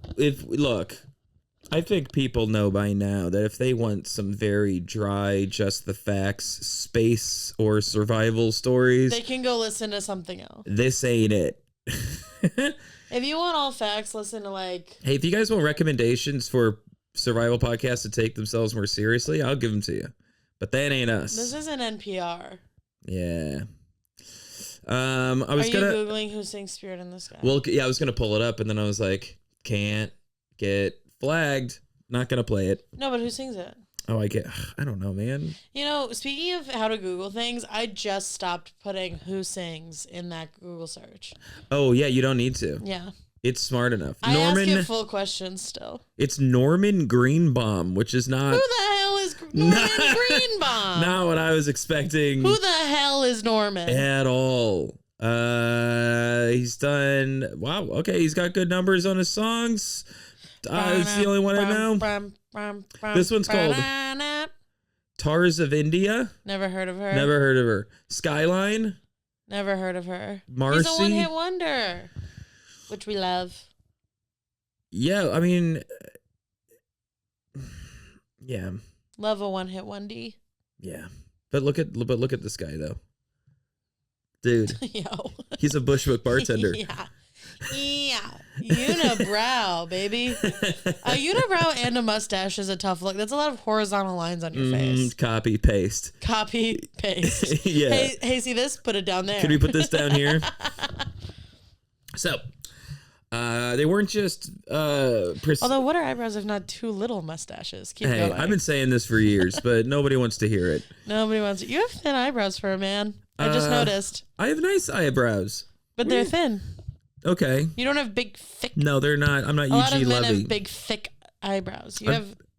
think people know by now that if they want some very dry, just the facts, space or survival stories, they can go listen to something else. This ain't it. If you want all facts, listen to like... Hey, if you guys want recommendations for survival podcasts to take themselves more seriously, I'll give them to you. But that ain't us. This isn't NPR. Yeah. Are you Googling who sings Spirit in the Sky? Well, yeah, I was going to pull it up, and then I was like, can't get flagged. Not going to play it. No, but who sings it? Oh, I don't know, man. You know, speaking of how to Google things, I just stopped putting who sings in that Google search. Oh, yeah, you don't need to. Yeah. It's smart enough. I ask you full questions still. It's Norman Greenbaum, which is not... Who the hell is Norman Greenbaum? Not what I was expecting. Who the hell is Norman? At all. He's done... Wow, okay, he's got good numbers on his songs. It's the only one I know. This one's called Tars of India. Never heard of her. Never heard of her. Skyline. Never heard of her. Marcy. He's a one-hit wonder, which we love. Yeah, I mean, yeah. Love a one-hit 1D. Yeah, but look at this guy though, dude. Yo, he's a Bushwick bartender. Yeah. Unibrow, baby. A unibrow and a mustache is a tough look. That's a lot of horizontal lines on your face. Copy paste. Yeah. Hey, see this? Put it down there. Could we put this down here? So, they weren't just. Although, what are eyebrows if not two little mustaches? Keep going. I've been saying this for years, but nobody wants to hear it. Nobody wants it. You have thin eyebrows for a man. I just noticed. I have nice eyebrows, but they're thin. Okay. You don't have big, thick. No, they're not. I'm not Eugene Levy. A lot of men have big, thick eyebrows.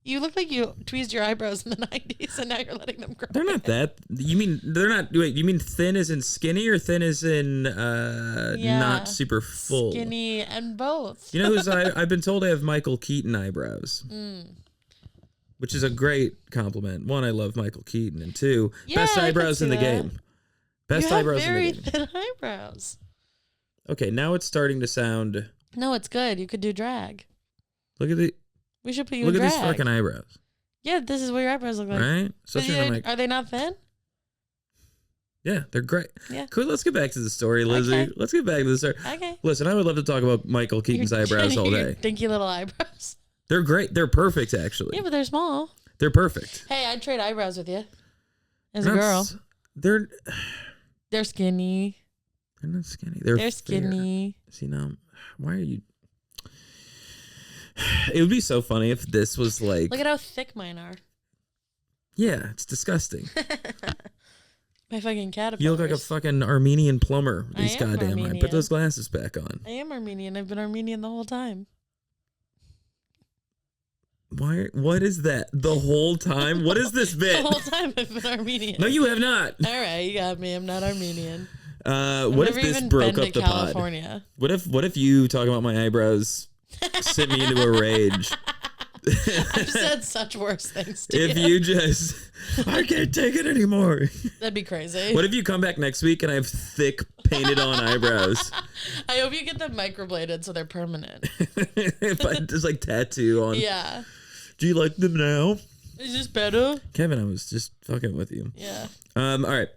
You look like you tweezed your eyebrows in the 90s, and now you're letting them grow. They're not that. You mean they're not? Wait, you mean thin as in skinny, or thin as in not super full? Skinny and both. You know who's I've been told I have Michael Keaton eyebrows, which is a great compliment. One, I love Michael Keaton, and two, best eyebrows in the game. Best eyebrows in the game. You have very thin eyebrows. Okay, now it's starting to sound. No, it's good. You could do drag. Look at the. We should put you in drag. Look at these fucking eyebrows. Yeah, this is what your eyebrows look like. Right? So are they not thin? Yeah, they're great. Yeah. Cool. Let's get back to the story, Lizzy. Okay. Let's get back to the story. Okay. Listen, I would love to talk about Michael Keaton's eyebrows all day. Dinky little eyebrows. They're great. They're perfect, actually. Yeah, but they're small. They're perfect. Hey, I'd trade eyebrows with you. As a girl. They're skinny. They're not skinny. They're skinny. See, now, why are you... It would be so funny if this was like... Look at how thick mine are. Yeah, it's disgusting. My fucking caterpillars. You look like a fucking Armenian plumber. These goddamn Armenian. Put those glasses back on. I am Armenian. I've been Armenian the whole time. What is that? The whole time? What is this bit? The whole time I've been Armenian. No, you have not. All right, you got me. I'm not Armenian. What if this broke up the California. pod? What if you talking about my eyebrows sent me into a rage? I've said such worse things to if you just, I can't take it anymore. That'd be crazy. What if you come back next week and I have thick painted on eyebrows? I hope you get them microbladed so they're permanent. If I just like tattoo on. Yeah. Do you like them now? Is this better? Kevin, I was just fucking with you. Yeah. All right.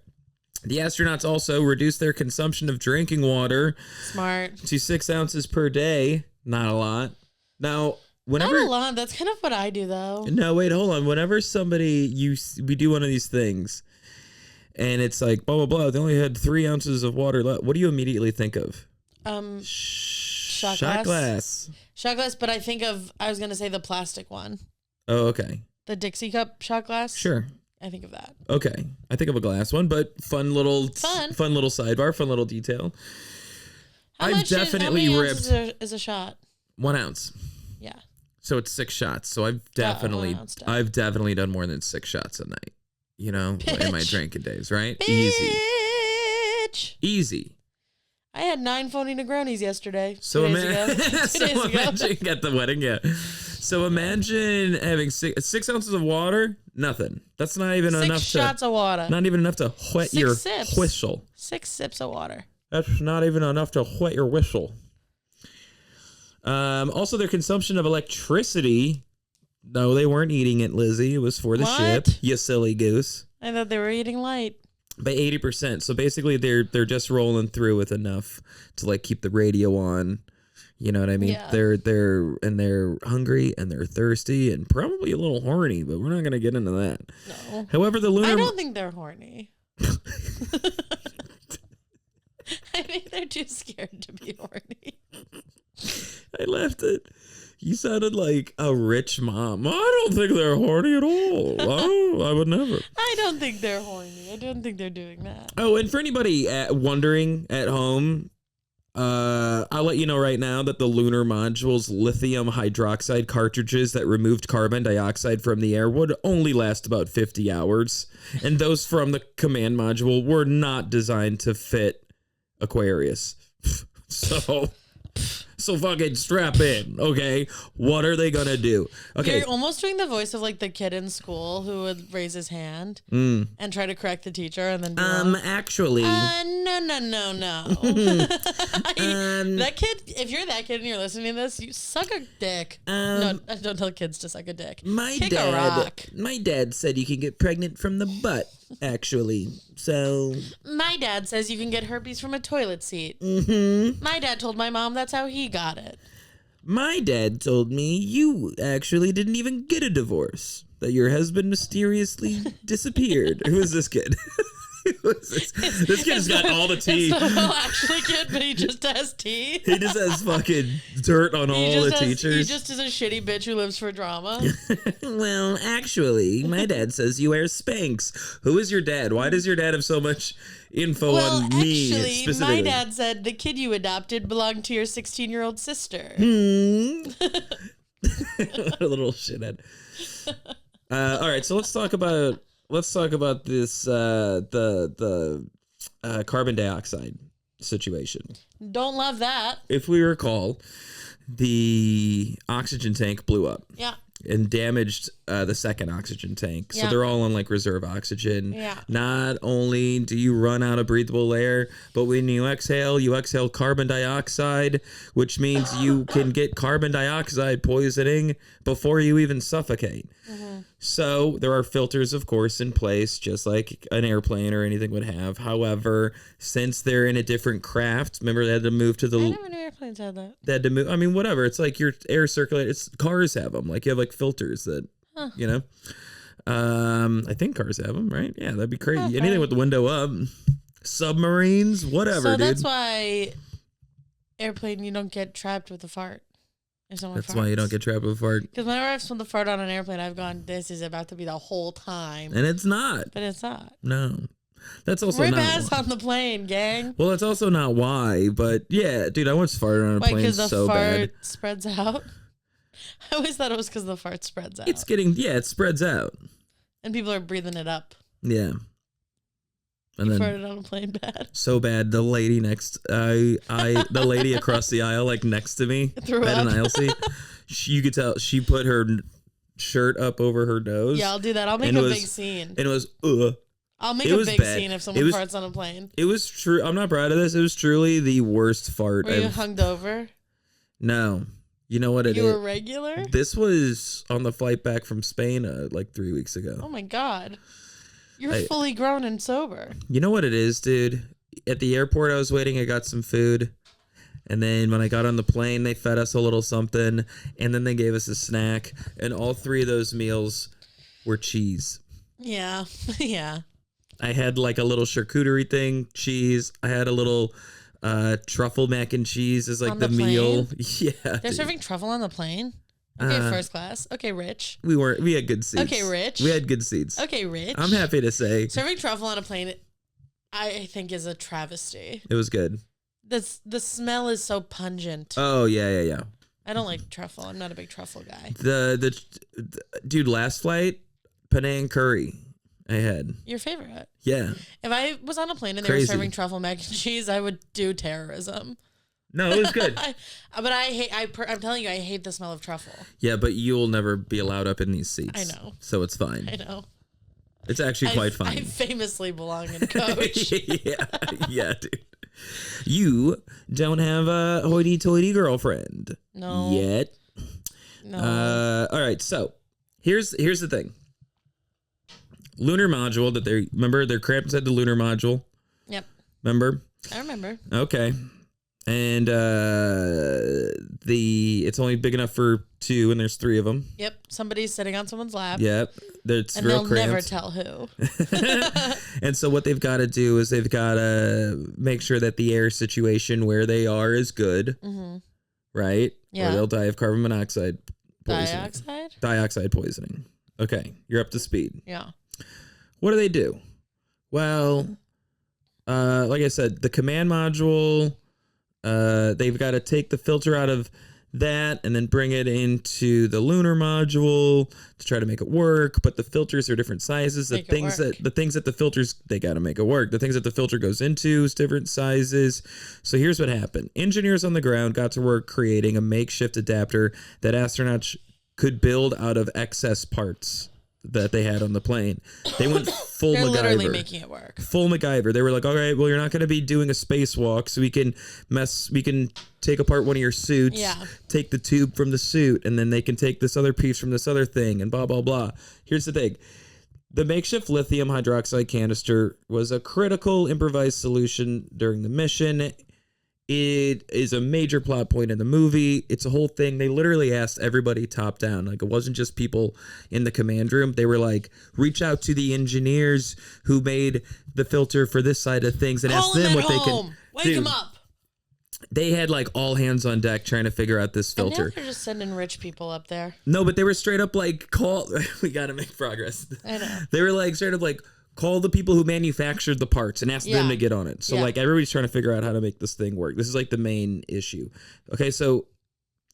The astronauts also reduced their consumption of drinking water. Smart. To 6 ounces per day. Not a lot. Now, whenever... Not a lot. That's kind of what I do, though. No, wait, hold on. Whenever we do one of these things, and it's like, blah, blah, blah, they only had 3 ounces of water left. What do you immediately think of? Shot glass. Shot glass, but I was going to say the plastic one. Oh, okay. The Dixie cup shot glass? Sure. I think of that. Okay. I think of a glass one, but fun little sidebar, fun little detail. How many ounces is a shot? 1 ounce. Yeah. So it's 6 shots. So I've definitely done more than 6 shots a night. You know, in my drinking days, right? Bitch. Easy. I had 9 phony Negronis yesterday. So imagine at the wedding, yeah. So imagine having 6 ounces of water. Nothing. That's not even enough. 6 shots of water. Not even enough to wet your whistle. 6 sips of water. That's not even enough to wet your whistle. Also, their consumption of electricity. No, they weren't eating it, Lizzie. It was for the ship. You silly goose. I thought they were eating light. By 80%. So basically, they're just rolling through with enough to like keep the radio on. You know what I mean? Yeah. They're hungry and they're thirsty and probably a little horny, but we're not going to get into that. No. However, the lunar... I don't think they're horny. I think they're too scared to be horny. I laughed at... You sounded like a rich mom. I don't think they're horny at all. Oh, I would never. I don't think they're horny. I don't think they're doing that. Oh, and for anybody wondering at home... I'll let you know right now that the lunar module's lithium hydroxide cartridges that removed carbon dioxide from the air would only last about 50 hours. And those from the command module were not designed to fit Aquarius. So fucking strap in, okay? What are they gonna do? Okay. You're almost doing the voice of like the kid in school who would raise his hand and try to correct the teacher and then be actually. No. That kid, if you're that kid and you're listening to this, you suck a dick. No, don't tell kids to suck a dick. Kick a rock. My dad said you can get pregnant from the butt, actually. So my dad says you can get herpes from a toilet seat. Mm-hmm. My dad told my mom that's how he got it. My dad told me you actually didn't even get a divorce, that your husband mysteriously disappeared. Who is this kid? This kid's got all the tea. It's not actually kid, but he just has tea. He just has fucking dirt on all the teachers. He just is a shitty bitch who lives for drama. Well, actually, my dad says you wear Spanx. Who is your dad? Why does your dad have so much info on me specifically? My dad said the kid you adopted belonged to your 16-year-old sister. What a little shithead. All right, so let's talk about this the carbon dioxide situation. Don't love that. If we recall, the oxygen tank blew up. Yeah. And damaged the second oxygen tank. So Yeah. they're all on like reserve oxygen. Yeah. Not only do you run out of breathable air, but when you exhale carbon dioxide, which means you can get carbon dioxide poisoning before you even suffocate. Mm-hmm. So there are filters, of course, in place, just like an airplane or anything would have. However, since they're in a different craft, remember they had to move to the... I never knew airplanes had that. They had to move... I mean, whatever. It's like your air circulator. Cars have them. Like, you have, like, filters that, you know... I think cars have them, right? Yeah, that'd be crazy. Okay. Anything with the window up. Submarines, whatever, dude. So that's why airplane, you don't get trapped with a fart. That's why you don't get trapped with a fart. Because whenever I've smelled the fart on an airplane, I've gone, this is about to be the whole time. And it's not. But it's not. No. That's also Rip not ass on the plane, gang. Well, that's also not why, but yeah, dude, I once farted on a plane because the so fart bad. spreads out? I always thought it was because the fart spreads out. It spreads out. And people are breathing it up. Yeah. And you then farted on a plane bad. So bad. The lady the lady across the aisle, like next to me, Threw at up. an aisle seat. You could tell she put her shirt up over her nose. Yeah, I'll do that. I'll make a big scene. And it was, I'll make a big scene if someone farts on a plane. It was true. I'm not proud of this. It was truly the worst fart. Were you hungover? No. You know what it is? You were regular? This was on the flight back from Spain like 3 weeks ago. Oh my God. You're fully grown and sober. You know what it is, dude? At the airport, I was waiting. I got some food. And then when I got on the plane, they fed us a little something. And then they gave us a snack. And all 3 of those meals were cheese. Yeah. Yeah. I had like a little charcuterie thing, cheese. I had a little truffle mac and cheese as like the meal. Yeah. They're serving truffle on the plane? Okay, first class. Okay, Rich. We had good seats. Okay, Rich. We had good seats. Okay, Rich. I'm happy to say. Serving truffle on a plane, I think, is a travesty. It was good. The smell is so pungent. Oh, yeah. I don't like truffle. I'm not a big truffle guy. The dude, last flight, Penang curry I had. Your favorite? Yeah. If I was on a plane and they were serving truffle mac and cheese, I would do terrorism. No, it was good. But I'm telling you, I hate the smell of truffle. Yeah, but you'll never be allowed up in these seats. I know. So it's fine. I know. It's actually quite fine. I famously belong in coach. yeah, dude. You don't have a hoity-toity girlfriend. No. Yet. No. All right, so here's the thing. Lunar module that remember they're cramped inside the lunar module. Yep. Remember? I remember. Okay. And it's only big enough for 2, and there's 3 of them. Yep. Somebody's sitting on someone's lap. Yep. It's and real they'll cramped. never tell who. And so what they've got to do is they've got to make sure that the air situation where they are is good. Mm-hmm. Right? Yeah. Or they'll die of carbon monoxide poisoning. Dioxide poisoning. Okay. You're up to speed. Yeah. What do? Well, like I said, the command module, they've got to take the filter out of that and then bring it into the lunar module to try to make it work. But the filters are different sizes. The things that the filters, they got to make it work. The things that the filter goes into is different sizes. So here's what happened. Engineers on the ground got to work creating a makeshift adapter that astronauts could build out of excess parts that they had on the plane. They went full They're MacGyver. literally making it work. Full MacGyver. They were like, all right, well, you're not going to be doing a spacewalk, so we can take apart one of your suits, take the tube from the suit, and then they can take this other piece from this other thing, and blah, blah, blah. Here's the thing. The makeshift lithium hydroxide canister was a critical improvised solution during the mission. It is a major plot point in the movie. It's a whole thing. They literally asked everybody top down. Like, it wasn't just people in the command room. They were like, reach out to the engineers who made the filter for this side of things and ask them what they can. Wake them up. They had like all hands on deck trying to figure out this filter. And now they're just sending rich people up there. No, but they were straight up like, we got to make progress. I know. They were like straight up like, call the people who manufactured the parts and ask them to get on it. So like everybody's trying to figure out how to make this thing work. This is like the main issue. Okay, so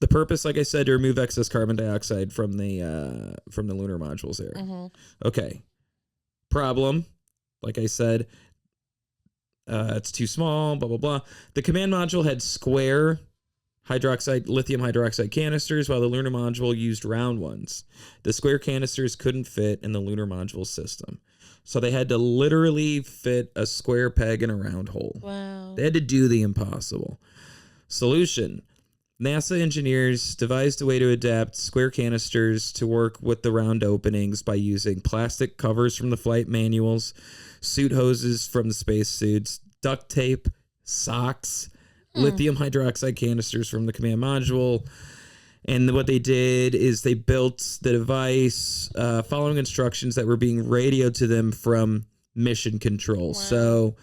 the purpose, like I said, to remove excess carbon dioxide from the lunar modules there. Mm-hmm. Okay. Problem, like I said, it's too small, blah, blah, blah. The command module had square lithium hydroxide canisters, while the lunar module used round ones. The square canisters couldn't fit in the lunar module system. So they had to literally fit a square peg in a round hole. Wow. They had to do the impossible. Solution. NASA engineers devised a way to adapt square canisters to work with the round openings by using plastic covers from the flight manuals, suit hoses from the spacesuits, duct tape, socks, lithium hydroxide canisters from the command module. And what they did is they built the device following instructions that were being radioed to them from mission control. Wow. So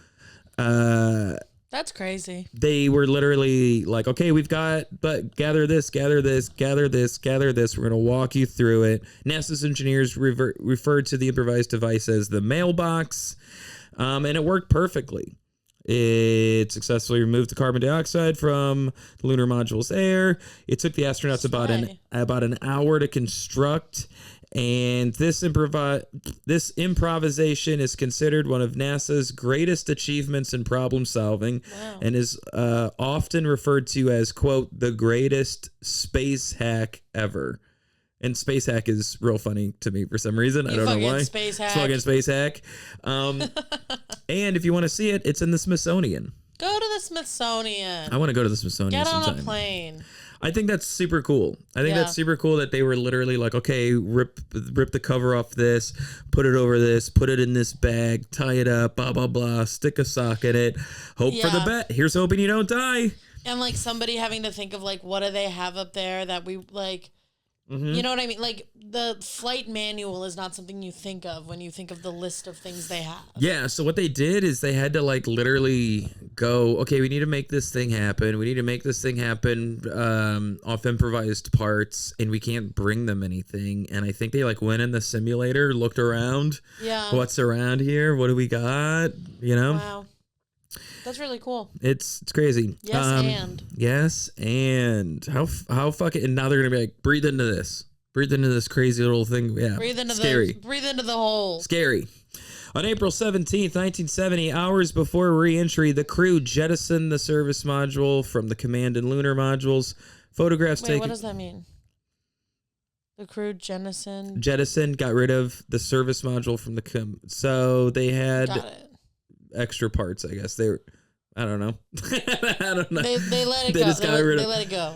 that's crazy. They were literally like, okay, but gather this. We're going to walk you through it. NASA's engineers referred to the improvised device as the mailbox. And it worked perfectly. It successfully removed the carbon dioxide from the lunar module's air. It took the astronauts about an hour to construct, and this improvisation is considered one of NASA's greatest achievements in problem solving, and is often referred to as, quote, the greatest space hack ever. And space hack is real funny to me for some reason. I don't know why. Space hack. Fucking space hack. And if you want to see it, it's in the Smithsonian. Go to the Smithsonian. I want to go to the Smithsonian sometime. Get on a plane. I think that's super cool. I think that's super cool that they were literally like, okay, rip the cover off this, put it over this, put it in this bag, tie it up, blah, blah, blah, stick a sock in it, hope for the bet. Here's hoping you don't die. And like somebody having to think of like, what do they have up there that we like... You know what I mean? Like, the flight manual is not something you think of when you think of the list of things they have. Yeah, so what they did is they had to, like, literally go, okay, we need to make this thing happen. We need to make this thing happen off improvised parts, and we can't bring them anything. And I think they, like, went in the simulator, looked around. Yeah. What's around here? What do we got? You know? Wow. That's really cool. It's crazy. Yes, and how fucking, and now they're gonna be like, breathe into this crazy little thing. Yeah, breathe into the hole. Scary. On April 17th, 1970, hours before re-entry, the crew jettisoned the service module from the command and lunar modules. Photographs taken. What does that mean? The crew jettisoned, got rid of the service module from the so they had. Got it. Extra parts, I guess. I don't know. I don't know. They let it go. They let it go.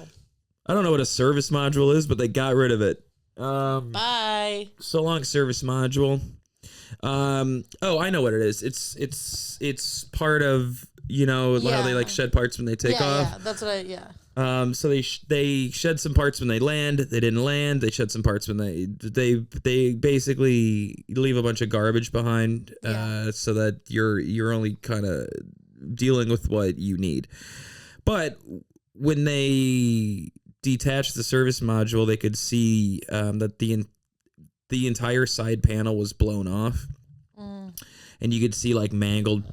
I don't know what a service module is, but they got rid of it. Bye. So long, service module. Oh, I know what it is. It's part of, you know, how they like shed parts when they take off. Yeah, that's what so they shed some parts when they land. They didn't land. They shed some parts when they basically leave a bunch of garbage behind, so that you're only kind of dealing with what you need. But when they detached the service module, they could see that the entire side panel was blown off, and you could see like mangled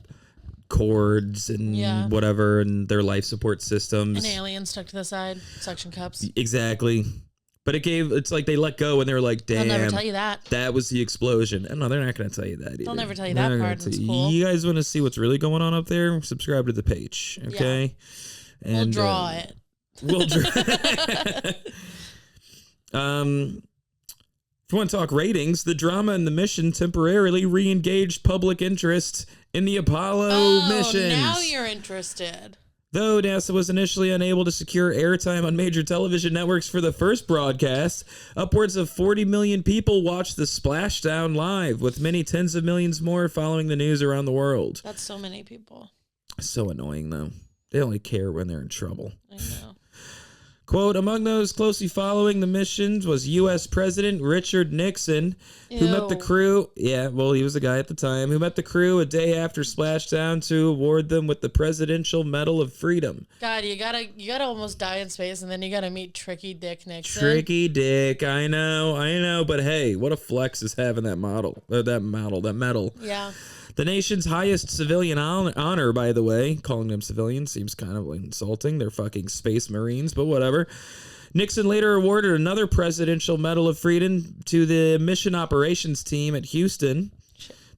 cords and whatever, and their life support systems. An alien stuck to the side, suction cups. Exactly. But it's like they let go and they were like, damn. They'll never tell you that. That was the explosion. And no, they're not going to tell you that either. They'll never tell you that part. It's cool. You guys want to see what's really going on up there? Subscribe to the page, okay? Yeah. And, we'll draw it. We'll draw If you want to talk ratings, the drama and the mission temporarily re-engaged public interest in the Apollo missions. Now you're interested. Though NASA was initially unable to secure airtime on major television networks for the first broadcast, upwards of 40 million people watched the splashdown live, with many tens of millions more following the news around the world. That's so many people. So annoying, though. They only care when they're in trouble. I know. Quote, among those closely following the missions was U.S. President Richard Nixon, who met the crew. Yeah, well, he was the guy at the time who met the crew a day after splashdown to award them with the Presidential Medal of Freedom. God, you gotta almost die in space, and then you gotta meet Tricky Dick Nixon. Tricky Dick, I know, but hey, what a flex is having that medal. Yeah. The nation's highest civilian honor, by the way. Calling them civilians seems kind of insulting. They're fucking space marines, but whatever. Nixon later awarded another Presidential Medal of Freedom to the mission operations team at Houston.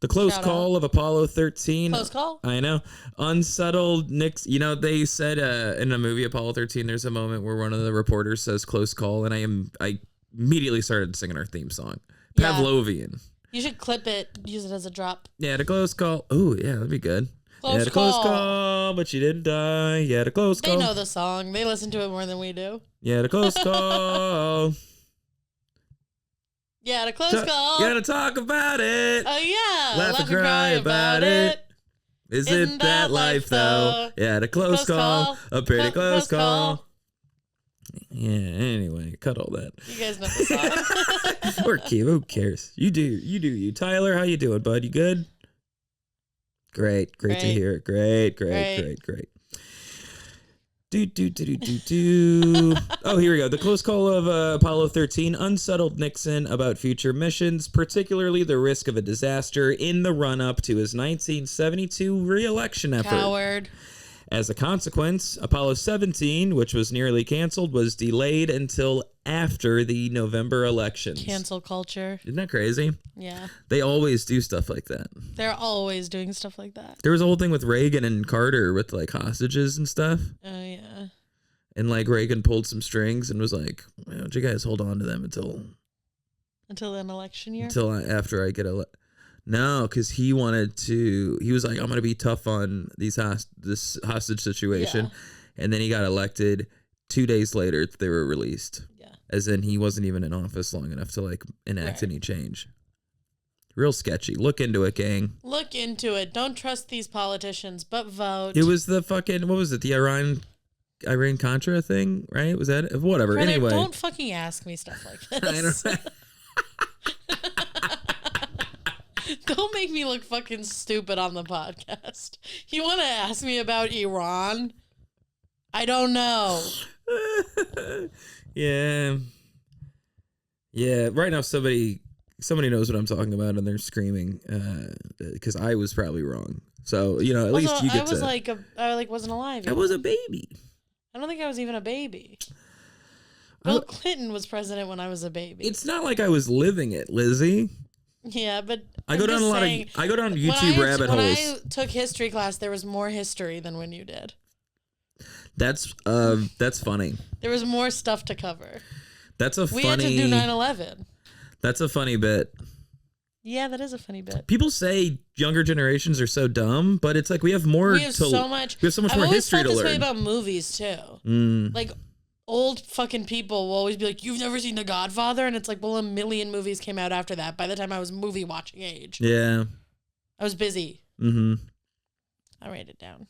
The close call of Apollo 13. Close call? I know. Unsettled Nixon. You know, they said in the movie Apollo 13, there's a moment where one of the reporters says close call, and I immediately started singing our theme song. Pavlovian. You should clip it, use it as a drop. Yeah, the close call. Oh, yeah, that'd be good. Close call, but you didn't die. Yeah, the close call. They know the song. They listen to it more than we do. Yeah, the close call. Yeah, the close call. Gotta talk about it. Oh, yeah. Laugh and cry about it. Isn't that life, though? Yeah, the close call. A pretty close call. Yeah, anyway, cut all that. You guys know the song. We're cute. Who cares? You do you. Tyler, how you doing, bud? You good? Great to hear it. Great. Oh, here we go. The close call of Apollo 13 unsettled Nixon about future missions, particularly the risk of a disaster in the run-up to his 1972 re-election effort. Coward. As a consequence, Apollo 17, which was nearly canceled, was delayed until after the November elections. Cancel culture. Isn't that crazy? Yeah. They always do stuff like that. They're always doing stuff like that. There was a whole thing with Reagan and Carter with like hostages and stuff. Oh, yeah. And like Reagan pulled some strings and was like, why don't you guys hold on to them until an election year? Until after I get elected. No, because he wanted to. He was like, "I'm going to be tough on this hostage situation," and then he got elected. 2 days later, they were released. Yeah, as in he wasn't even in office long enough to like enact any change. Real sketchy. Look into it, gang. Look into it. Don't trust these politicians, but vote. It was the fucking what was it? The Iran Contra thing, right? Was that whatever? Brother, anyway, don't fucking ask me stuff like this. I don't. Don't make me look fucking stupid on the podcast. You want to ask me about Iran? I don't know. Yeah. Right now, somebody knows what I'm talking about, and they're screaming because I was probably wrong. So at least you get to. I wasn't alive yet. I was a baby. I don't think I was even a baby. Bill Clinton was president when I was a baby. It's not like I was living it, Lizzie. Yeah, but I go down YouTube rabbit holes. When I took history class, there was more history than when you did. That's funny. There was more stuff to cover. We had to do 9/11. That's a funny bit. Yeah, that is a funny bit. People say younger generations are so dumb, but it's like we have so much more history to learn. I've always felt this way about movies too. Like old fucking people will always be like, "You've never seen The Godfather?" And it's like, well, a million movies came out after that. By the time I was movie watching age. Yeah. I was busy. Mm-hmm. I'll write it down.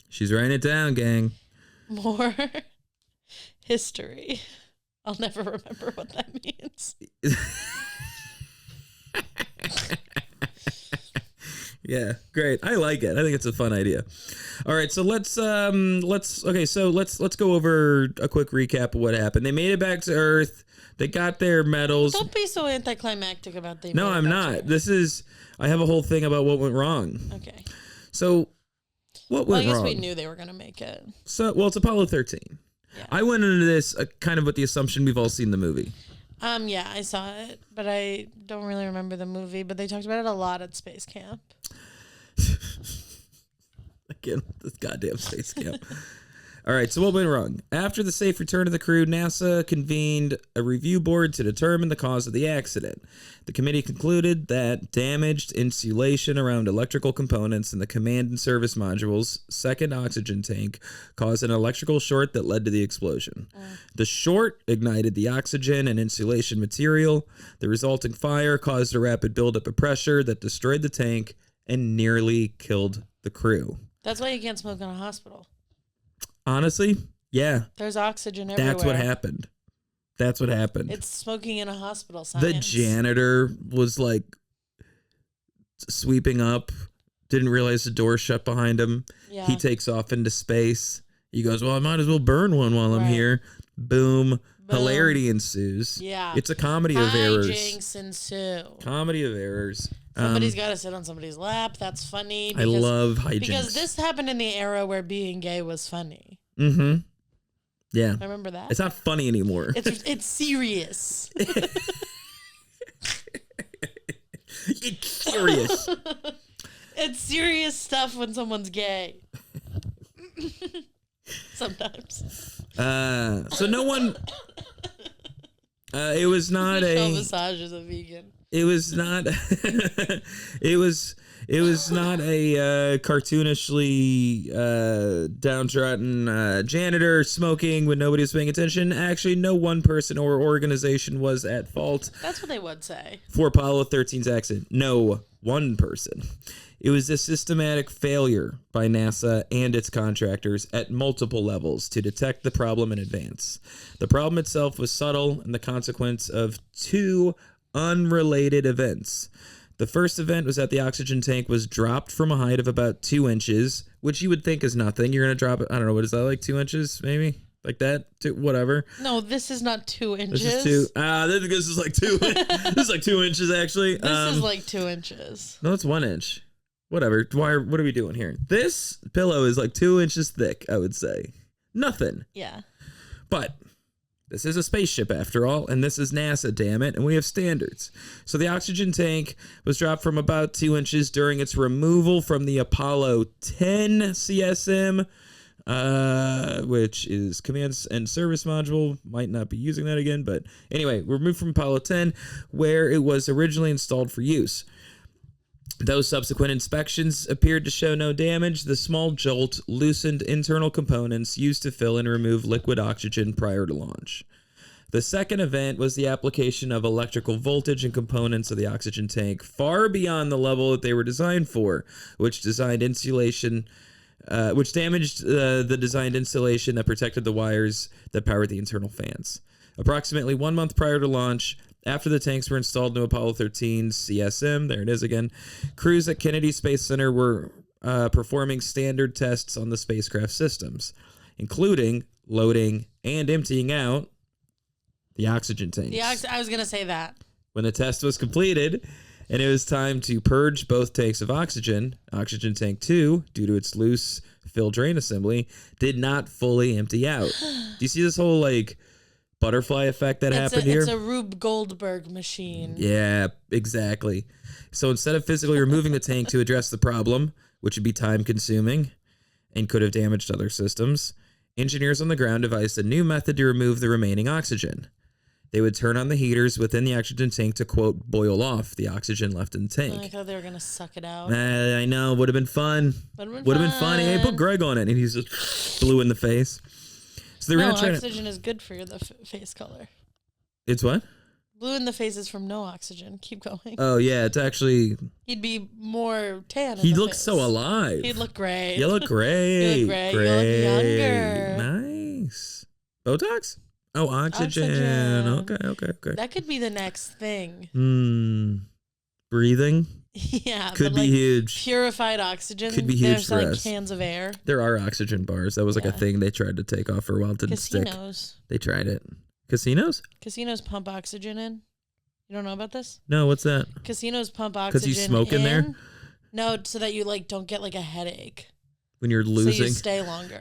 She's writing it down, gang. More history. I'll never remember what that means. Yeah, great. I like it. I think it's a fun idea. All right, so let's go over a quick recap of what happened. They made it back to Earth. They got their medals. Don't be so anticlimactic about the. No, I'm not. I have a whole thing about what went wrong. Okay. So, what went wrong? I guess we knew they were going to make it. So, it's Apollo 13. Yeah. I went into this kind of with the assumption we've all seen the movie. Yeah, I saw it, but I don't really remember the movie, but they talked about it a lot at space camp. Again, this goddamn space camp. All right, so what went wrong? After the safe return of the crew, NASA convened a review board to determine the cause of the accident. The committee concluded that damaged insulation around electrical components in the command and service module's second oxygen tank caused an electrical short that led to the explosion. The short ignited the oxygen and insulation material. The resulting fire caused a rapid buildup of pressure that destroyed the tank and nearly killed the crew. That's why you can't smoke in a hospital. Honestly, yeah. There's oxygen everywhere. That's what happened. It's smoking in a hospital science. The janitor was like sweeping up, didn't realize the door shut behind him. Yeah. He takes off into space. He goes, well, I might as well burn one while I'm here. Boom. Hilarity ensues. Yeah. It's a comedy of errors. Hijinks ensue. Comedy of errors. Somebody's got to sit on somebody's lap. That's funny. I love hijinks. Because this happened in the era where being gay was funny. Mm-hmm. Yeah. I remember that. It's not funny anymore. It's serious. It's serious. It's serious stuff when someone's gay. Sometimes. So no one. It was not Michelle Visage is a vegan. It was not. It was not a cartoonishly downtrodden janitor smoking when nobody was paying attention. Actually, no one person or organization was at fault. That's what they would say. For Apollo 13's accident. No one person. It was a systematic failure by NASA and its contractors at multiple levels to detect the problem in advance. The problem itself was subtle and the consequence of two unrelated events. The first event was that the oxygen tank was dropped from a height of about 2 inches, which you would think is nothing. You're going to drop it, I don't know, what is that, like 2 inches maybe? Like that? Whatever. No, this is not 2 inches. This is 2. This is like 2. This is like 2 inches, actually. This is like 2 inches. No, it's 1 inch. Whatever. What are we doing here? This pillow is like 2 inches thick, I would say. Nothing. Yeah. But this is a spaceship after all, and this is NASA, damn it, and we have standards. So the oxygen tank was dropped from about 2 inches during its removal from the Apollo 10 CSM, which is Command and Service Module. Might not be using that again, but anyway, removed from Apollo 10, where it was originally installed for use. Though subsequent inspections appeared to show no damage, the small jolt loosened internal components used to fill and remove liquid oxygen prior to launch. The second event was the application of electrical voltage and components of the oxygen tank far beyond the level that they were designed for, which damaged the designed insulation that protected the wires that powered the internal fans. Approximately 1 month prior to launch, after the tanks were installed into Apollo 13 CSM, there it is again, crews at Kennedy Space Center were performing standard tests on the spacecraft systems, including loading and emptying out the oxygen tanks. Yeah, I was going to say that. When the test was completed and it was time to purge both tanks of oxygen, oxygen tank 2, due to its loose fill drain assembly, did not fully empty out. Do you see this whole like butterfly effect that happened here? It's a Rube Goldberg machine. Yeah, exactly. So instead of physically removing the tank to address the problem, which would be time consuming and could have damaged other systems, engineers on the ground devised a new method to remove the remaining oxygen. They would turn on the heaters within the oxygen tank to, quote, boil off the oxygen left in the tank. I thought they were going to suck it out. I know. Would have been fun. Would have been funny. Hey, put Greg on it. And he's just blue in the face. So they were gonna try oxygen is good for the face color. It's what? Blue in the face is from no oxygen. Keep going. Oh, yeah. It's actually... He'd be more tan. He looks so alive. He'd look great. You look great. You look great. You look younger. Nice. Botox? Oh, oxygen. Okay. That could be the next thing. Breathing? Yeah. Could be huge. Purified oxygen. Could be huge for like us. Cans of air. There are oxygen bars. That was like a thing they tried to take off for a while. Didn't stick. Casinos. They tried it. Casinos? Casinos pump oxygen in. You don't know about this? No, what's that? Casinos pump oxygen because you smoke in there? No, so that you like don't get like a headache. When you're losing. So you stay longer.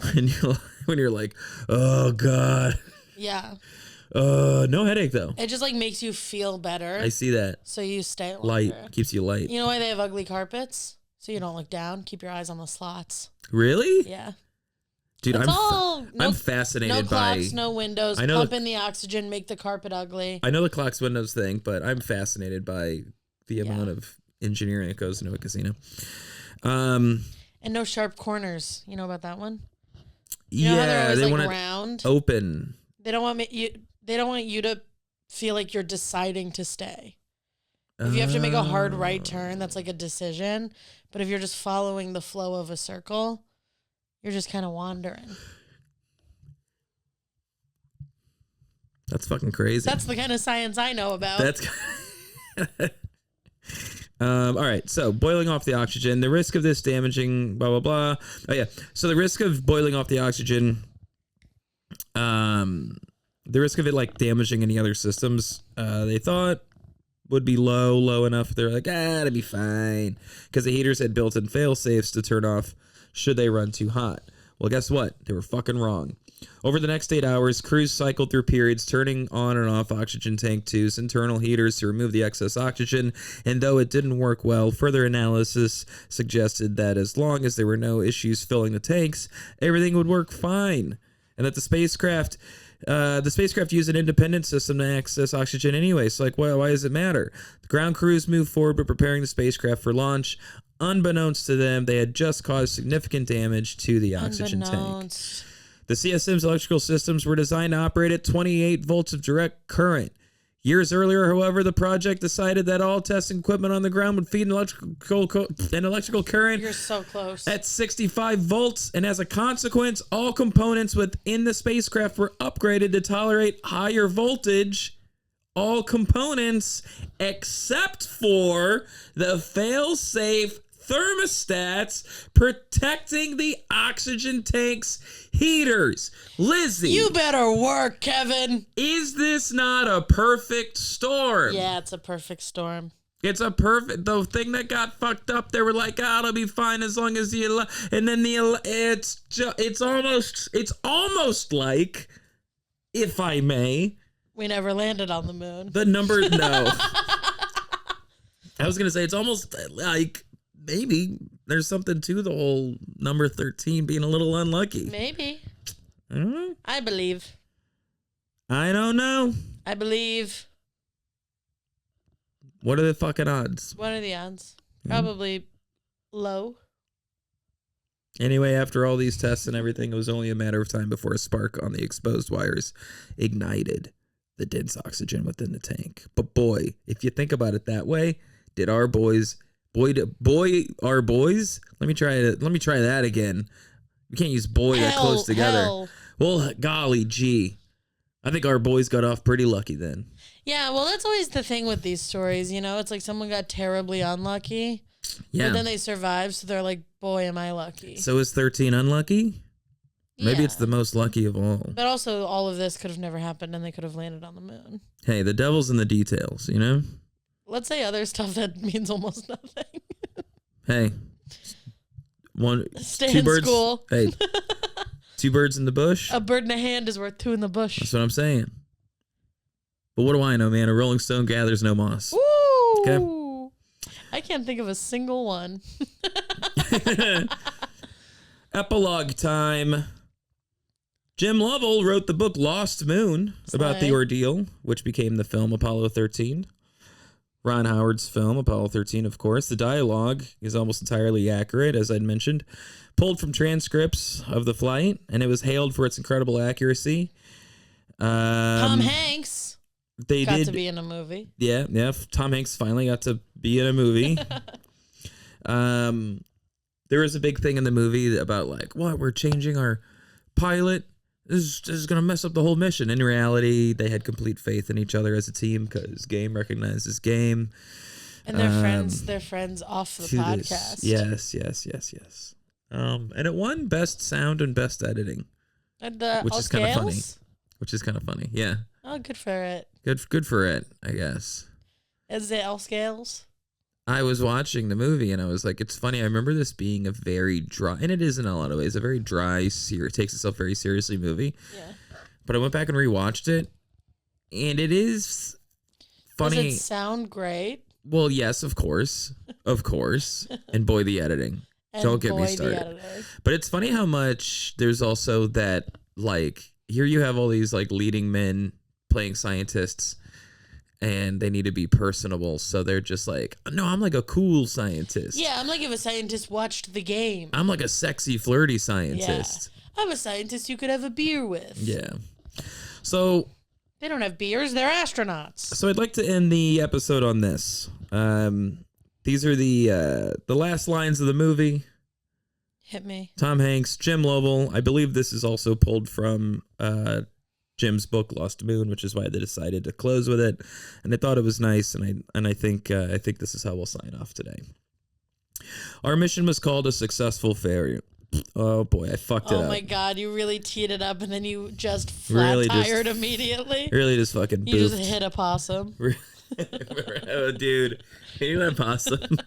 when you're like, oh, God. Yeah. No headache though. It just like makes you feel better. I see that. So you stay longer. Light keeps you light. You know why they have ugly carpets? So you don't look down. Keep your eyes on the slots. Really? Yeah. Dude, I'm fascinated no by clocks, no windows. Pump in the oxygen, make the carpet ugly. I know the clocks, windows thing, but I'm fascinated by the amount of engineering that goes into a casino. And no sharp corners. You know about that one? You know how they're always, they like, want round? Open. They don't want you to feel like you're deciding to stay. If you have to make a hard right turn, that's like a decision. But if you're just following the flow of a circle, you're just kind of wandering. That's fucking crazy. That's the kind of science I know about. All right. So boiling off the oxygen, the risk of this damaging, blah, blah, blah. Oh, yeah. So the risk of boiling off the oxygen, the risk of it like damaging any other systems, they thought would be low enough. They're like, it'd be fine. Because the heaters had built-in fail-safes to turn off should they run too hot. Well, guess what? They were fucking wrong. Over the next 8 hours, crews cycled through periods turning on and off oxygen tank 2's internal heaters to remove the excess oxygen, and though it didn't work well, further analysis suggested that as long as there were no issues filling the tanks, everything would work fine, and that the spacecraft used an independent system to access oxygen anyway, so like, why does it matter? The ground crews moved forward with preparing the spacecraft for launch. Unbeknownst to them, they had just caused significant damage to the oxygen tank. The CSM's electrical systems were designed to operate at 28 volts of direct current. Years earlier, however, the project decided that all testing equipment on the ground would feed an electrical current. You're so close. At 65 volts, and as a consequence, all components within the spacecraft were upgraded to tolerate higher voltage. all components except for the fail-safe thermostats protecting the oxygen tank's heaters. Lizzy, You better work, Kevin. is this not a perfect storm? Yeah, it's a perfect storm. It's a perfect, the thing that got fucked up, they were like, it'll be fine as long as the, and then it's almost like, if I may, We never landed on the moon. the number, no. I was going to say, it's almost like, maybe there's something to the whole number 13 being a little unlucky. Maybe. I don't know. I believe. I don't know. I believe. What are the fucking odds? What are the odds? Probably low. Anyway, after all these tests and everything, it was only a matter of time before a spark on the exposed wires ignited the dense oxygen within the tank. But boy, if you think about it that way, did our boys, our boys? Let me try that again. You can't use boy that close together. Hell. Well, golly gee. I think our boys got off pretty lucky then. Yeah, well, that's always the thing with these stories, you know? It's like someone got terribly unlucky, Yeah. but then they survived, so they're like, boy, am I lucky. So is 13 unlucky? Maybe Yeah. it's the most lucky of all. But also, all of this could have never happened, and they could have landed on the moon. Hey, the devil's in the details, you know? Let's say other stuff that means almost nothing. Hey. Stay two in birds. school. Hey. Two birds in the bush. A bird in the hand is worth two in the bush. That's what I'm saying. But what do I know, man? A rolling stone gathers no moss. Woo! Okay. I can't think of a single one. Epilogue time. Jim Lovell wrote the book Lost Moon about the ordeal, which became the film Apollo 13. Ron Howard's film, Apollo 13, of course. The dialogue is almost entirely accurate, as I'd mentioned. Pulled from transcripts of the flight, and it was hailed for its incredible accuracy. Tom Hanks They got did to be in a movie. Yeah. Tom Hanks finally got to be in a movie. There was a big thing in the movie about like, what, we're changing our pilot. This is going to mess up the whole mission. In reality, they had complete faith in each other as a team because game recognizes game. And they're friends off the podcast. Yes. And it won best sound and best editing. And which is kind of funny. Which is kind of funny. Yeah. Oh, good for it. Good for it, I guess. Is it all scales? I was watching the movie and I was like, it's funny. I remember this being a very dry, and it is in a lot of ways, a very dry, it takes itself very seriously movie. Yeah. But I went back and rewatched it, and it is funny. Does it sound great? Well, yes, of course. And boy, the editing. And Don't get me boy, started. the editing. But it's funny how much there's also that, like, here you have all these, like, leading men playing scientists, and they need to be personable. So they're just like, no, I'm like a cool scientist. Yeah, I'm like if a scientist watched the game. I'm like a sexy, flirty scientist. Yeah. I'm a scientist you could have a beer with. Yeah. So they don't have beers, they're astronauts. So I'd like to end the episode on this. These are the last lines of the movie. Hit me. Tom Hanks, Jim Lovell. I believe this is also pulled from Jim's book Lost Moon, which is why they decided to close with it. And I thought it was nice, and I think this is how we'll sign off today. Our mission was called a successful failure. Oh boy, I fucked it up. Oh my god, you really teed it up and then you just flat tired immediately. Really just fucking boofed. You just hit a possum. Oh dude, can you let possum?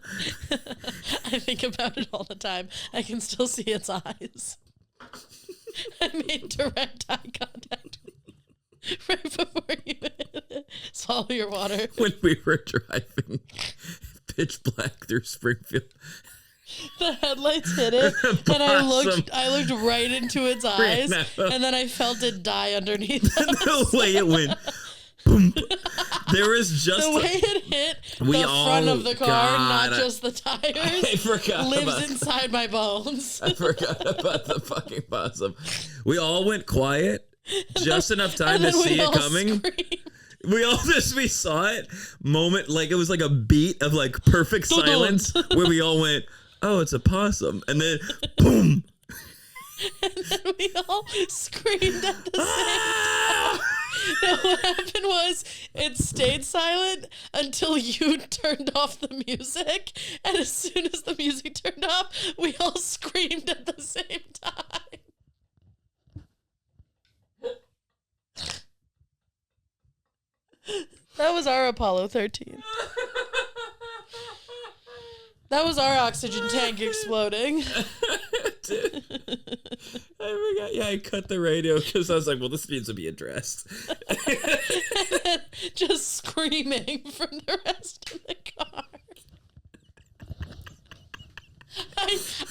I think about it all the time. I can still see its eyes. I made direct eye contact right before you hit it. Swallow your water. When we were driving pitch black through Springfield, the headlights hit it, and I looked right into its eyes, and then I felt it die underneath us. The way it went, boom. There was just the way it hit the front of the car, not just the tires. I forgot. Lives inside my bones. I forgot about the fucking possum. We all went quiet, just enough time to see it coming. We saw it moment, like it was like a beat of like perfect silence where we all went, oh, it's a possum. And then boom. And then we all screamed at the same time. No, what happened was it stayed silent until you turned off the music. And as soon as the music turned off, we all screamed at the same time. That was our Apollo 13. That was our oxygen tank exploding. Dude, I forgot. Yeah, I cut the radio because I was like, well, this needs to be addressed. And then just screaming from the rest of the car.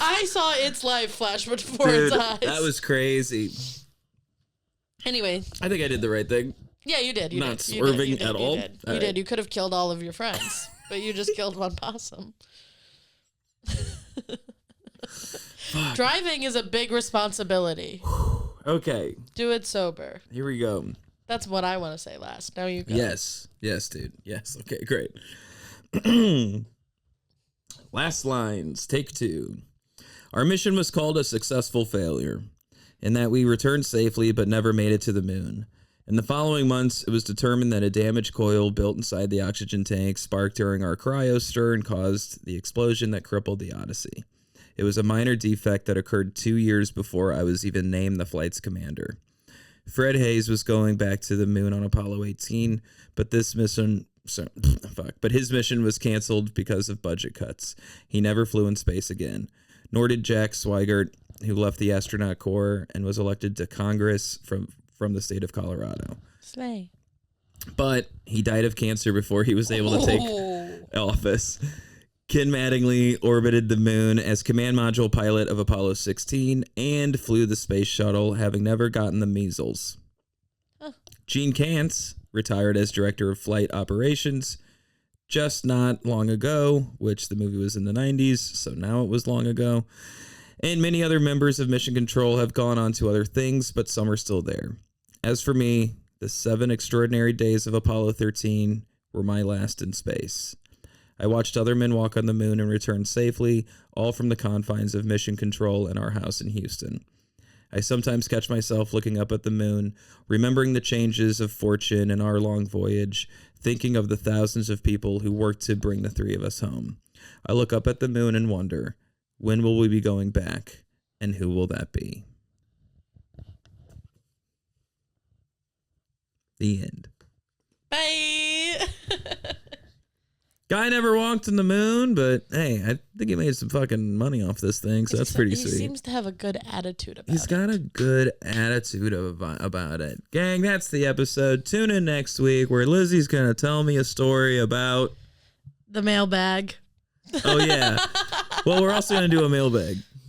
I saw its life flash before Dude, its eyes. that was crazy. Anyway. I think I did the right thing. Yeah, you did. Not swerving at all. You did. You could have killed all of your friends, but you just killed one possum. Driving is a big responsibility. Okay. Do it sober. Here we go. That's what I want to say last. Now you go. Yes. Yes, dude. Yes. Okay, great. Last lines. Take 2. Our mission was called a successful failure in that we returned safely but never made it to the moon. In the following months, it was determined that a damaged coil built inside the oxygen tank sparked during our cryostir and caused the explosion that crippled the Odyssey. It was a minor defect that occurred 2 years before I was even named the flight's commander. Fred Hayes was going back to the moon on Apollo 18, but his mission was canceled because of budget cuts. He never flew in space again. Nor did Jack Swigert, who left the astronaut corps and was elected to Congress from the state of Colorado. Slay. But he died of cancer before he was able to take office. Ken Mattingly orbited the moon as command module pilot of Apollo 16 and flew the space shuttle, having never gotten the measles. Huh. Gene Kantz retired as director of flight operations just not long ago, which the movie was in the 90s, so now it was long ago. And many other members of Mission Control have gone on to other things, but some are still there. As for me, the 7 extraordinary days of Apollo 13 were my last in space. I watched other men walk on the moon and return safely, all from the confines of Mission Control and our house in Houston. I sometimes catch myself looking up at the moon, remembering the changes of fortune in our long voyage, thinking of the thousands of people who worked to bring the 3 of us home. I look up at the moon and wonder, when will we be going back, and who will that be? The end. Bye. Guy never walked on the moon, but hey, I think he made some fucking money off this thing, so that's pretty sweet. He seems to have a good attitude about it. He's got a good attitude about it. Gang, that's the episode. Tune in next week where Lizzie's going to tell me a story about... the mailbag. Oh, yeah. Well, we're also going to do a mailbag.